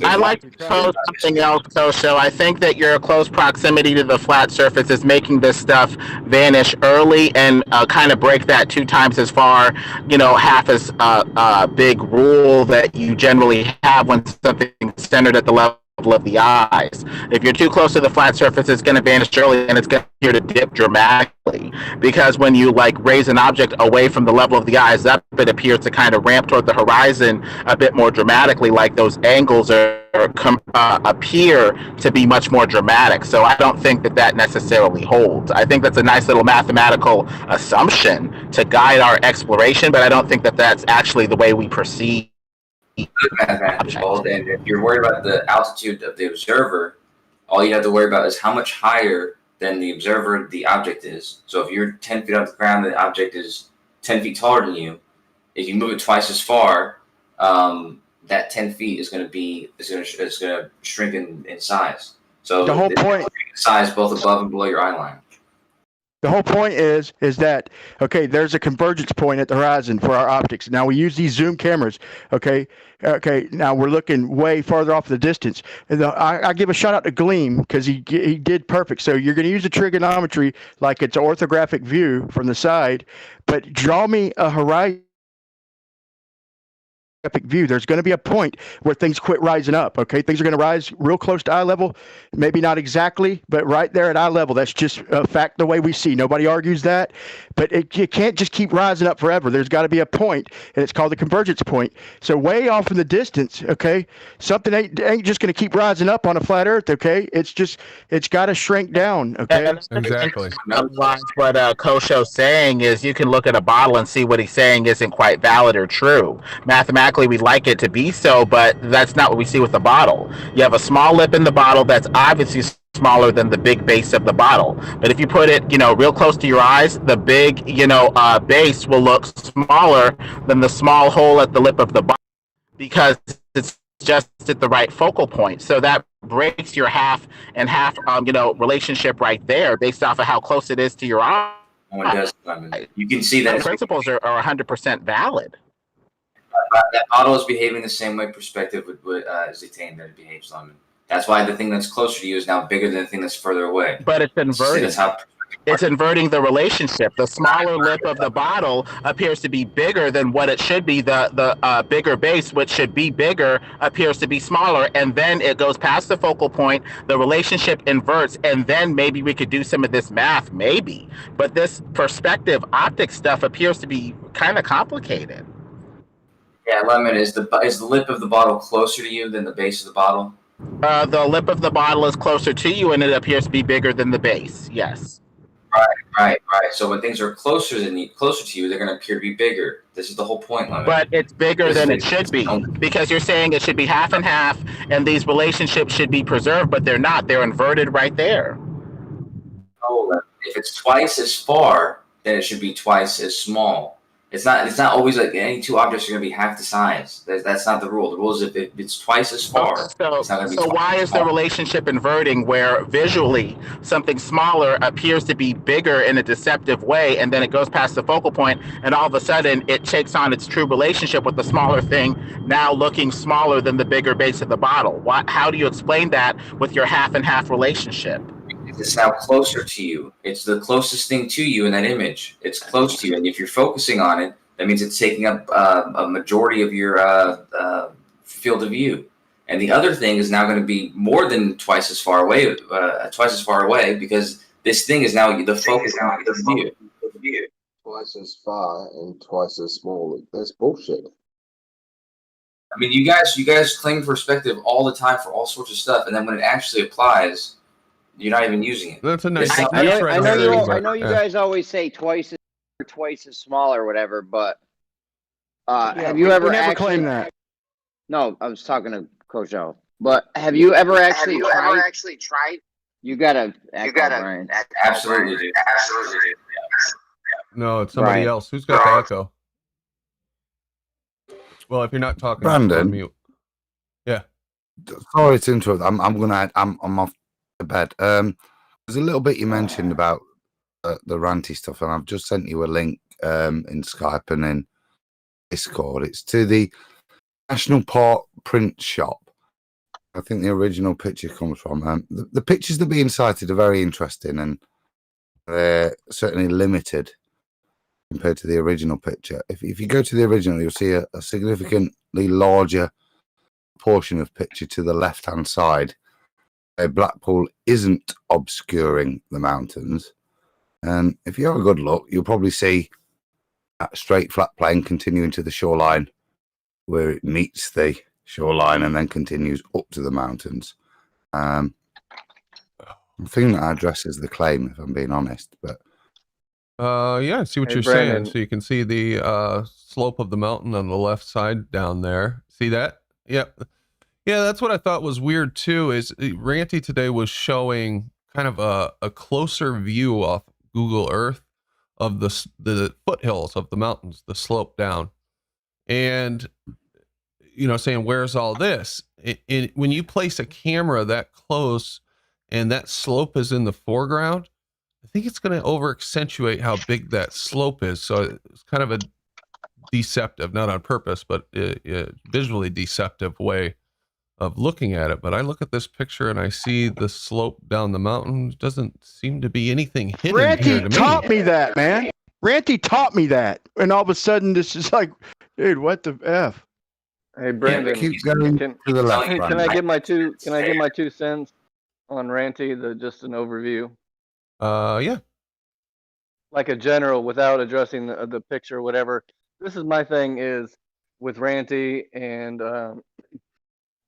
I like to pose something else, Kosho. I think that your close proximity to the flat surface is making this stuff vanish early and kind of break that 2 times as far, half as big rule that you generally have when something's centered at the level of the eyes. If you're too close to the flat surface, it's going to vanish early and it's going to dip dramatically, because when you raise an object away from the level of the eyes up, it appears to kind of ramp toward the horizon a bit more dramatically, like those angles appear to be much more dramatic. So I don't think that necessarily holds. I think that's a nice little mathematical assumption to guide our exploration, but I don't think that that's actually the way we perceive. And if you're worried about the altitude of the observer, all you have to worry about is how much higher than the observer the object is. So if you're 10 feet off the ground, the object is 10 feet taller than you. If you move it twice as far, that 10 feet is going to shrink in size. So the whole point, size both above and below your eye line. The whole point is that, okay, there's a convergence point at the horizon for our optics. Now we use these zoom cameras, okay, now we're looking way farther off the distance. And I give a shout out to Gleam because he did perfect. So you're going to use the trigonometry like it's an orthographic view from the side, but draw me a horizon view. There's going to be a point where things quit rising up. Okay, things are going to rise real close to eye level, maybe not exactly, but right there at eye level. That's just a fact, the way we see. Nobody argues that, but it can't just keep rising up forever. There's got to be a point, and it's called the convergence point. So way off in the distance, okay, something ain't just going to keep rising up on a flat Earth. Okay, it's got to shrink down. Okay, exactly. What Kosho's saying is, you can look at a bottle and see what he's saying isn't quite valid or true. Mathematically, we'd like it to be so, but that's not what we see with the bottle. You have a small lip in the bottle that's obviously smaller than the big base of the bottle. But if you put it, real close to your eyes, the big, base will look smaller than the small hole at the lip of the bottle because it's just at the right focal point. So that breaks your half and half, relationship right there based off of how close it is to your eye. You can see that the principles are 100% valid. That model is behaving the same way perspective would as dictating that it behaves, Lemon. That's why the thing that's closer to you is now bigger than the thing that's further away. But it's inverting. It's inverting the relationship. The smaller lip of the bottle appears to be bigger than what it should be. The bigger base, which should be bigger, appears to be smaller. And then it goes past the focal point. The relationship inverts. And then maybe we could do some of this math, maybe. But this perspective optics stuff appears to be kind of complicated. Yeah, Lemon, is the lip of the bottle closer to you than the base of the bottle? The lip of the bottle is closer to you, and it appears to be bigger than the base. Yes. Right. So when things are closer to you, they're going to appear to be bigger. This is the whole point, Lemon. But it's bigger than it should be, because you're saying it should be half and half, and these relationships should be preserved, but they're not. They're inverted right there. Oh, if it's twice as far, then it should be twice as small. It's not always like any two objects are going to be half the size. That's not the rule. The rule is if it's twice as far, it's not going to be So twice why as is the small. relationship inverting where visually something smaller appears to be bigger in a deceptive way, and then it goes past the focal point, and all of a sudden it takes on its true relationship with the smaller thing, now looking smaller than the bigger base of the bottle? How do you explain that with your half and half relationship? It's now closer to you. It's the closest thing to you in that image. It's close to you, and if you're focusing on it, that means it's taking up a majority of your field of view. And the other thing is now going to be more than twice as far away, because this thing is now the focus of the view. Twice as far and twice as small. That's bullshit. I mean, you guys claim perspective all the time for all sorts of stuff, and then when it actually applies, you're not even using it. That's a nice. I know you guys always say twice as small or whatever, but have you ever never actually claimed that? No, I was talking to Coach O. But have you ever actually tried? You gotta Brian. Absolutely do. No, it's somebody Brian. else. Who's got the echo? Well, if you're not talking, Brandon. mute. Yeah. Sorry to interrupt. I'm off to bed. There's a little bit you mentioned about the ranty stuff, and I've just sent you a link in Skype and in Discord. It's to the National Park print shop. I think the original picture comes from. The pictures that are being cited are very interesting, and they're certainly limited compared to the original picture. If you go to the original, you'll see a significantly larger portion of picture to the left-hand side. Blackpool isn't obscuring the mountains, and if you have a good look, you'll probably see that straight flat plane continuing to the shoreline, where it meets the shoreline and then continues up to the mountains. I think that addresses the claim, if I'm being honest. But yeah, I see what you're saying. So you can see the slope of the mountain on the left side down there. See that? Yep. Yeah, that's what I thought was weird too. Is Ranty today was showing kind of a closer view off Google Earth of the foothills of the mountains, the slope down, and saying, where's all this? When you place a camera that close and that slope is in the foreground, I think it's going to over accentuate how big that slope is. So it's kind of a deceptive, not on purpose, but visually deceptive way of looking at it. But I look at this picture and I see the slope down the mountain. Doesn't seem to be anything hidden here to Ranty taught me that, man. Ranty taught me that. And all of a sudden, this is like, dude, what the F? Hey Brandon, keep going to the left. can I give my 2 cents on Ranty? Just an overview. Yeah. Like a general, without addressing the picture, or whatever. This is my thing is with Ranty, and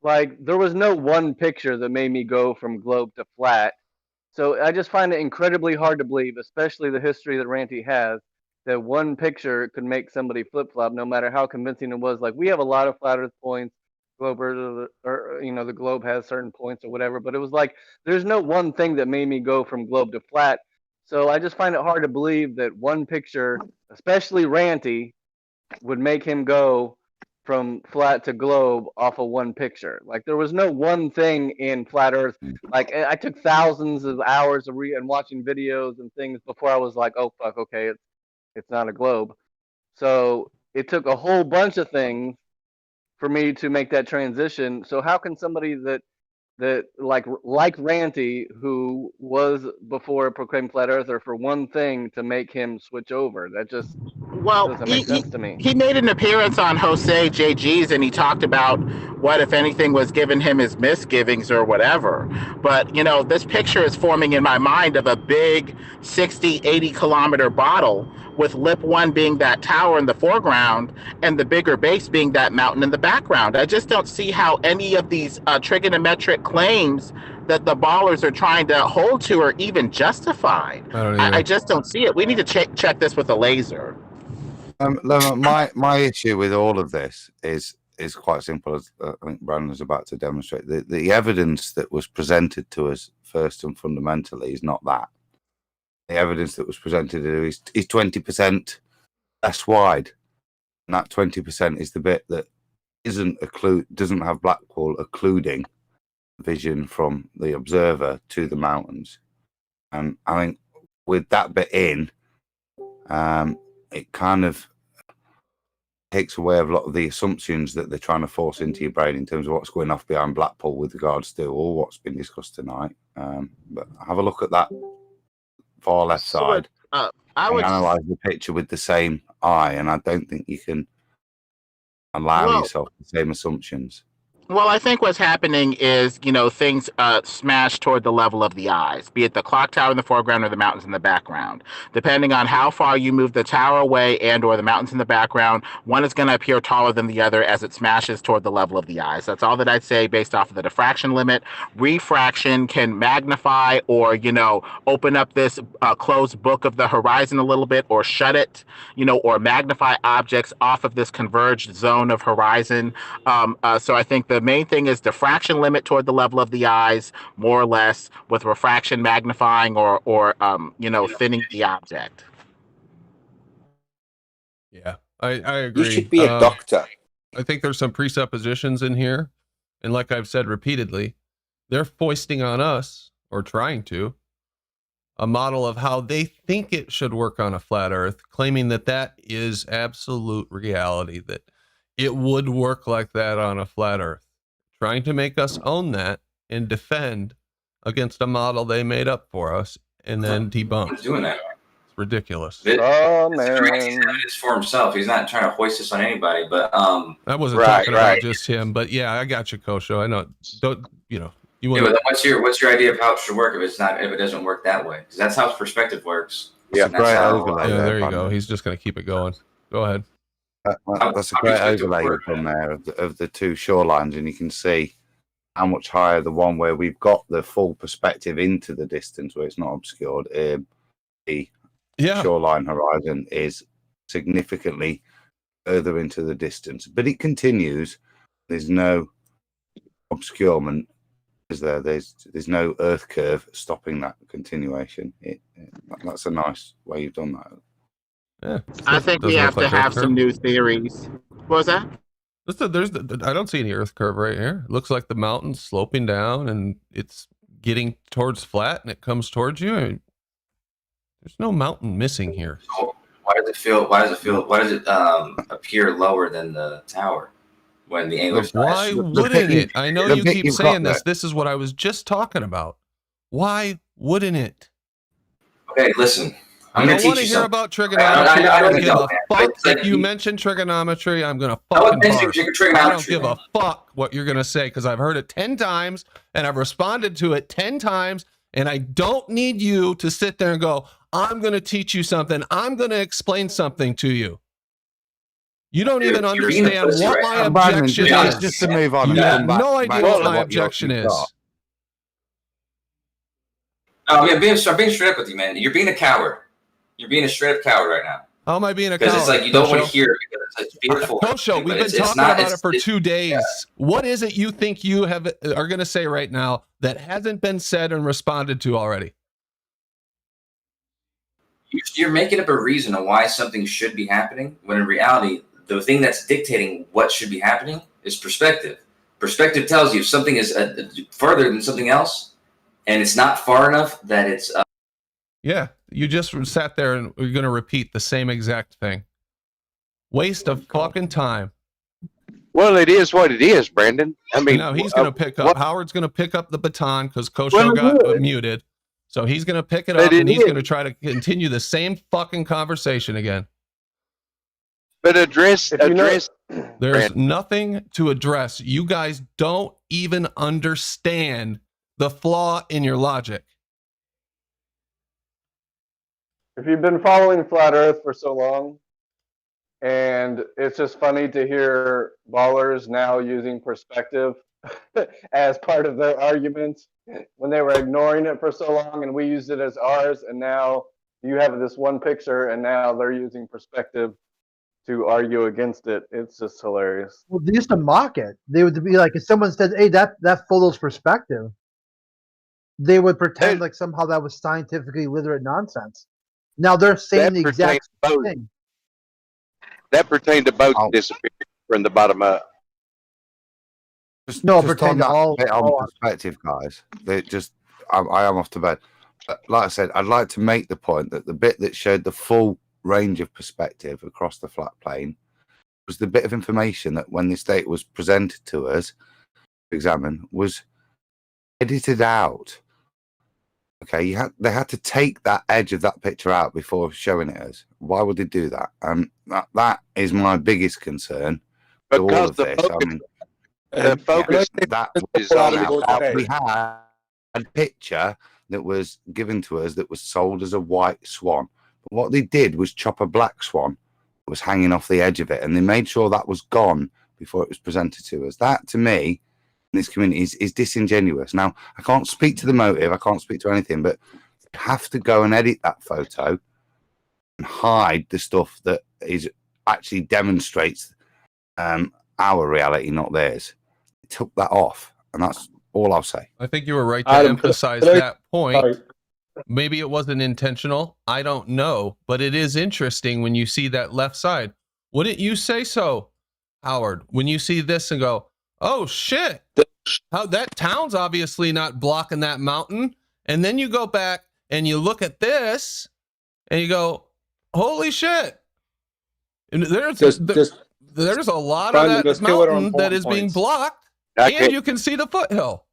like there was no one picture that made me go from globe to flat. So I just find it incredibly hard to believe, especially the history that Ranty has, that one picture could make somebody flip flop, no matter how convincing it was. Like we have a lot of flat Earth points, or the globe has certain points or whatever. But it was like there's no one thing that made me go from globe to flat. So I just find it hard to believe that one picture, especially Ranty, would make him go from flat to globe off of one picture. Like there was no one thing in flat Earth. Like I took thousands of hours of and watching videos and things before I was like, oh fuck, okay, it's not a globe. So it took a whole bunch of things for me to make that transition. So how can somebody that like Ranty, who was before a proclaimed flat earther, for one thing to make him switch over? That just doesn't make sense to me. He made an appearance on Jose JG's and he talked about what, if anything, was giving him his misgivings or whatever. But, this picture is forming in my mind of a big 60, 80 kilometer bottle, with lip one being that tower in the foreground and the bigger base being that mountain in the background. I just don't see how any of these trigonometric claims that the ballers are trying to hold to are even justified. I just don't see it. We need to check this with a laser. My issue with all of this is quite simple, as I think Brandon's about to demonstrate. The evidence that was presented to us first and fundamentally is not that. the evidence that was presented is 20% less wide, and that 20% is the bit that doesn't have Blackwall occluding vision from the observer to the mountains. And I think with that bit in, it kind of takes away a lot of the assumptions that they're trying to force into your brain in terms of what's going off behind Blackpool with regards to all what's been discussed tonight. But have a look at that far left side. I would analyze the picture with the same eye, and I don't think you can allow yourself the same assumptions. Well, I think what's happening is, things smash toward the level of the eyes, be it the clock tower in the foreground or the mountains in the background. Depending on how far you move the tower away and or the mountains in the background, one is going to appear taller than the other as it smashes toward the level of the eyes. That's all that I'd say based off of the diffraction limit. Refraction can magnify or, open up this closed book of the horizon a little bit or shut it, or magnify objects off of this converged zone of horizon. So I think the main thing is diffraction limit toward the level of the eyes, more or less, with refraction magnifying or thinning the object. Yeah, I agree. You should be a doctor. I think there's some presuppositions in here. And like I've said repeatedly, they're foisting on us, or trying to, a model of how they think it should work on a flat earth, claiming that that is absolute reality, that it would work like that on a flat earth. Trying to make us own that and defend against a model they made up for us and then debunk. He's doing that. It's ridiculous. It's for himself. He's not trying to hoist this on anybody. But I wasn't talking about just him. But yeah, I got you, Kosho. I know. Don't you want? Yeah, but what's your idea of how it should work if it doesn't work that way? Because that's how perspective works. Yeah, there you go. He's just going to keep it going. Go ahead. That's a great overlay from there of the two shorelines, and you can see how much higher the one where we've got the full perspective into the distance, where it's not obscured. The shoreline horizon is significantly further into the distance, but it continues. There's no obscurement. Is there? There's no Earth curve stopping that continuation. That's a nice way you've done that. Yeah, I think we have to have some new theories. What was that? I don't see any Earth curve right here. It looks like the mountain's sloping down and it's getting towards flat and it comes towards you. There's no mountain missing here. So why does it appear lower than the tower when the angle? Why wouldn't it? I know you keep saying this. This is what I was just talking about. Why wouldn't it? Okay, listen. I don't want to hear about trigonometry. I don't give a fuck if you mention trigonometry. I'm going to fucking bark. I don't give a fuck what you're going to say because I've heard it 10 times and I've responded to it 10 times. And I don't need you to sit there and go, I'm going to teach you something. I'm going to explain something to you. You don't even understand what my objection is. Just to move on. You have no idea what my objection is. I'm being straight up with you, man. You're being a coward. You're being a straight up coward right now. How am I being a coward? Because it's like you don't want to hear it because it's beautiful. Kosho, we've been talking about it for 2 days. Yeah. What is it you think you are going to say right now that hasn't been said and responded to already? You're making up a reason on why something should be happening, when in reality, the thing that's dictating what should be happening is perspective. Perspective tells you if something is further than something else, and it's not far enough that it's... Yeah, you just sat there and we're going to repeat the same exact thing. Waste of fucking time. Well, it is what it is, Brandon. I mean, no, he's going to pick up. Howard's going to pick up the baton because Kosho got muted. So he's going to pick it up and he's going to try to continue the same fucking conversation again. But address. There's nothing to address. You guys don't even understand the flaw in your logic. If you've been following Flat Earth for so long, and it's just funny to hear ballers now using perspective as part of their arguments when they were ignoring it for so long, and we used it as ours, and now you have this one picture, and now they're using perspective to argue against it. It's just hilarious. Well, they used to mock it. They would be like, if someone said, "Hey, that photo's perspective," they would pretend like somehow that was scientifically literate nonsense. Now they're saying the exact same thing. That pertained to boats disappearing from the bottom up. Just No, on pretend that all- bit all- on perspective, guys. I am off to bed. But like I said, I'd like to make the point that the bit that showed the full range of perspective across the flat plane was the bit of information that, when this data was presented to us to examine, was edited out. Okay, they had to take that edge of that picture out before showing it us. Why would they do that? That is my biggest concern with all of this. I mean, the focus that is on how we had a picture that was given to us that was sold as a white swan. But what they did was chop a black swan that was hanging off the edge of it, and they made sure that was gone before it was presented to us. That, to me, in this community is disingenuous. Now, I can't speak to the motive, I can't speak to anything, but you have to go and edit that photo and hide the stuff that is actually demonstrates our reality, not theirs. They took that off, and that's all I'll say. I think you were right to emphasize that point. Maybe it wasn't intentional. I don't know, but it is interesting when you see that left side. Wouldn't you say so, Howard? When you see this and go, oh shit, how that town's obviously not blocking that mountain. And then you go back and you look at this and you go, holy shit. And there's a lot of that mountain that is being blocked, and you can see the foothill.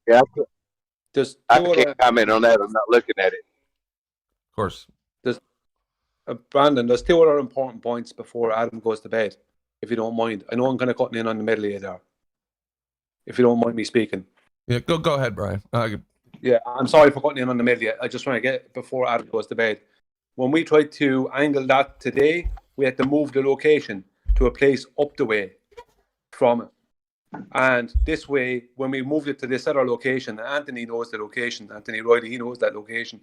Yeah, I can't comment on that. I'm not looking at it. Of course. Brandon, there's two other important points before Adam goes to bed, if you don't mind. I know I'm kind of cutting in on the middle of you there. If you don't mind me speaking. Yeah, go ahead, Brian. Yeah, I'm sorry for cutting in on the middle of you. I just want to get it before Adam goes to bed. When we tried to angle that today, we had to move the location to a place up the way from it. And this way, when we moved it to this other location, Anthony knows the location. Anthony Riley, he knows that location.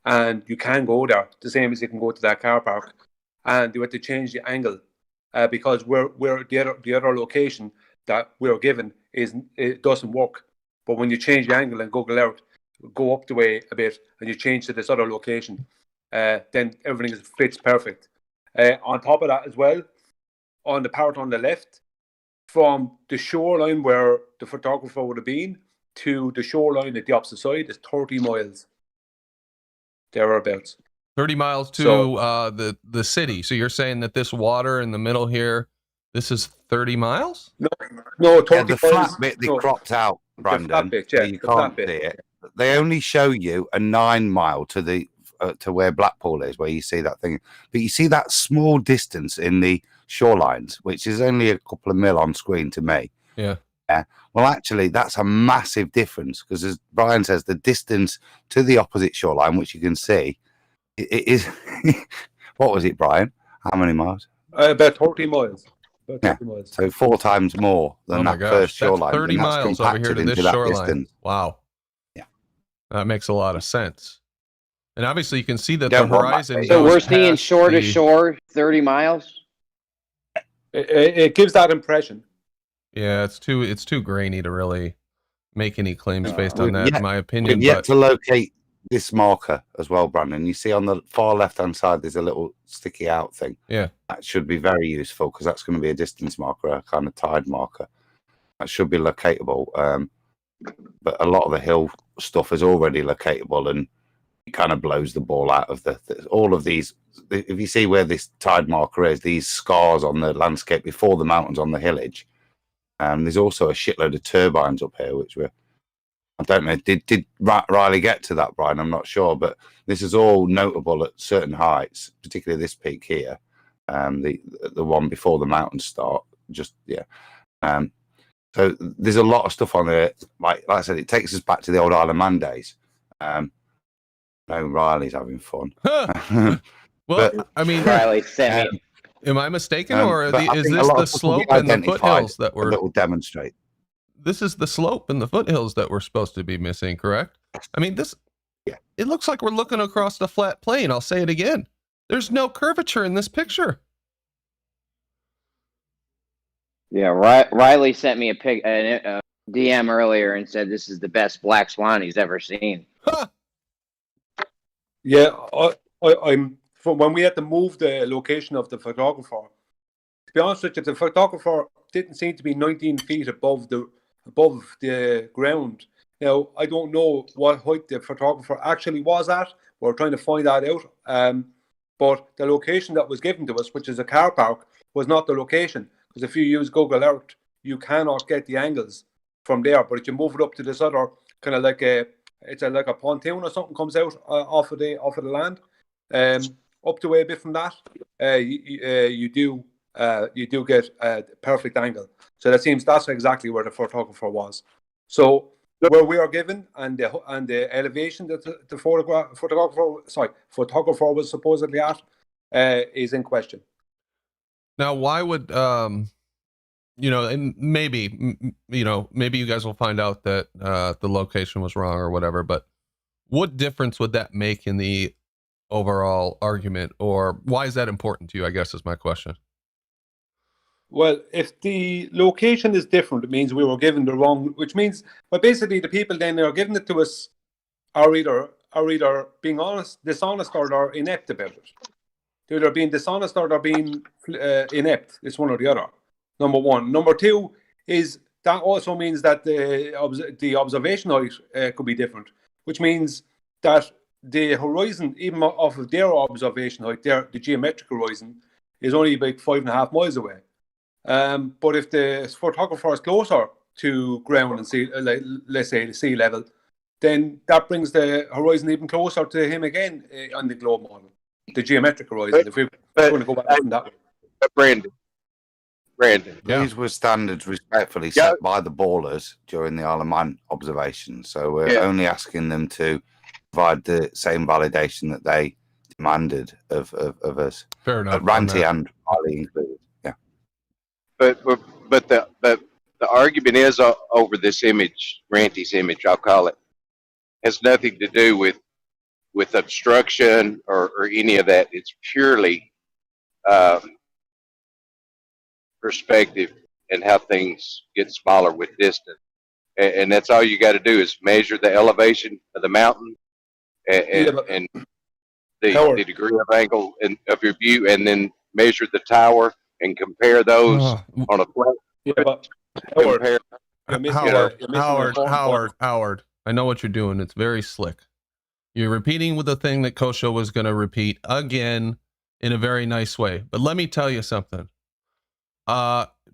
And you can go there, the same as you can go to that car park. And you had to change the angle because we're the other location that we're given it doesn't work. But when you change the angle and Google Earth, go up the way a bit, and you change to this other location, then everything fits perfect. On top of that as well, on the part on the left, from the shoreline where the photographer would have been to the shoreline at the opposite side is 30 miles. Thereabouts. 30 miles to the city. So you're saying that this water in the middle here, this is 30 miles? No, 30 yeah, the flat bit they cropped out, Brandon. The flat bit, so you can't see it. They only show you a 9 mile to the to where Blackpool is, where you see that thing. But you see that small distance in the shorelines, which is only a couple of mil on screen to me. Yeah. Well, actually, that's a massive difference because, as Brian says, the distance to the opposite shoreline, which you can see, it is. What was it, Brian? How many miles? About 30 miles. Yeah. So 4 times more than that first shoreline. That's 30 miles over here to this shoreline. Distance. Wow. Yeah. That makes a lot of sense. And obviously you can see that the horizon. So we're seeing shore to shore, 30 miles. It gives that impression. Yeah, it's too grainy to really make any claims based on that, in my opinion. We've yet to locate this marker as well, Brandon. You see on the far left-hand side, there's a little sticky out thing. Yeah. That should be very useful because that's going to be a distance marker, a kind of tide marker. That should be locatable. But a lot of the hill stuff is already locatable, and it kind of blows the ball out of all of these. If you see where this tide marker is, these scars on the landscape before the mountains on the hillage. There's also a shitload of turbines up here, which I don't know. Did Riley get to that, Brian? I'm not sure, but this is all notable at certain heights, particularly this peak here, the one before the mountains start. So there's a lot of stuff on there. Like I said, it takes us back to the old Isle of Man days. Riley's having fun. Well, I mean, Riley sent me. Am I mistaken, or is this the slope and the foothills that will demonstrate? This is the slope and the foothills that we're supposed to be missing, correct? I mean, it looks like we're looking across the flat plain. I'll say it again. There's no curvature in this picture. Yeah, Riley sent me a DM earlier and said this is the best black swan he's ever seen. Yeah, I'm from when we had to move the location of the photographer. To be honest with you, the photographer didn't seem to be 19 feet above the ground. Now I don't know what height the photographer actually was at. We're trying to find that out. But the location that was given to us, which is a car park, was not the location. Because if you use Google Earth, you cannot get the angles from there. But if you move it up to this other kind of like like a pontoon or something comes out off of the land, up to a bit from that, you do get a perfect angle. So that's exactly where the photographer was. So where we are given and the elevation that the photographer was supposedly at is in question. Now, why would and maybe maybe you guys will find out that the location was wrong or whatever, but what difference would that make in the overall argument, or why is that important to you, I guess is my question. Well, if the location is different, it means we were given the wrong, which means, but basically the people then that are giving it to us are either being dishonest, or they're inept about it. They're either being dishonest or they're being inept. It's one or the other. Number one. Number two is that also means that the observation height could be different, which means that the horizon, even off of their observation height, the geometric horizon, is only about 5.5 miles away. But if the photographer is closer to ground and sea, let's say the sea level, then that brings the horizon even closer to him again on the globe model, the geometric horizon. If we're going to go back from that way. Brandon. These were standards respectfully set by the ballers during the Isle of Man observation. So we're only asking them to provide the same validation that they demanded of us. Fair enough. Ranty and Riley included. Yeah. But the argument is over this image, Ranty's image, I'll call it, has nothing to do with obstruction or any of that. It's purely perspective and how things get smaller with distance. And that's all you got to do is measure the elevation of the mountain and the degree of angle of your view, and then measure the tower and compare those on a flat. Yeah, but Howard, I know what you're doing. It's very slick. You're repeating with the thing that Kosho was going to repeat again in a very nice way. But let me tell you something.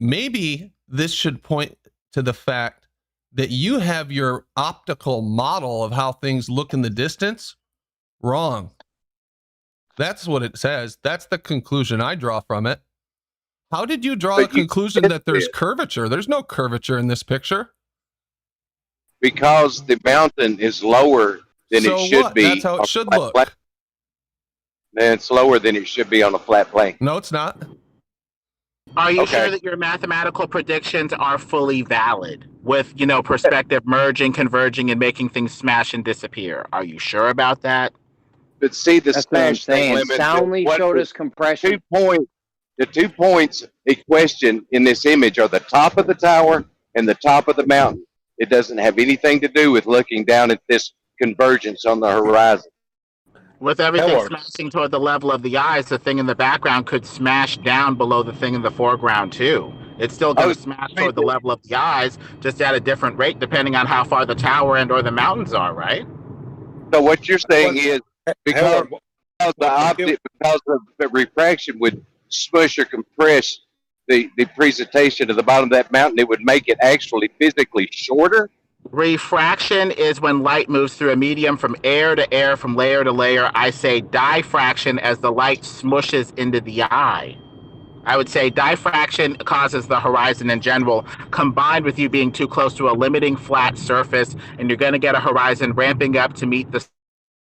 Maybe this should point to the fact that you have your optical model of how things look in the distance wrong. That's what it says. That's the conclusion I draw from it. How did you draw the conclusion that there's curvature? There's no curvature in this picture. Because the mountain is lower than it should be. That's how it should look. Then it's lower than it should be on a flat plane. No, it's not. Are you sure that your mathematical predictions are fully valid with, perspective merging, converging, and making things smash and disappear? Are you sure about that? But see, the That's what I'm smash saying. limit. Soundly showed us compression. The 2 points in question in this image are the top of the tower and the top of the mountain. It doesn't have anything to do with looking down at this convergence on the horizon. With everything smashing toward the level of the eyes, the thing in the background could smash down below the thing in the foreground too. It's still going to smash toward the level of the eyes, just at a different rate depending on how far the tower and or the mountains are, right? So what you're saying is because of the refraction would smush or compress the presentation of the bottom of that mountain, it would make it actually physically shorter? Refraction is when light moves through a medium from air to air, from layer to layer. I say diffraction as the light smushes into the eye. I would say diffraction causes the horizon in general, combined with you being too close to a limiting flat surface, and you're going to get a horizon ramping up to meet the...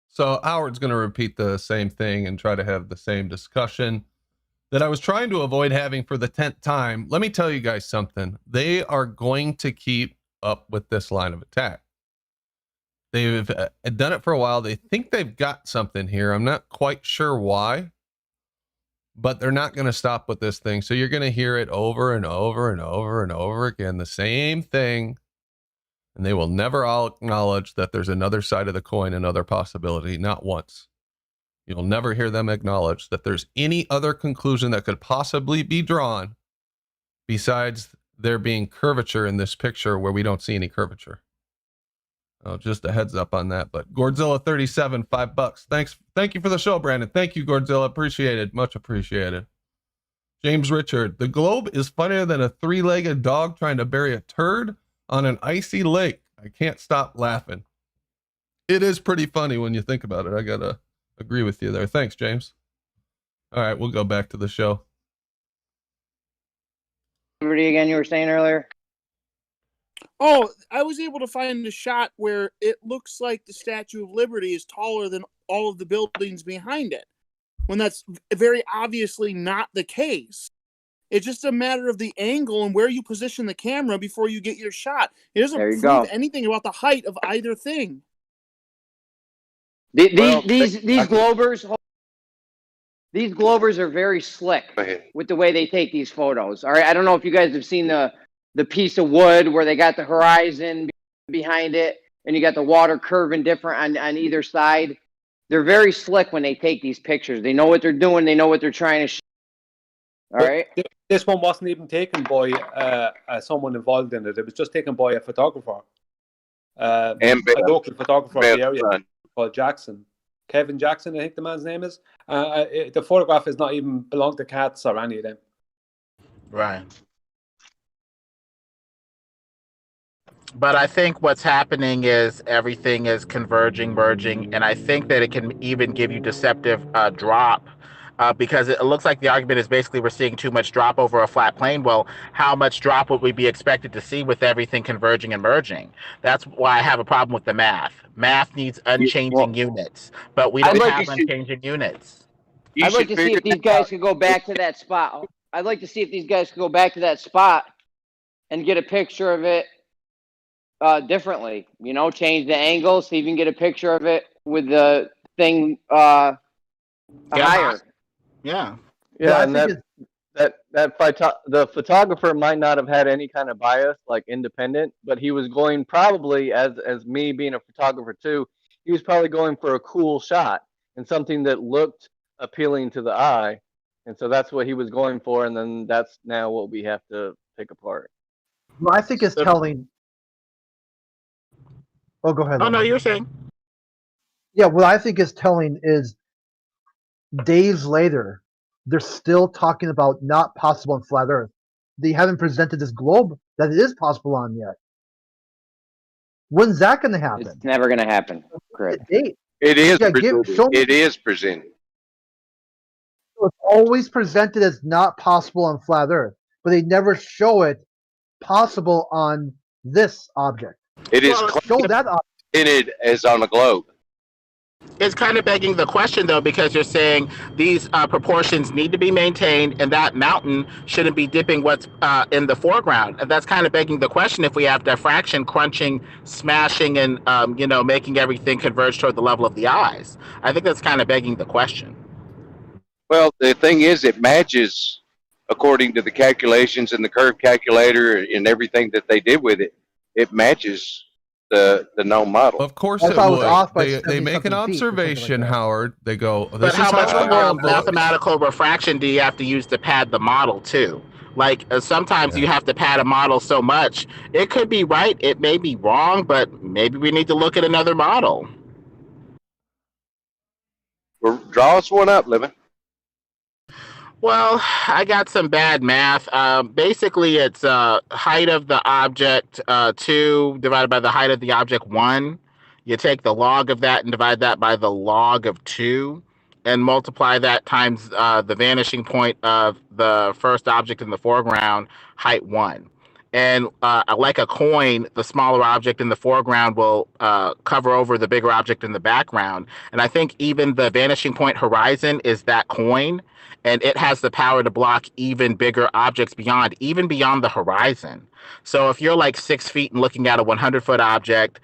So Howard's going to repeat the same thing and try to have the same discussion that I was trying to avoid having for the 10th time. Let me tell you guys something. They are going to keep up with this line of attack. They've done it for a while. They think they've got something here. I'm not quite sure why, but they're not going to stop with this thing. So you're going to hear it over and over and over and over again. The same thing And they will never all acknowledge that there's another side of the coin, another possibility, not once. You'll never hear them acknowledge that there's any other conclusion that could possibly be drawn besides there being curvature in this picture where we don't see any curvature. Oh, just a heads up on that. But Gordzilla 37, $5. Thank you for the show, Brandon. Thank you, Gordzilla. Appreciated. Much appreciated. James Richard, the globe is funnier than a three-legged dog trying to bury a turd on an icy lake. I can't stop laughing. It is pretty funny when you think about it. I gotta agree with you there. Thanks, James. All right, we'll go back to the show. Liberty again, you were saying earlier? Oh, I was able to find a shot where it looks like the Statue of Liberty is taller than all of the buildings behind it, when that's very obviously not the case. It's just a matter of the angle and where you position the camera before you get your shot. It doesn't prove anything about the height of either thing. These Globers, these Globers are very slick with the way they take these photos. All right, I don't know if you guys have seen the piece of wood where they got the horizon behind it and you got the water curving different on either side. They're very slick when they take these pictures. They know what they're doing. They know what they're trying to show. All right. This one wasn't even taken by someone involved in it. It was just taken by a photographer, a local photographer in the area called Jackson. Kevin Jackson, I think the man's name is. The photograph is not even belong to cats or any of them. Right. But I think what's happening is everything is converging, merging, and I think that it can even give you deceptive drop because it looks like the argument is basically we're seeing too much drop over a flat plane. Well, how much drop would we be expected to see with everything converging and merging? That's why I have a problem with the math. Math needs unchanging units, but we don't have unchanging units. I'd like to see if these guys could go back to that spot. I'd like to see if these guys could go back to that spot and get a picture of it differently, you know, change the angle, see if you can get a picture of it with the thing higher. Yeah, and the photographer might not have had any kind of bias, like independent, but he was going probably as me being a photographer too. He was probably going for a cool shot and something that looked appealing to the eye, and so that's what he was going for. And then that's now what we have to pick apart. Well, I think it's telling. Oh, go ahead. Oh, no, you're saying. Yeah, what I think is telling is days later, they're still talking about not possible on flat Earth. They haven't presented this globe that it is possible on yet. When's that going to happen? It's never going to happen. Correct. It is. Yeah, it is presented. So it's always presented as not possible on flat Earth, but they never show it possible on this object. It is show that presented as on a globe. It's kind of begging the question, though, because you're saying these proportions need to be maintained, and that mountain shouldn't be dipping what's in the foreground. And that's kind of begging the question if we have diffraction crunching, smashing, and making everything converge toward the level of the eyes. I think that's kind of begging the question. Well, the thing is, it matches according to the calculations and the curve calculator and everything that they did with it. It matches the known model. Of course it would. They make an observation, Howard. They go, this but is how much the more world looks. mathematical refraction do you have to use to pad the model too? Like sometimes you have to pad a model so much. It could be right, it may be wrong, but maybe we need to look at another model. Well, draw us one up, Livin. Well, I got some bad math. Basically, it's height of the object 2 divided by the height of the object 1. You take the log of that and divide that by the log of 2 and multiply that times the vanishing point of the first object in the foreground, height 1. And like a coin, the smaller object in the foreground will cover over the bigger object in the background. And I think even the vanishing point horizon is that coin. And it has the power to block even bigger objects even beyond the horizon. So if you're like 6 feet and looking at a 100-foot object,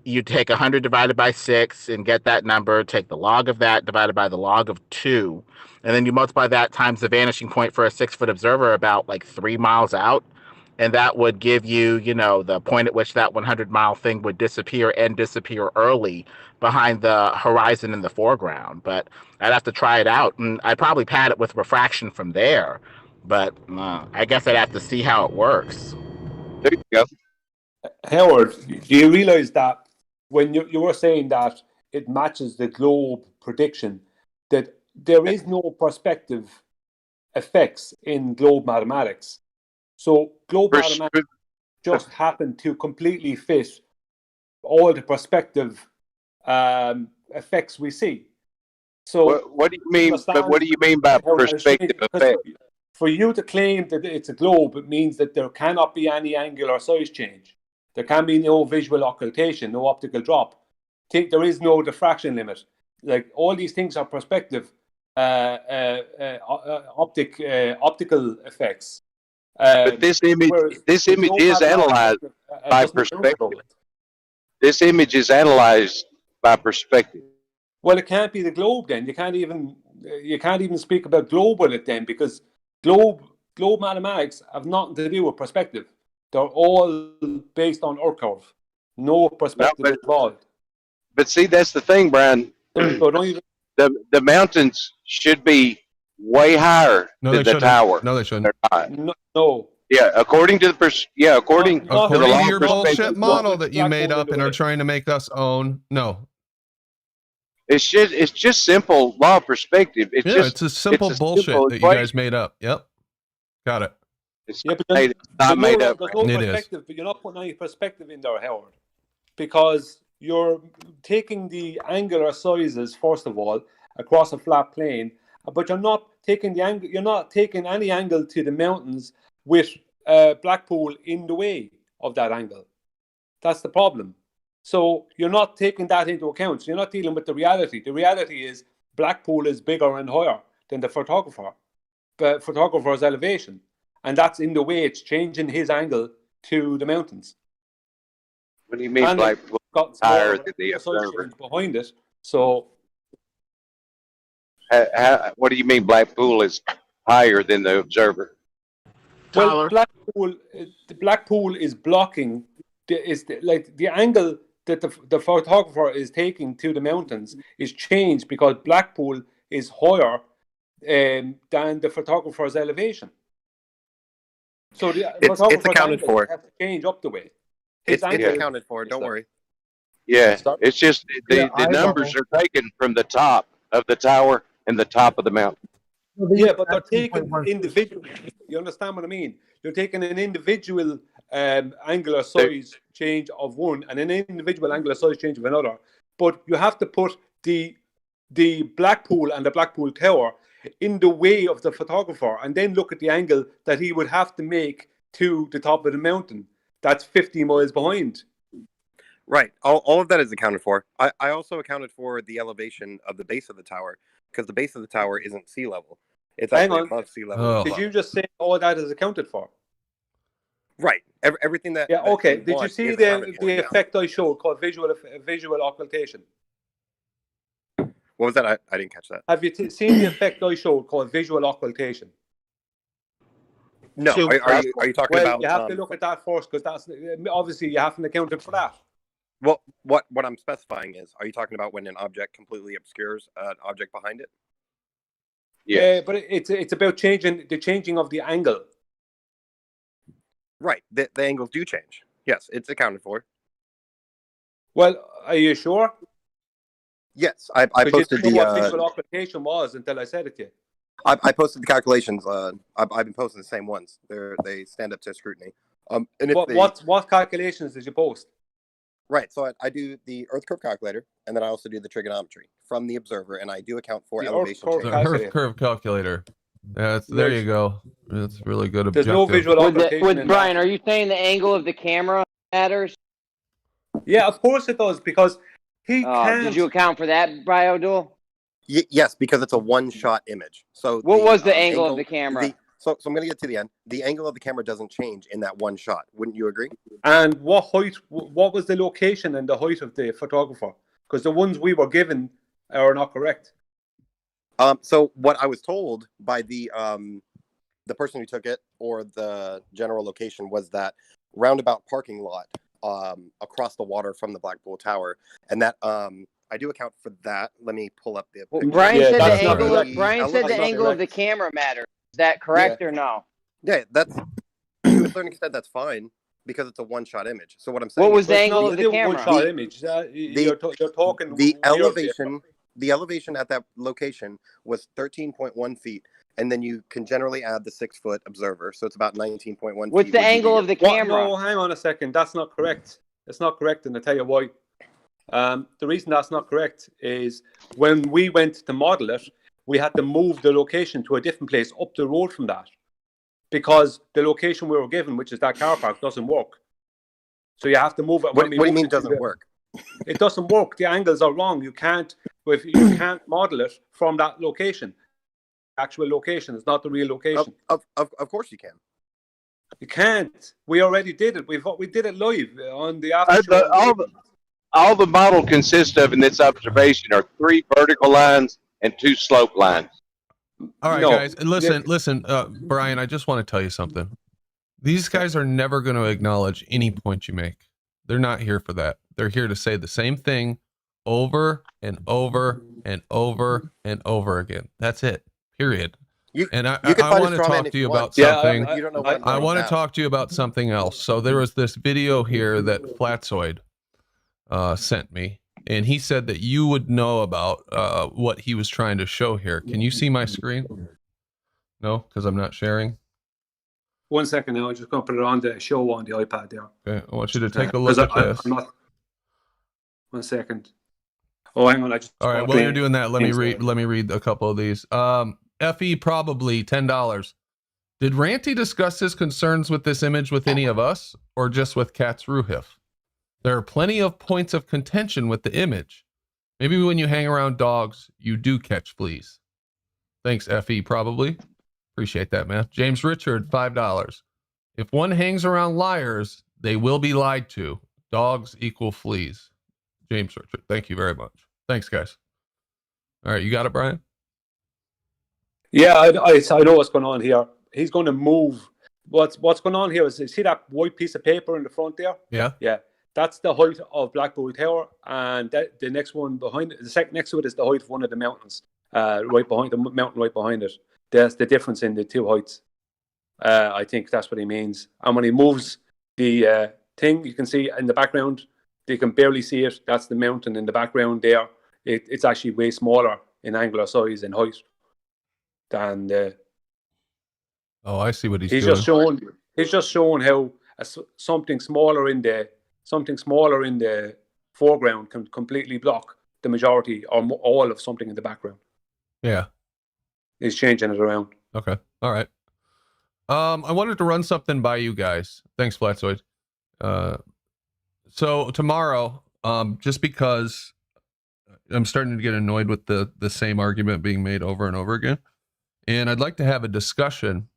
you take 100 divided by 6 and get that number, take the log of that divided by the log of 2, and then you multiply that times the vanishing point for a 6-foot observer about like 3 miles out. and that would give you, you know, the point at which that 100-mile thing would disappear and disappear early behind the horizon in the foreground. But I'd have to try it out, and I'd probably pad it with refraction from there. But I guess I'd have to see how it works. There you go. Howard, do you realize that when you were saying that it matches the globe prediction, that there is no perspective effects in globe mathematics? So globe mathematics just happen to completely fit all the perspective effects we see. So what do you mean? But what do you mean by perspective effect? For you to claim that it's a globe, it means that there cannot be any angular size change. There can be no visual occultation, no optical drop. There is no diffraction limit. Like all these things are perspective, optical effects. But this image is analyzed by perspective. This image is analyzed by perspective. Well, it can't be the globe then. You can't even speak about globe with it then, because globe mathematics have nothing to do with perspective. They're all based on Earth curve. No perspective involved. But see, that's the thing, Brian. The mountains should be way higher than the tower. No, they shouldn't. No. Yeah, according to the according to the law your bullshit model that you made up and are trying to make us own. No. It's just simple law of perspective. It's a simple bullshit that you guys made up. Yep. Got it. It's not made up. There's no perspective, but you're not putting any perspective in there, Howard, because you're taking the angular sizes first of all across a flat plane, but you're not taking the angle. You're not taking any angle to the mountains with Blackpool in the way of that angle. That's the problem. So you're not taking that into account. So you're not dealing with the reality. The reality is Blackpool is bigger and higher than the photographer's elevation. And that's in the way it's changing his angle to the mountains. What do you mean Blackpool higher than the observer? Behind it. So what do you mean Blackpool is higher than the observer? Well, Blackpool is blocking the angle that the photographer is taking to the mountains is changed because Blackpool is higher than the photographer's elevation. So it's accounted for. Has to change up the way. It's accounted for. Don't worry. Yeah, it's just the numbers are taken from the top of the tower and the top of the mountain. Yeah, but they're taking individual. You understand what I mean? You're taking an individual angular size change of one and an individual angular size change of another. But you have to put the Blackpool and the Blackpool Tower in the way of the photographer and then look at the angle that he would have to make to the top of the mountain. That's 50 miles behind. Right. All of that is accounted for. I also accounted for the elevation of the base of the tower because the base of the tower isn't sea level. It's actually above sea level. Oh. Did you just say all that is accounted for? Right. Everything that. Yeah. Okay. Did you see the effect I showed called visual occultation? What was that? I didn't catch that. Have you seen the effect I showed called visual occultation? No. Are you talking about? You have to look at that first because that's obviously you haven't accounted for that. Well, what I'm specifying is, are you talking about when an object completely obscures an object behind it? Yeah, but it's about changing of the angle. Right. The angles do change. Yes, it's accounted for. Well, are you sure? Yes, I posted you what visual occultation was until I said it to you. I posted the calculations. I've been posting the same ones. They stand up to scrutiny. And what calculations did you post? Right, so I do the Earth curve calculator, and then I also do the trigonometry from the observer, and I do account for elevation change. The Earth curve calculator. Yeah, there you go. That's really good. There's no visual occultation. With Brian, are you saying the angle of the camera matters? Yeah, of course it does, because he can't. Did you account for that, BioDuel? Yes, because it's a one-shot image. So what was the angle of the camera? So I'm going to get to the end. The angle of the camera doesn't change in that one shot. Wouldn't you agree? And what height? What was the location and the height of the photographer? Because the ones we were given are not correct. So what I was told by the the person who took it or the general location was that roundabout parking lot across the water from the Black Bull Tower, and that I do account for that. Let me pull up the picture. Brian said the that's not angle. correct. Brian said the That's not angle of the correct. camera matters. Is that correct or no? Yeah, that's to a certain extent that's fine because it's a one-shot image. So what I'm saying What was is the But it's angle not of the a camera? one-shot image. You're talking the real data. elevation at that location was 13.1 feet, and then you can generally add the 6-foot observer, so it's about 19.1 feet. What's the angle of the camera? No, hang on a second. That's not correct. It's not correct, and I'll tell you why. The reason that's not correct is when we went to model it, we had to move the location to a different place up the road from that because the location we were given, which is that car park, doesn't work. So you have to move it. What do you mean it doesn't work? It doesn't work. The angles are wrong. You can't model it from that location. Actual location is not the real location. Of course you can. You can't. We already did it. We did it live on the after show. All the model consists of in this observation are 3 vertical lines and 2 slope lines. All right, guys, listen, Brian, I just want to tell you something. These guys are never going to acknowledge any point you make. They're not here for that. They're here to say the same thing over and over and over and over again. That's it. Period. I want to talk to you about something. I want to talk to you about something else. So there was this video here that Flatzoid sent me, and he said that you would know about what he was trying to show here. Can you see my screen? No, because I'm not sharing. 1 second now. I'm just going to put it on the show on the iPad there. Okay, I want you to take a look at this. I'm not, 1 second. Oh, hang on. All right, while you're doing that, let me read a couple of these. FE probably $10. Did Ranty discuss his concerns with this image with any of us, or just with Katz Ruhif? There are plenty of points of contention with the image. Maybe when you hang around dogs, you do catch fleas. Thanks, FE probably. Appreciate that, man. James Richard, $5. If one hangs around liars, they will be lied to. Dogs equal fleas. James Richard, thank you very much. Thanks, guys. All right, you got it, Brian? Yeah, I know what's going on here. He's going to move. What's going on here is see that white piece of paper in the front there? Yeah. Yeah. That's the height of Black Bull Tower, and the next one behind it, the second next to it is the height of one of the mountains, right behind the mountain right behind it. There's the difference in the two heights. I think that's what he means. And when he moves the thing, you can see in the background, you can barely see it. That's the mountain in the background there. It's actually way smaller in angular size and height than the. Oh, I see what he's doing. doing. He's just showing how something smaller in the foreground can completely block the majority or all of something in the background. Yeah. He's changing it around. Okay. All right. I wanted to run something by you guys. Thanks, Flatzoid. So tomorrow, just because I'm starting to get annoyed with the same argument being made over and over again, and I'd like to have a discussion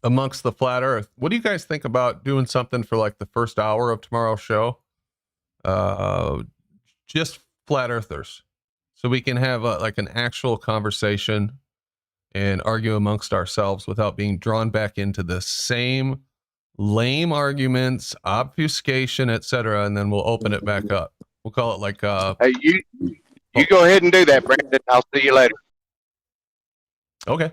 amongst the flat earth. What do you guys think about doing something for like the first hour of tomorrow's show? Just flat earthers, so we can have like an actual conversation and argue amongst ourselves without being drawn back into the same lame arguments, obfuscation, etc. And then we'll open it back up. We'll call it like Hey, you go ahead and do that, Brandon. I'll see you later. Okay.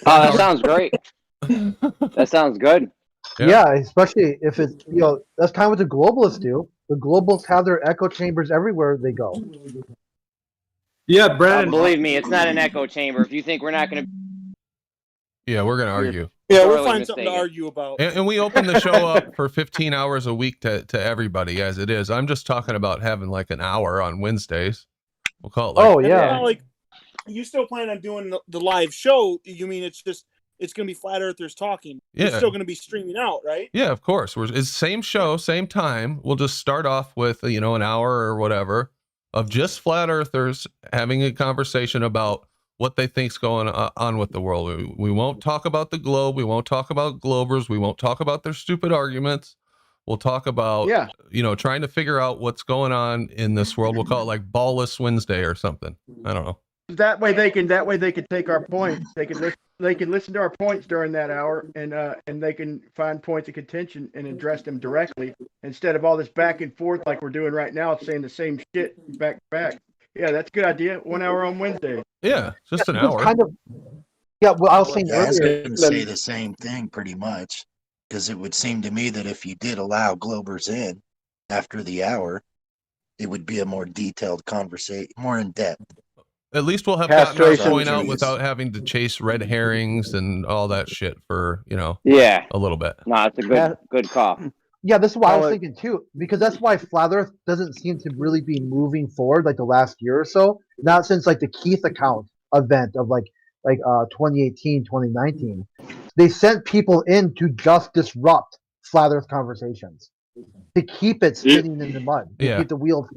That sounds great. That sounds good. Yeah, especially if it's, that's kind of what the globalists do. The globalists have their echo chambers everywhere they go. Yeah, Brandon. Believe me, it's not an echo chamber. If you think we're not going to. Yeah, we're going to argue. Yeah, we'll find something to argue about. And we open the show up for 15 hours a week to everybody as it is. I'm just talking about having like an hour on Wednesdays. We'll call it like. Oh, yeah. Like, you still plan on doing the live show? You mean it's going to be flat earthers talking? Yeah. It's still going to be streaming out, right? Yeah, of course. It's same show, same time. We'll just start off with, an hour or whatever of just flat earthers having a conversation about what they think's going on with the world. We won't talk about the globe. We won't talk about globers. We won't talk about their stupid arguments. We'll talk about, trying to figure out what's going on in this world. We'll call it like Ballless Wednesday or something. I don't know. That way they can take our points. They can listen to our points during that hour, and they can find points of contention and address them directly instead of all this back and forth like we're doing right now, saying the same shit back to back. Yeah, that's a good idea. 1 hour on Wednesday. Yeah, just an It's hour. kind of, yeah. Well, I was saying Yeah, I was earlier. going to say the same thing pretty much, because it would seem to me that if you did allow Globers in after the hour, it would be a more detailed conversation, more in depth. At least we'll have gotten our Castration. point out without having to chase red herrings and all that shit for, Yeah. a little bit. No, it's a good call. Yeah, this is what I was Call it- thinking too, because that's why Flat Earth doesn't seem to really be moving forward like the last year or so. Not since like the Keith account event of like 2018, 2019. They sent people in to just disrupt Flat Earth conversations, to keep it spinning in the mud, to Yeah. keep the wheel.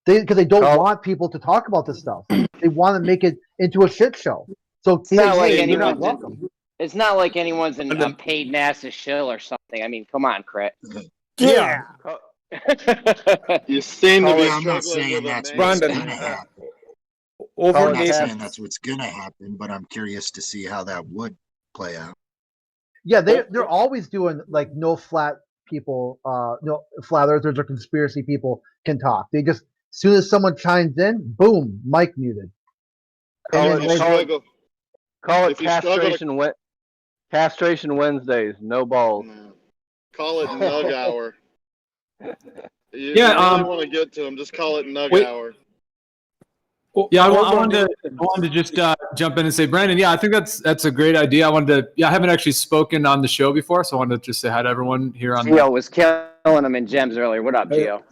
Because they don't want people to talk about this stuff. They want to make it into a shit show. So It's not like you're not anyone's. welcome. It's not like anyone's a paid NASA shill or something. I mean, come on, Crit. Yeah. You seem to Oh, be yeah, I'm not struggling saying with that's a what's Brandon, going to happen. over I'm not eight. saying that's what's going to happen, but I'm curious to see how that would play out. Yeah, they're always doing like no flat people, no flat earthers or conspiracy people can talk. They just, as soon as someone chimes in, boom, mic muted. Call And it, then call it, struggle. call it If you struggle to- castration Wednesdays, no balls. Call it Nug Hour. You Yeah, really want to get to them, just call it Nug wait. Hour. Yeah, I wanted to just jump in and say, Brandon, yeah, I think that's a great idea. I haven't actually spoken on the show before, so I wanted to just say hi to everyone here on Gio was killing them in gems earlier. What up, Gio?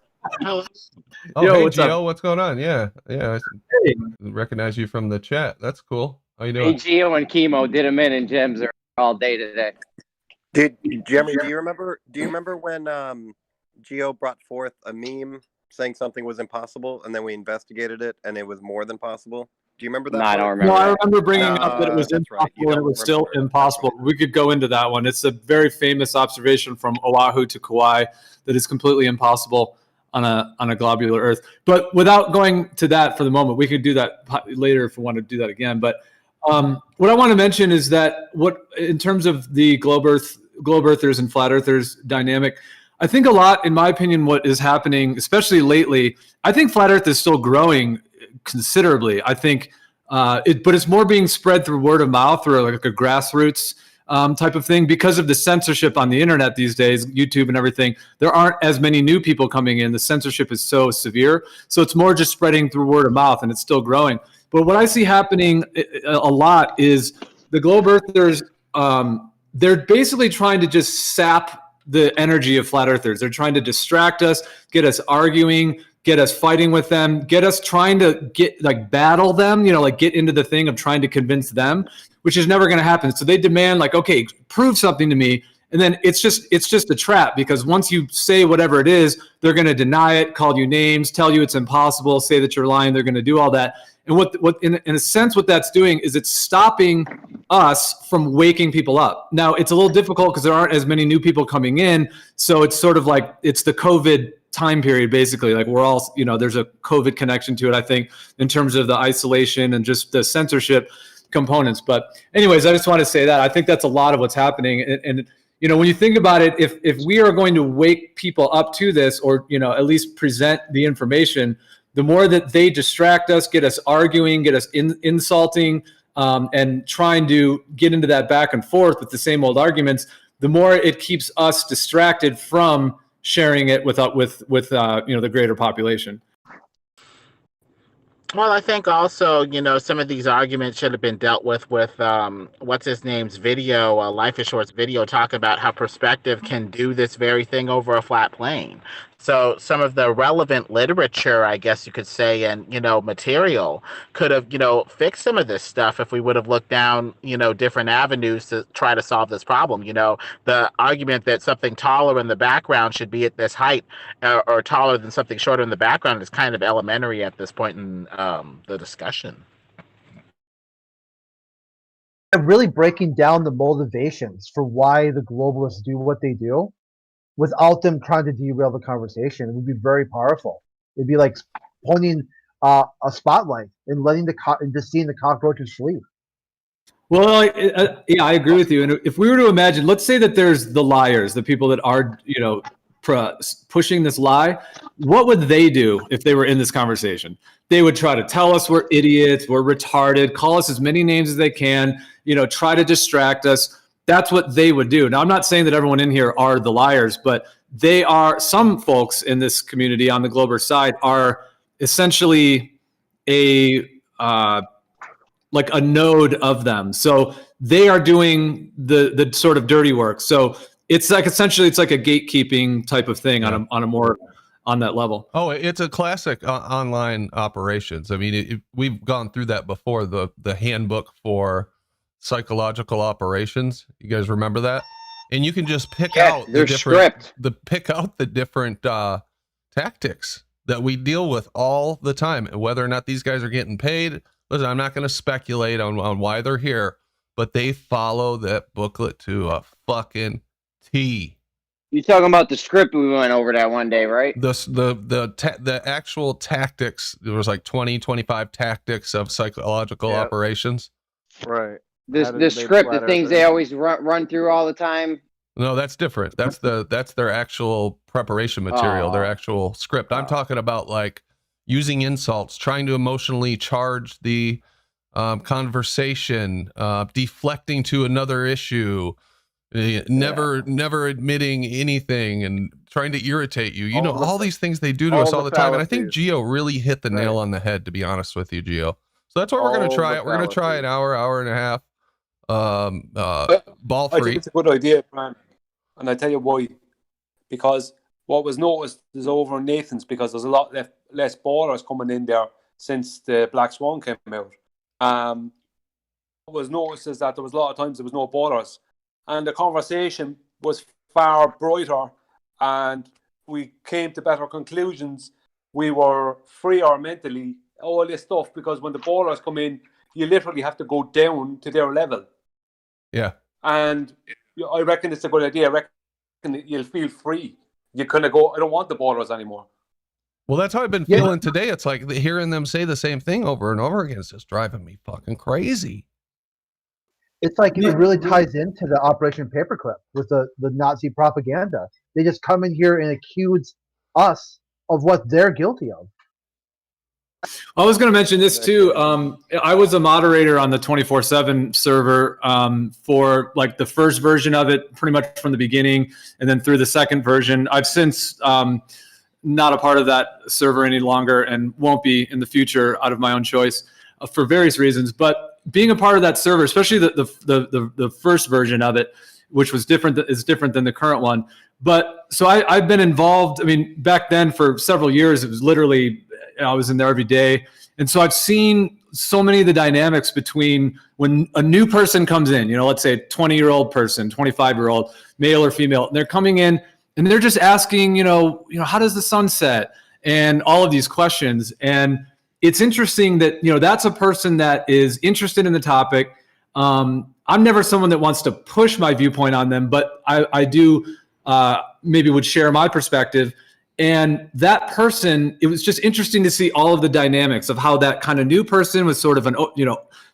Oh, Yo, hey, what's up? Gio, what's going on? Yeah. I Hey. recognize you from the chat. That's cool. How you Hey, doing? Gio and Chemo did them in gems all day today. Jeremy, do you remember when Gio brought forth a meme saying something was impossible, and then we investigated it, and it was more than possible? Do you remember that? No, I don't part? remember. No, I remember bringing up that it was that's right. impossible and it was still impossible. We could go into that one. It's a very famous observation from Oahu to Kauai that is completely impossible on a globular Earth. But without going to that for the moment, we could do that later if we want to do that again. But what I want to mention is that in terms of the globe earthers and flat earthers dynamic, I think a lot, in my opinion, what is happening, especially lately, I think flat Earth is still growing considerably. I think, but it's more being spread through word of mouth or like a grassroots type of thing because of the censorship on the internet these days, YouTube and everything. There aren't as many new people coming in. The censorship is so severe, so it's more just spreading through word of mouth, and it's still growing. But what I see happening a lot is the globe earthers. They're basically trying to just sap the energy of flat earthers. They're trying to distract us, get us arguing, get us fighting with them, get us trying to battle them, get into the thing of trying to convince them, which is never going to happen. So they demand okay, prove something to me. And then it's just a trap, because once you say whatever it is, they're going to deny it, call you names, tell you it's impossible, say that you're lying. They're going to do all that. And what in a sense, what that's doing is it's stopping us from waking people up. Now, it's a little difficult because there aren't as many new people coming in. So it's sort of like it's the COVID time period, basically. Like we're all, there's a COVID connection to it, I think, in terms of the isolation and just the censorship components. But anyways, I just want to say that I think that's a lot of what's happening. And when you think about it, if we are going to wake people up to this, or, at least present the information, the more that they distract us, get us arguing, get us insulting, and trying to get into that back and forth with the same old arguments, the more it keeps us distracted from sharing it with the greater population. Well, I think also, some of these arguments should have been dealt with what's his name's video, Life is Short's video, talk about how perspective can do this very thing over a flat plane. So some of the relevant literature, I guess you could say, and, material could have, fixed some of this stuff if we would have looked down, different avenues to try to solve this problem. The argument that something taller in the background should be at this height or taller than something shorter in the background is kind of elementary at this point in the discussion. And really breaking down the motivations for why the globalists do what they do without them trying to derail the conversation would be very powerful. It'd be like pointing a spotlight and and just seeing the cockroaches flee. Well, yeah, I agree with you. And if we were to imagine, let's say that there's the liars, the people that are, pushing this lie, what would they do if they were in this conversation? They would try to tell us we're idiots, we're retarded, call us as many names as they can, try to distract us. That's what they would do. Now, I'm not saying that everyone in here are the liars, but some folks in this community on the Glober side are essentially like a node of them. So they are doing the sort of dirty work. So it's like essentially it's like a gatekeeping type of thing on that level. Oh, it's a classic online operations. I mean, we've gone through that before. The handbook for psychological operations. You guys remember that? And you can just pick out the different tactics that we deal with all the time, and whether or not these guys are getting paid. Listen, I'm not going to speculate on why they're here, but they follow that booklet to a fucking T. You talking about the script we went over that one day, right? The actual tactics, there was like 25 tactics of psychological operations. Right. The script, the things they always run through all the time. No, that's different. That's their actual preparation material, their actual script. I'm talking about like using insults, trying to emotionally charge the conversation, deflecting to another issue, never admitting anything, and trying to irritate you. All these things they do to us all the time. And I think Gio really hit the nail on the head, to be honest with you, Gio. So that's what we're going to try it. We're going to try an hour and a half, ball free. I think it's a good idea, man. And I tell you why. Because what was noticed is over in Nathan's, because there's a lot less ballers coming in there since the Black Swan came out. What was noticed is that there was a lot of times there was no ballers, and the conversation was far brighter, and we came to better conclusions. We were freer mentally, all this stuff, because when the ballers come in, you literally have to go down to their level. Yeah. And I reckon it's a good idea. I reckon that you'll feel free. You kind of go, I don't want the ballers anymore. Well, that's how I've been feeling today. It's like hearing them say the same thing over and over again. It's just driving me fucking crazy. It's like it really ties into the Operation Paperclip with the Nazi propaganda. They just come in here and accuse us of what they're guilty of. I was going to mention this too. I was a moderator on the 24/7 server for like the first version of it, pretty much from the beginning, and then through the second version. I've since not a part of that server any longer, and won't be in the future out of my own choice for various reasons. But being a part of that server, especially the first version of it, which was different than the current one. But so I've been involved. I mean, back then for several years, it was literally I was in there every day. And so I've seen so many of the dynamics between when a new person comes in, let's say a 20-year-old person, 25-year-old, male or female, and they're coming in and they're just asking, how does the sun set? And all of these questions. And it's interesting that, that's a person that is interested in the topic. I'm never someone that wants to push my viewpoint on them, but I do maybe would share my perspective. And that person, it was just interesting to see all of the dynamics of how that kind of new person was sort of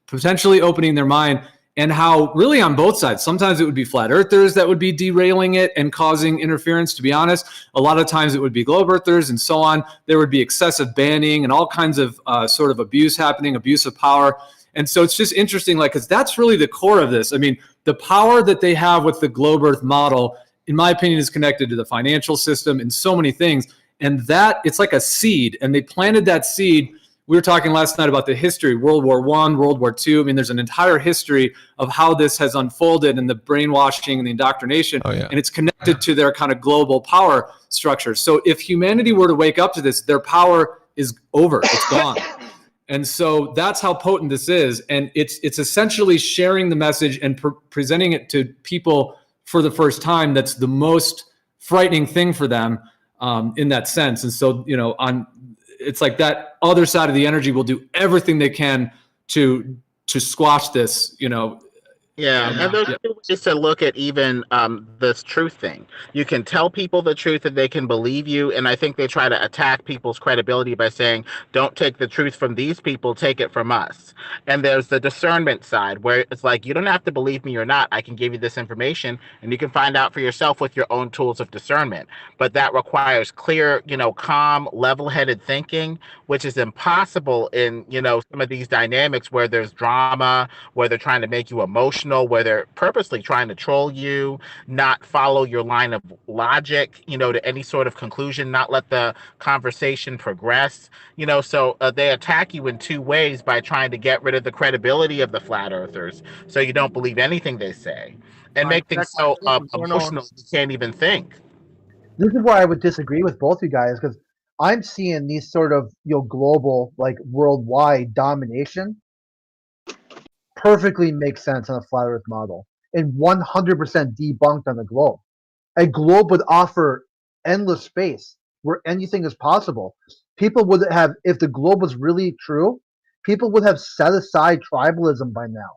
potentially opening their mind, and how really on both sides, sometimes it would be flat earthers that would be derailing it and causing interference, to be honest. A lot of times it would be globe earthers and so on. There would be excessive banning and all kinds of sort of abuse happening, abuse of power. And so it's just interesting, because that's really the core of this. I mean, the power that they have with the globe earth model, in my opinion, is connected to the financial system and so many things. And that it's like a seed, and they planted that seed. We were talking last night about the history, World War I, World War II. I mean, there's an entire history of how this has unfolded and the brainwashing and the indoctrination. And it's connected to their kind of global power structure. So if humanity were to wake up to this, their power is over, it's gone. And so that's how potent this is. And it's essentially sharing the message and presenting it to people for the first time. That's the most frightening thing for them in that sense. And so, it's like that other side of the energy will do everything they can to squash this, Yeah, and there's two ways to look at even this truth thing. You can tell people the truth and they can believe you, and I think they try to attack people's credibility by saying, "Don't take the truth from these people, take it from us." And there's the discernment side where it's like, you don't have to believe me or not. I can give you this information, and you can find out for yourself with your own tools of discernment. But that requires clear, calm, level-headed thinking, which is impossible in some of these dynamics where there's drama, where they're trying to make you emotional, where they're purposely trying to troll you, not follow your line of logic, to any sort of conclusion, not let the conversation progress. So they attack you in two ways by trying to get rid of the credibility of the flat earthers so you don't believe anything they say and make things so emotional you can't even think. This is where I would disagree with both you guys because I'm seeing these sort of global, like worldwide domination perfectly makes sense on a flat Earth model and 100% debunked on the globe. A globe would offer endless space where anything is possible. People would have, if the globe was really true, people would have set aside tribalism by now.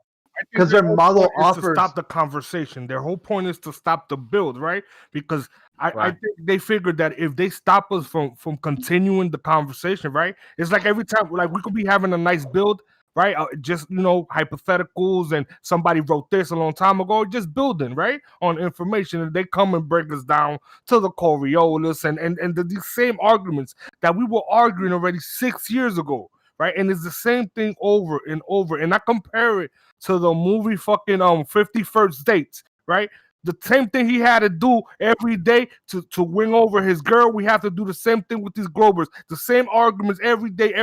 Because their model offers to stop the conversation. Their whole point is to stop the build, right? Because I think they figured that if they stop us from continuing the conversation, right? It's like every time, like we could be having a nice build, right? Just hypotheticals, and somebody wrote this a long time ago, just building, right, on information, and they come and break us down to the Coriolis and the same arguments that we were arguing already 6 years ago, right? And it's the same thing over and over, and I compare it to the movie fucking 50 First Dates, right? The same thing he had to do every day to win over his girl. We have to do the same thing with these Globers. The same arguments every day.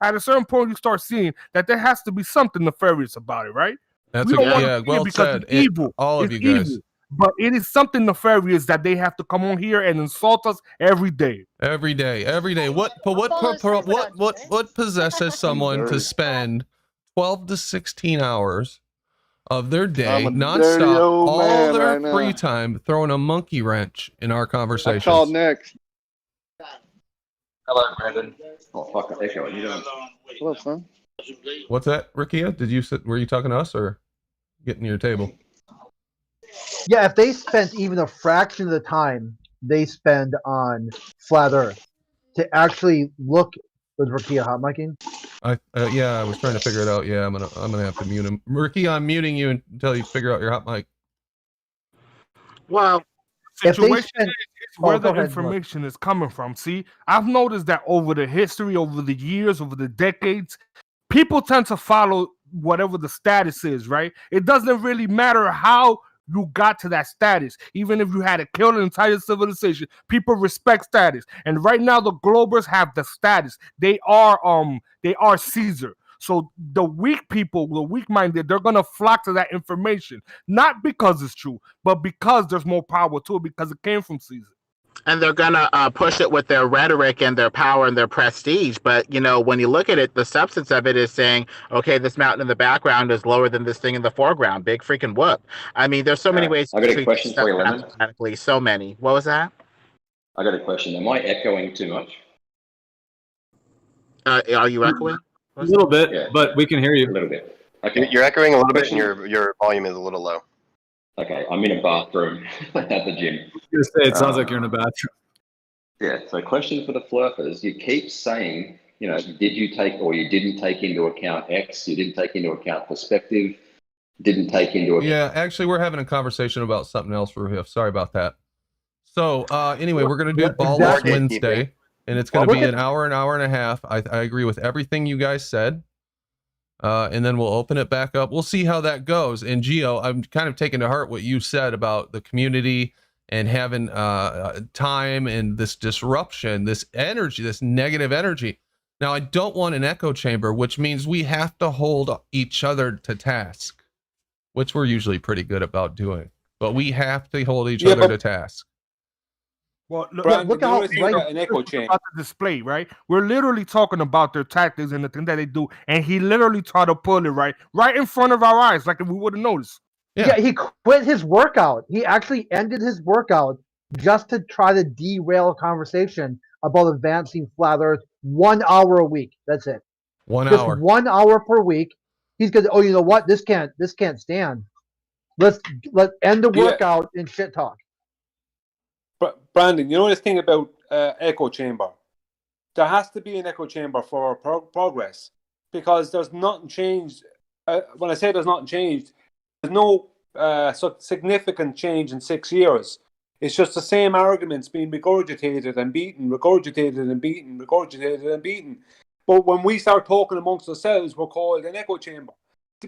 At a certain point, you start seeing that there has to be something nefarious about it, right? That's we don't want to yeah, see well it because said. it's evil. All of It's you guys. evil. But it is something nefarious that they have to come on here and insult us every day. Every day. What possesses someone to spend 12 to 16 hours of their day I'm a dirty nonstop, old all man their right now. free time, throwing a monkey wrench in our I conversations? called next. Hello, Brandon. Oh, fuck, echo. What are you doing? Hello, son. What's that, Rikia? Were you talking to us or getting to your table? Yeah, if they spent even a fraction of the time they spend on flat Earth to actually look with Rakia hot micing. I was trying to figure it out. Yeah, I'm gonna have to mute him. Ricky, I'm muting you until you figure out your hot mic. Well, Situation is where the information is coming from. See, I've noticed that over the history, over the years, over the decades, people tend to follow whatever the status is, right? It doesn't really matter how you got to that status. Even if you had to kill an entire civilization, people respect status. And right now, the Globers have the status. They are Caesar. So the weak people, the weak-minded, they're gonna flock to that information, not because it's true, but because there's more power to it, because it came from Caesar. And they're gonna push it with their rhetoric and their power and their prestige. But when you look at it, the substance of it is saying, okay, this mountain in the background is lower than this thing in the foreground. Big freaking whoop. I mean, there's so many ways I to got a treat question stuff for you, Lemon. mathematically. So many. What was that? I got a question. Am I echoing too much? Are you echoing? A little bit, but we can hear you. A little bit. Okay. You're echoing a little bit, and your volume is a little low. Okay, I'm in a bathroom at the gym. I was gonna say, it sounds like you're in a bathroom. Yeah, so question for the flurpers. You keep saying, did you take or you didn't take into account X, you didn't take into account perspective, didn't take into account... Yeah, actually, we're having a conversation about something else for Riff. Sorry about that. So, anyway, we're going to do Ballless Wednesday, and it's going to be an hour and a half. I agree with everything you guys said. And then we'll open it back up. We'll see how that goes. And Gio, I'm kind of taking to heart what you said about the community and having time and this disruption, this energy, this negative energy. Now, I don't want an echo chamber, which means we have to hold each other to task, which we're usually pretty good about doing. But we have to hold each other to task. Well, Brandon, look at how an echo chamber. About the display, right? We're literally talking about their tactics and the thing that they do, and he literally tried to pull it right in front of our eyes, like if we would have noticed. Yeah, he quit his workout. He actually ended his workout just to try to derail a conversation about advancing flat Earth 1 hour a week. That's it. One Just hour. 1 hour per week He's gonna. Oh, you know what? This can't stand. Let end the workout in shit talk. Brandon, you know this thing about echo chamber? There has to be an echo chamber for progress, because there's nothing changed. When I say there's nothing changed, there's no significant change in 6 years. It's just the same arguments being regurgitated and beaten, regurgitated and beaten, regurgitated and beaten. But when we start talking amongst ourselves, we're called an echo chamber.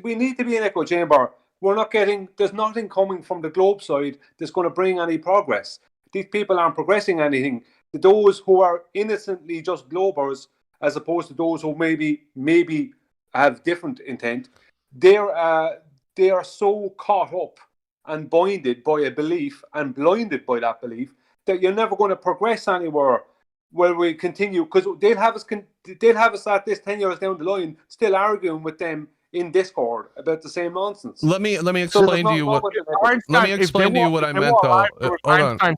We need to be an echo chamber. There's nothing coming from the globe side that's going to bring any progress. These people aren't progressing anything. Those who are innocently just globers, as opposed to those who maybe have different intent, they are so caught up and binded by a belief and blinded by that belief that you're never going to progress anywhere where we continue, because they'll have us at this 10 years down the line still arguing with them in Discord about the same nonsense. Let me explain to you what I meant, though. Hold on.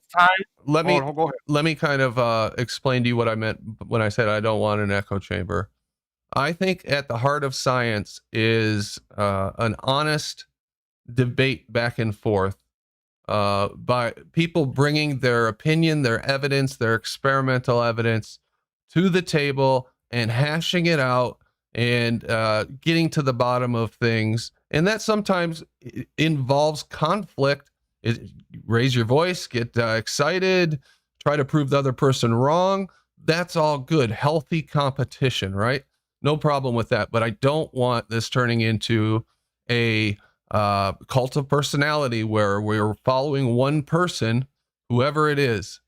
Let me kind of explain to you what I meant when I said I don't want an echo chamber. I think at the heart of science is an honest debate back and forth by people bringing their opinion, their evidence, their experimental evidence to the table and hashing it out and getting to the bottom of things. And that sometimes involves conflict. Raise your voice, get excited, try to prove the other person wrong. That's all good, healthy competition, right? No problem with that. But I don't want this turning into a cult of personality where we're following one person, whoever it is,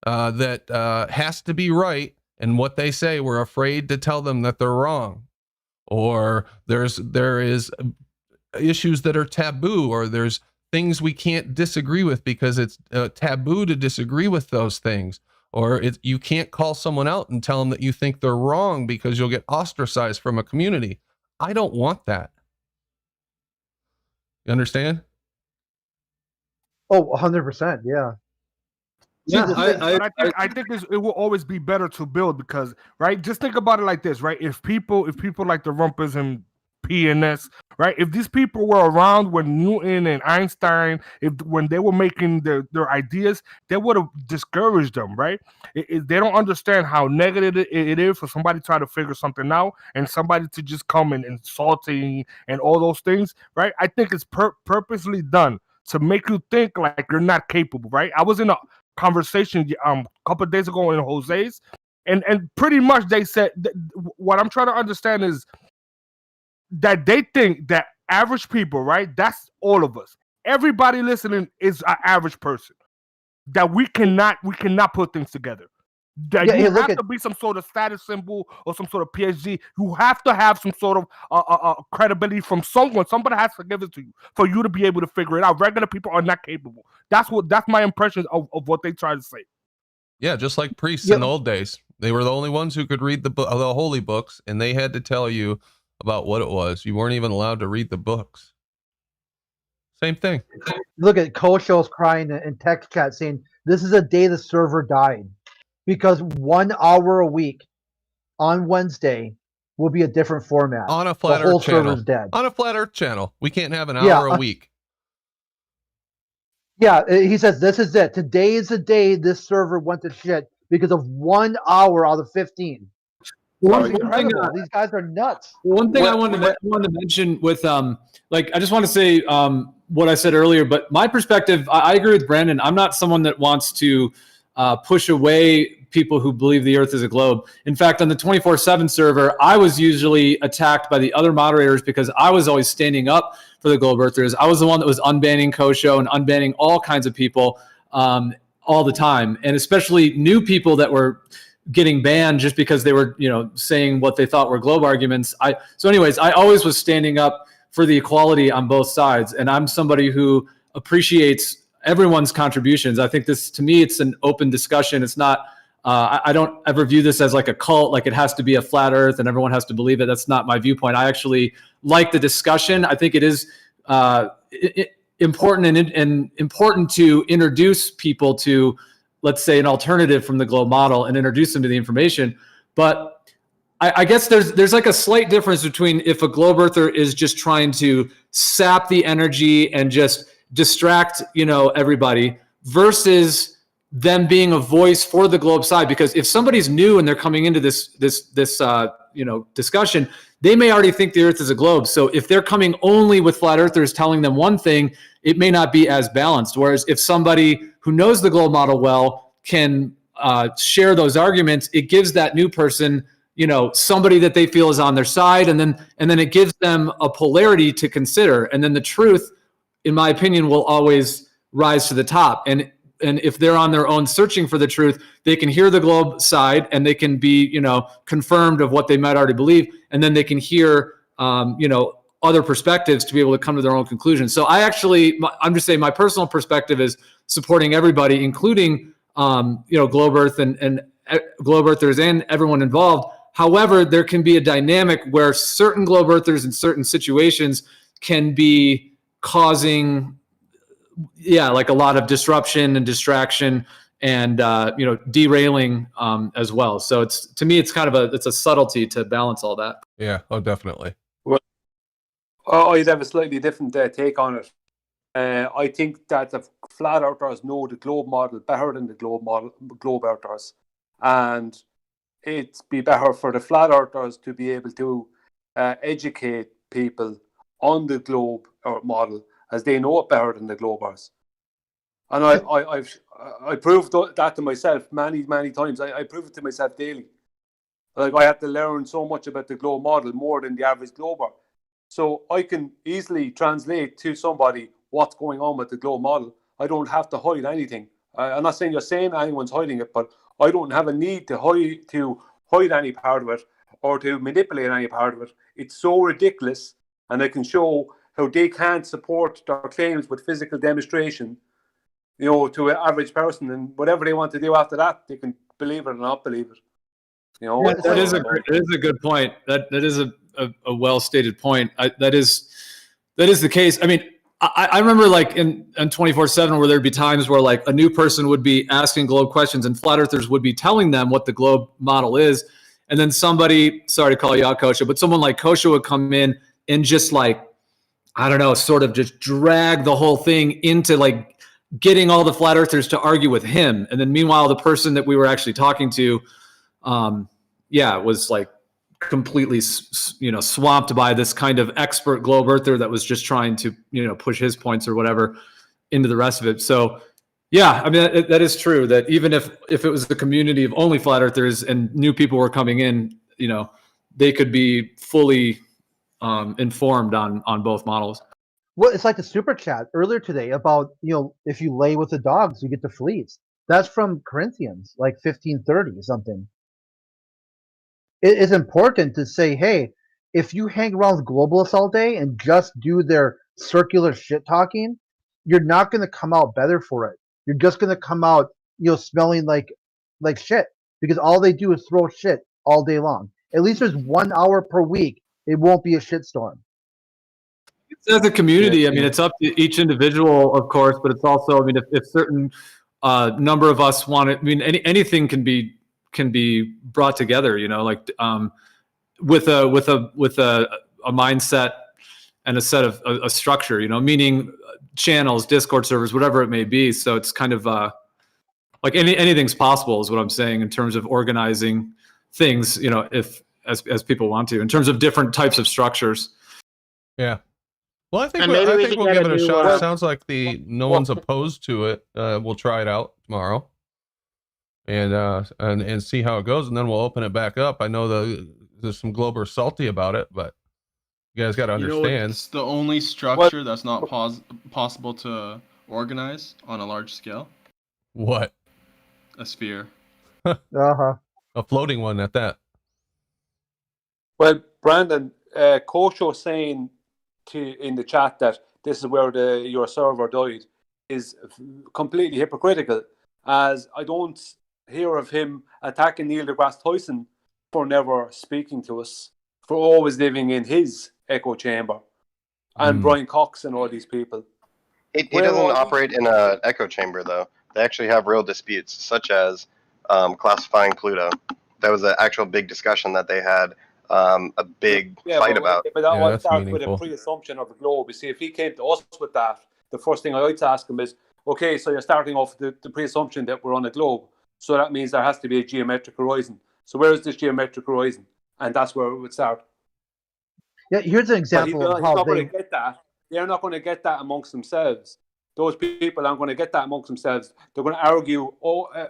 that has to be right, and what they say, we're afraid to tell them that they're wrong, or there is issues that are taboo, or there's things we can't disagree with because it's taboo to disagree with those things, or you can't call someone out and tell them that you think they're wrong because you'll get ostracized from a community. I don't want that. You understand? Oh, 100%. Yeah. Yeah, I think it will always be better to build, because, right, just think about it like this, right? If people like the Rumpers and PNS, right? If these people were around when Newton and Einstein, when they were making their ideas, they would have discouraged them, right? They don't understand how negative it is for somebody to try to figure something out and somebody to just come and insulting and all those things, right? I think it's purposely done to make you think like you're not capable, right? I was in a conversation a couple of days ago in Jose's, and pretty much they said what I'm trying to understand is that they think that average people, right? That's all of us. Everybody listening is an average person. That we cannot put things together. That you have to be some sort of status symbol or some sort of PhD. You have to have some sort of credibility from someone. Somebody has to give it to you for you to be able to figure it out. Regular people are not capable. That's my impression of what they try to say. Yeah, just like priests in the old days. They were the only ones who could read the holy books, and they had to tell you about what it was. You weren't even allowed to read the books. Same thing. Look at Kosho's crying in text chat saying, this is the day the server died. Because 1 hour a week on Wednesday will be a different format. On a flat the whole earth channel. Server's dead. On a flat earth channel. We can't have an hour a week. Yeah, he says this is it. Today is the day this server went to shit because of 1 hour out of 15. These guys are nuts. One thing I wanted to mention with I just want to say what I said earlier, but my perspective, I agree with Brandon. I'm not someone that wants to push away people who believe the earth is a globe. In fact, on the 24/7 server, I was usually attacked by the other moderators because I was always standing up for the globe earthers. I was the one that was unbanning Kosho and unbanning all kinds of people all the time, and especially new people that were getting banned just because they were, saying what they thought were globe arguments. So anyways, I always was standing up for the equality on both sides, and I'm somebody who appreciates everyone's contributions. I think to me, it's an open discussion. It's not, I don't ever view this as like a cult, like it has to be a flat earth and everyone has to believe it. That's not my viewpoint. I actually like the discussion. I think it is important and important to introduce people to, let's say, an alternative from the globe model and introduce them to the information. But I guess there's like a slight difference between if a globe earther is just trying to sap the energy and just distract, everybody, versus them being a voice for the globe side. Because if somebody's new and they're coming into this discussion, they may already think the Earth is a globe. So if they're coming only with flat earthers telling them one thing, it may not be as balanced. Whereas if somebody who knows the globe model well can share those arguments, it gives that new person, somebody that they feel is on their side, and then it gives them a polarity to consider. And then the truth, in my opinion, will always rise to the top. And if they're on their own searching for the truth, they can hear the globe side and they can be, confirmed of what they might already believe. And then they can hear, other perspectives to be able to come to their own conclusions. So I'm just saying my personal perspective is supporting everybody, including, globe earth and globe earthers and everyone involved. However, there can be a dynamic where certain globe earthers in certain situations can be causing, like a lot of disruption and distraction and, derailing as well. So to me, it's kind of it's a subtlety to balance all that. Yeah. Oh, definitely. Well, I'd have a slightly different take on it. I think that the flat earthers know the globe model better than the globe earthers. And it'd be better for the flat earthers to be able to educate people on the globe model, as they know it better than the globers. And I proved that to myself many times. I prove it to myself daily. Like, I have to learn so much about the globe model more than the average glober. So I can easily translate to somebody what's going on with the globe model. I don't have to hide anything. I'm not saying you're saying anyone's hiding it, but I don't have a need to hide any part of it or to manipulate any part of it. It's so ridiculous, and I can show how they can't support their claims with physical demonstration, to an average person, and whatever they want to do after that, they can believe it or not believe it. That is a good point. That is a well stated point. That is the case. I mean, I remember like in 24/7 where there'd be times where like a new person would be asking globe questions and flat earthers would be telling them what the globe model is. And then somebody, sorry to call you out, Kosha, but someone like Kosha would come in and just like, I don't know, sort of just drag the whole thing into like getting all the flat earthers to argue with him. And then meanwhile, the person that we were actually talking to, was like completely, swamped by this kind of expert globe earther that was just trying to, push his points or whatever into the rest of it. So, yeah, I mean, that is true that even if it was the community of only flat earthers and new people were coming in, they could be fully informed on both models. Well, it's like the super chat earlier today about, if you lay with the dogs, you get the fleas. That's from Corinthians, like 1530 something. It is important to say, hey, if you hang around with globalists all day and just do their circular shit talking, you're not going to come out better for it. You're just going to come out, smelling like shit, because all they do is throw shit all day long. At least there's 1 hour per week. It won't be a shitstorm. As a community, I mean, it's up to each individual, of course, but it's also, I mean, if certain number of us want it, I mean, anything can be brought together, like with a mindset and a set of a structure, meaning channels, Discord servers, whatever it may be. So it's kind of like anything's possible is what I'm saying in terms of organizing things, if as people want to, in terms of different types of structures. Yeah. Well, I think And we'll maybe we give can it a do, shot. It sounds like no one's opposed to it. We'll try it out tomorrow, and see how it goes, and then we'll open it back up. I know there's some globers salty about it, but you guys got to understand. It's the only structure that's not possible to organize on a large scale. What? A sphere. Uh-huh. A floating one at that. Well, Brandon, Kosho saying in the chat that this is where your server died is completely hypocritical, as I don't hear of him attacking Neil deGrasse Tyson for never speaking to us, for always living in his echo chamber, and Brian Cox and all these people. He doesn't operate in an echo chamber, though. They actually have real disputes, such as classifying Pluto. That was an actual big discussion that they had, a big fight about. But that all starts with a pre-assumption of the globe. You see, if he came to us with that, the first thing I would ask him is, okay, so you're starting off with the pre-assumption that we're on a globe. So that means there has to be a geometric horizon. So where is this geometric horizon? And that's where it would start. Yeah, here's an example But of he's how not they. going to get that. They're not going to get that amongst themselves. Those people aren't going to get that amongst themselves. They're going to argue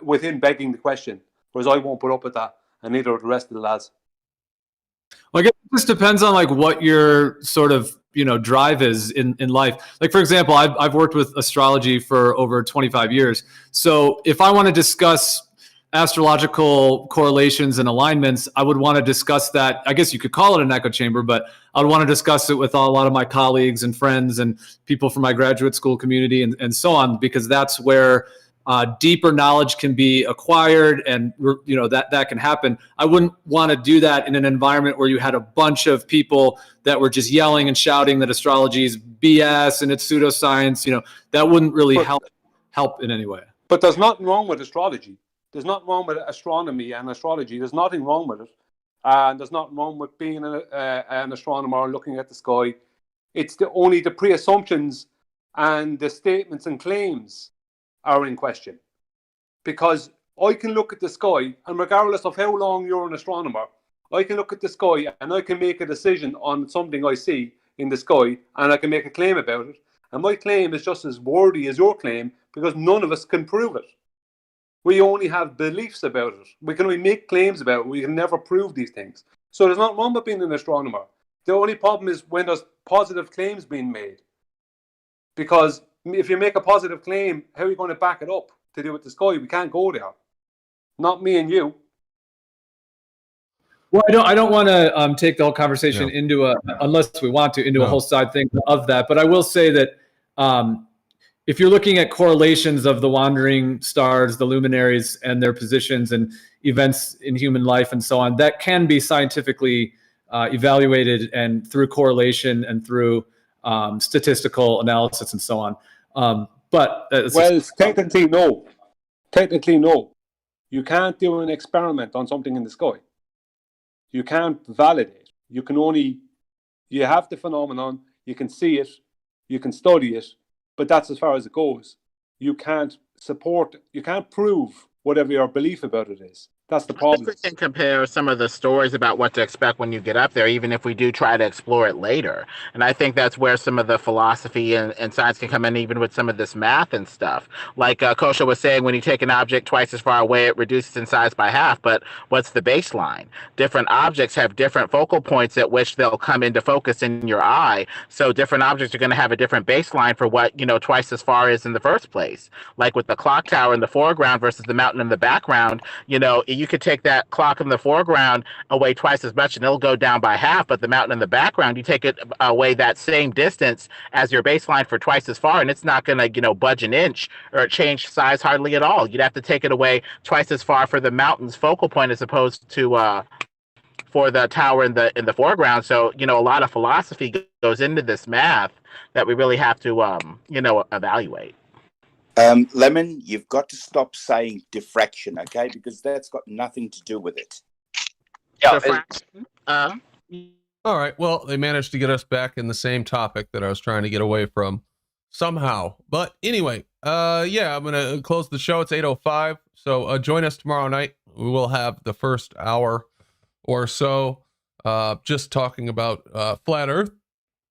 with him begging the question, whereas I won't put up with that, and neither will the rest of the lads. Well, I guess it just depends on like what your sort of drive is in life. Like for example, I've worked with astrology for over 25 years. So if I want to discuss astrological correlations and alignments, I would want to discuss that. I guess you could call it an echo chamber, but I would want to discuss it with a lot of my colleagues and friends and people from my graduate school community and so on, because that's where deeper knowledge can be acquired, and that can happen. I wouldn't want to do that in an environment where you had a bunch of people that were just yelling and shouting that astrology is BS and it's pseudoscience. That wouldn't really help in any way. But there's nothing wrong with astrology. There's nothing wrong with astronomy and astrology. There's nothing wrong with it. And there's nothing wrong with being an astronomer looking at the sky. It's only the pre-assumptions and the statements and claims are in question. Because I can look at the sky, and regardless of how long you're an astronomer, I can look at the sky and I can make a decision on something I see in the sky, and I can make a claim about it. And my claim is just as worthy as your claim, because none of us can prove it. We only have beliefs about it. We can only make claims about it. We can never prove these things. So there's nothing wrong with being an astronomer. The only problem is when there's positive claims being made. Because if you make a positive claim, how are you going to back it up to do with the sky? We can't go there. Not me and you. Well, I don't want to take the whole conversation into unless we want to, into a whole side thing of that. But I will say that if you're looking at correlations of the wandering stars, the luminaries, and their positions and events in human life and so on, that can be scientifically evaluated and through correlation and through statistical analysis and so on. Technically, no. Technically, no. You can't do an experiment on something in the sky. You can't validate. You have the phenomenon, you can see it, you can study it, but that's as far as it goes. You can't prove whatever your belief about it is. That's the problem. We can compare some of the stories about what to expect when you get up there, even if we do try to explore it later. And I think that's where some of the philosophy and science can come in, even with some of this math and stuff. Like Kosha was saying, when you take an object twice as far away, it reduces in size by half. But what's the baseline? Different objects have different focal points at which they'll come into focus in your eye. So different objects are going to have a different baseline for what, twice as far is in the first place. Like with the clock tower in the foreground versus the mountain in the background, you could take that clock in the foreground away twice as much and it'll go down by half, but the mountain in the background, you take it away that same distance as your baseline for twice as far, and it's not going to, budge an inch or change size hardly at all. You'd have to take it away twice as far for the mountain's focal point as opposed to for the tower in the foreground. So, a lot of philosophy goes into this math that we really have to, evaluate. Lemon, you've got to stop saying diffraction, okay? Because that's got nothing to do with it. All right. Well, they managed to get us back in the same topic that I was trying to get away from somehow. But anyway, I'm going to close the show. It's 8:05. So join us tomorrow night. We will have the first hour or so just talking about flat Earth,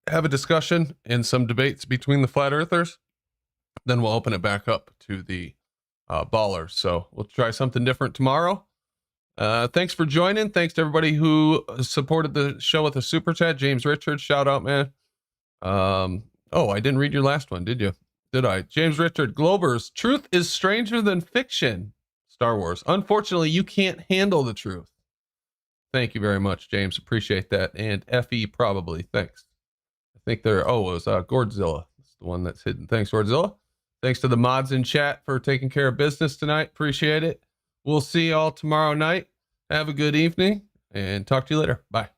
have a discussion and some debates between the flat earthers. Then we'll open it back up to the ballers. So we'll try something different tomorrow. Thanks for joining. Thanks to everybody who supported the show with a super chat. James Richards, shout out, man. I didn't read your last one, did you? Did I? James Richard, Globers, truth is stranger than fiction. Star Wars. Unfortunately, you can't handle the truth. Thank you very much, James. Appreciate that. And FE probably. Thanks. I think it was Gordzilla. It's the one that's hidden. Thanks, Gordzilla. Thanks to the mods in chat for taking care of business tonight. Appreciate it. We'll see you all tomorrow night. Have a good evening and talk to you later. Bye.